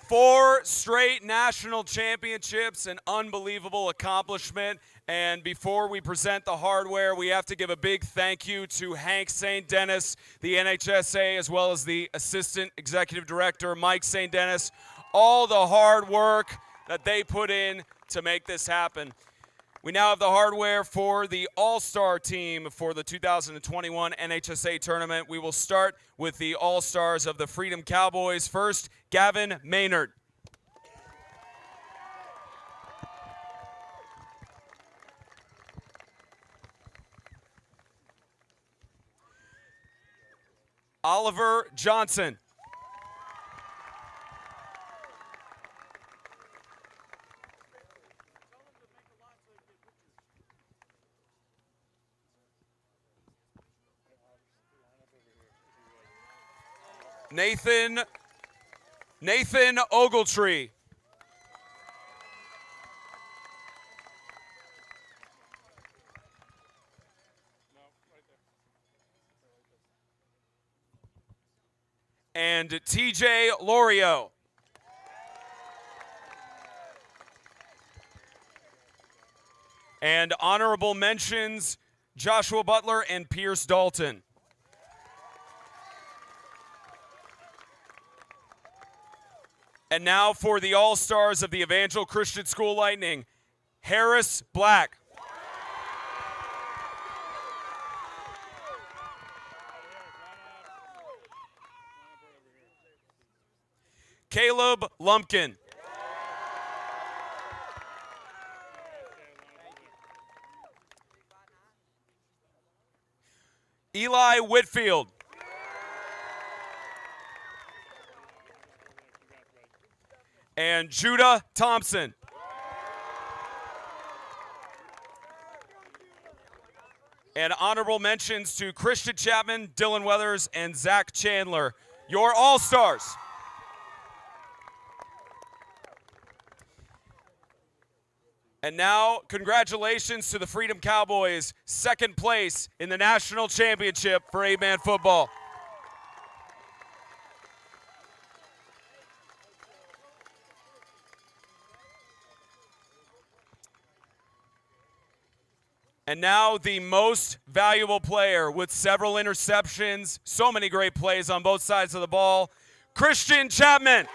[SPEAKER 1] Four straight national championships, an unbelievable accomplishment. And before we present the hardware, we have to give a big thank you to Hank St. Dennis, the NHSA, as well as the Assistant Executive Director, Mike St. Dennis, all the hard work that they put in to make this happen. We now have the hardware for the All-Star team for the 2021 NHSA tournament. We will start with the All-Stars of the Freedom Cowboys. First, Gavin Maynard. Oliver Johnson. Nathan Ogletree. And TJ Lorio. And honorable mentions, Joshua Butler and Pierce Dalton. And now for the All-Stars of the Evangel Christian School Lightning, Harris Black. Caleb Lumpkin. Eli Whitfield. And Judah Thompson. And honorable mentions to Christian Chapman, Dylan Weathers, and Zach Chandler, your All-Stars. And now, congratulations to the Freedom Cowboys, second place in the national championship for 8-man football. And now the most valuable player with several interceptions, so many great plays on both sides of the ball, Christian Chapman.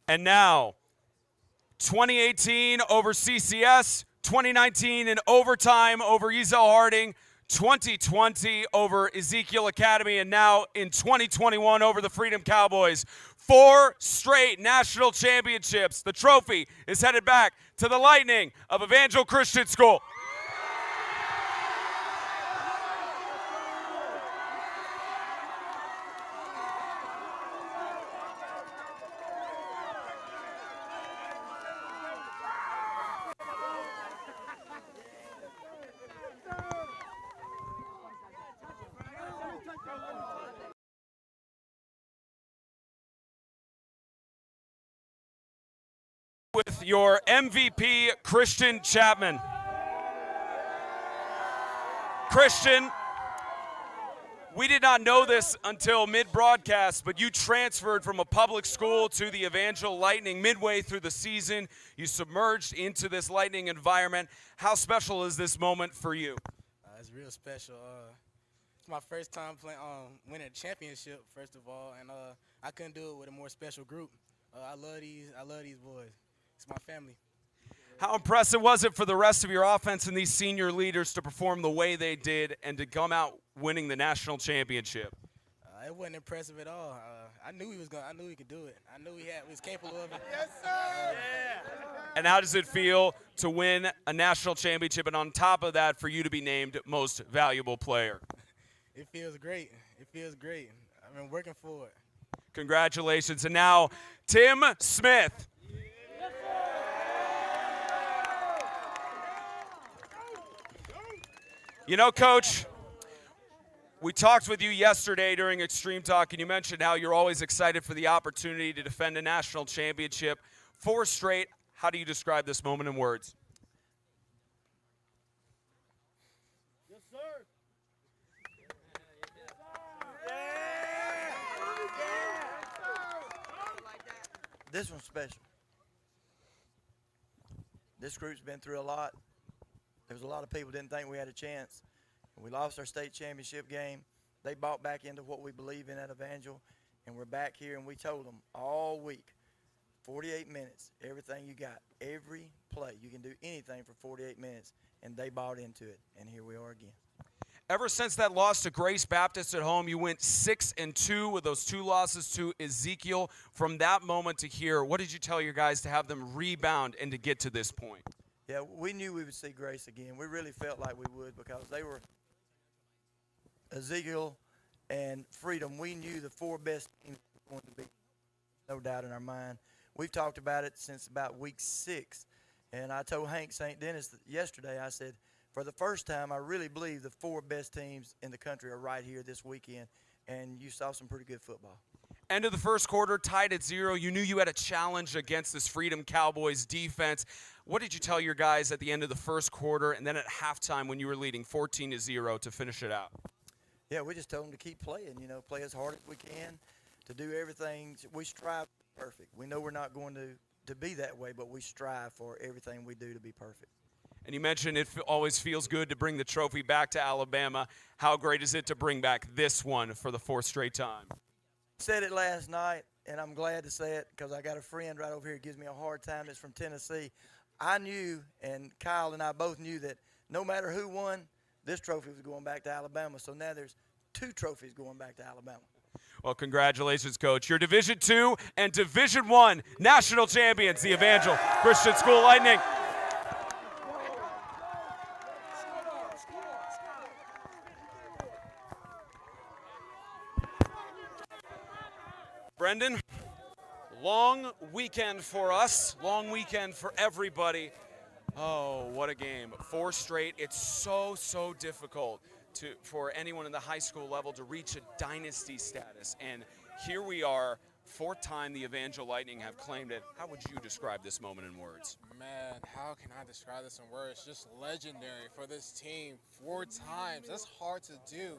[SPEAKER 1] And now, 2018 over CCS, 2019 in overtime over Ezel Harding, 2020 over Ezekiel Academy, and now in 2021 over the Freedom Cowboys. 4 straight national championships. The trophy is headed back to the Lightning of Evangel Christian School. With your MVP, Christian Chapman. Christian, we did not know this until mid-broadcast, but you transferred from a public school to the Evangel Lightning midway through the season. You submerged into this Lightning environment. How special is this moment for you?
[SPEAKER 9] It's real special. It's my first time winning a championship, first of all, and I couldn't do it with a more special group. I love these boys. It's my family.
[SPEAKER 1] How impressive was it for the rest of your offense and these senior leaders to perform the way they did and to come out winning the national championship?
[SPEAKER 9] It wasn't impressive at all. I knew he could do it. I knew he was capable of it. Yes, sir.
[SPEAKER 1] And how does it feel to win a national championship and on top of that for you to be named most valuable player?
[SPEAKER 9] It feels great. It feels great. I've been working for it.
[SPEAKER 6] Congratulations. And now, Tim Smith. You know, Coach, we talked with you yesterday during Extreme Talk, and you mentioned how you're always excited for the opportunity to defend a national championship. 4 straight. How do you describe this moment in words?
[SPEAKER 3] Yes, sir.
[SPEAKER 7] This one's special. This group's been through a lot. There was a lot of people didn't think we had a chance. We lost our state championship game. They bought back into what we believe in at Evangel, and we're back here, and we told them all week, 48 minutes, everything you got, every play. You can do anything for 48 minutes, and they bought into it, and here we are again.
[SPEAKER 6] Ever since that loss to Grace Baptist at home, you went 6-2 with those 2 losses to Ezekiel. From that moment to here, what did you tell your guys to have them rebound and to get to this point?
[SPEAKER 7] Yeah, we knew we would see Grace again. We really felt like we would because they were Ezekiel and Freedom. We knew the 4 best teams were going to be, no doubt in our mind. We've talked about it since about week 6. And I told Hank St. Dennis yesterday, I said, for the first time, I really believe the 4 best teams in the country are right here this weekend. And you saw some pretty good football.
[SPEAKER 6] End of the first quarter, tied at 0. You knew you had a challenge against this Freedom Cowboys defense. What did you tell your guys at the end of the first quarter and then at halftime when you were leading 14-0 to finish it out?
[SPEAKER 7] Yeah, we just told them to keep playing, play as hard as we can, to do everything. We strive to be perfect. We know we're not going to be that way, but we strive for everything we do to be perfect.
[SPEAKER 6] And you mentioned it always feels good to bring the trophy back to Alabama. How great is it to bring back this one for the 4th straight time?
[SPEAKER 7] Said it last night, and I'm glad to say it because I got a friend right over here who gives me a hard time that's from Tennessee. I knew, and Kyle and I both knew, that no matter who won, this trophy was going back to Alabama. So now there's 2 trophies going back to Alabama.
[SPEAKER 6] Well, congratulations, Coach. You're Division II and Division I national champions, the Evangel Christian School Lightning. Brendan, long weekend for us, long weekend for everybody. Oh, what a game. 4 straight. It's so difficult for anyone in the high school level to reach a dynasty status. And here we are, 4th time the Evangel Lightning have claimed it. How would you describe this moment in words?
[SPEAKER 2] Man, how can I describe this in words? Just legendary for this team. 4 times. That's hard to do.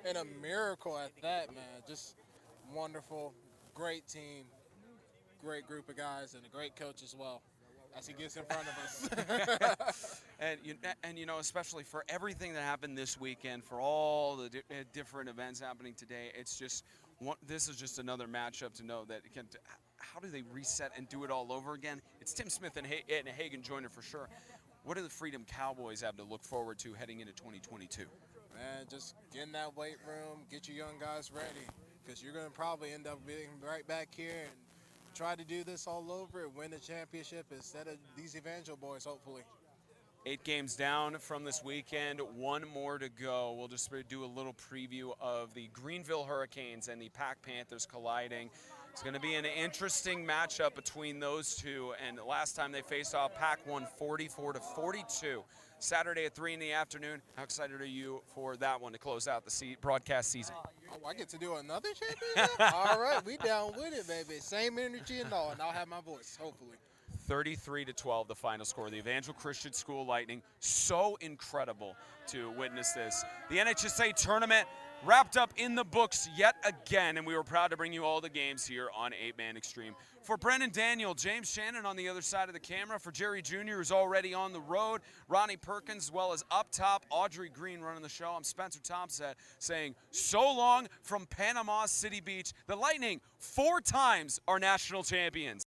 [SPEAKER 2] And a miracle at that, man. Just wonderful. Great team. Great group of guys and a great coach as well, as he gets in front of us.
[SPEAKER 6] and especially for everything that happened this weekend, for all the different events happening today, it's just this is just another matchup to know that how do they reset and do it all over again? It's Tim Smith and Hagen Joyner for sure. What do the Freedom Cowboys have to look forward to heading into 2022?
[SPEAKER 2] Man, just get in that weight room, get your young guys ready, because you're going to probably end up being right back here and try to do this all over and win the championship instead of these Evangel boys, hopefully.
[SPEAKER 6] 8 games down from this weekend, 1 more to go. We'll just do a little preview of the Greenville Hurricanes and the Pack Panthers colliding. It's going to be an interesting matchup between those two, and last time they faced off, Pack won 44-42. Saturday at 3 in the afternoon. How excited are you for that one to close out the broadcast season?
[SPEAKER 2] Oh, I get to do another championship? All right, we down with it, baby. Same energy and all, and I'll have my voice, hopefully.
[SPEAKER 6] 33-12, the final score. The Evangel Christian School Lightning. So incredible to witness this. The NHSA tournament wrapped up in the books yet again, and we were proud to bring you all the games here on 8-Man Extreme. For Brendan Daniel, James Shannon on the other side of the camera, for Jerry Jr., who's already on the road, Ronnie Perkins, as well as up top, Audrey Green running the show. I'm Spencer Thompson saying so long from Panama City Beach. The Lightning, 4 times our national champions.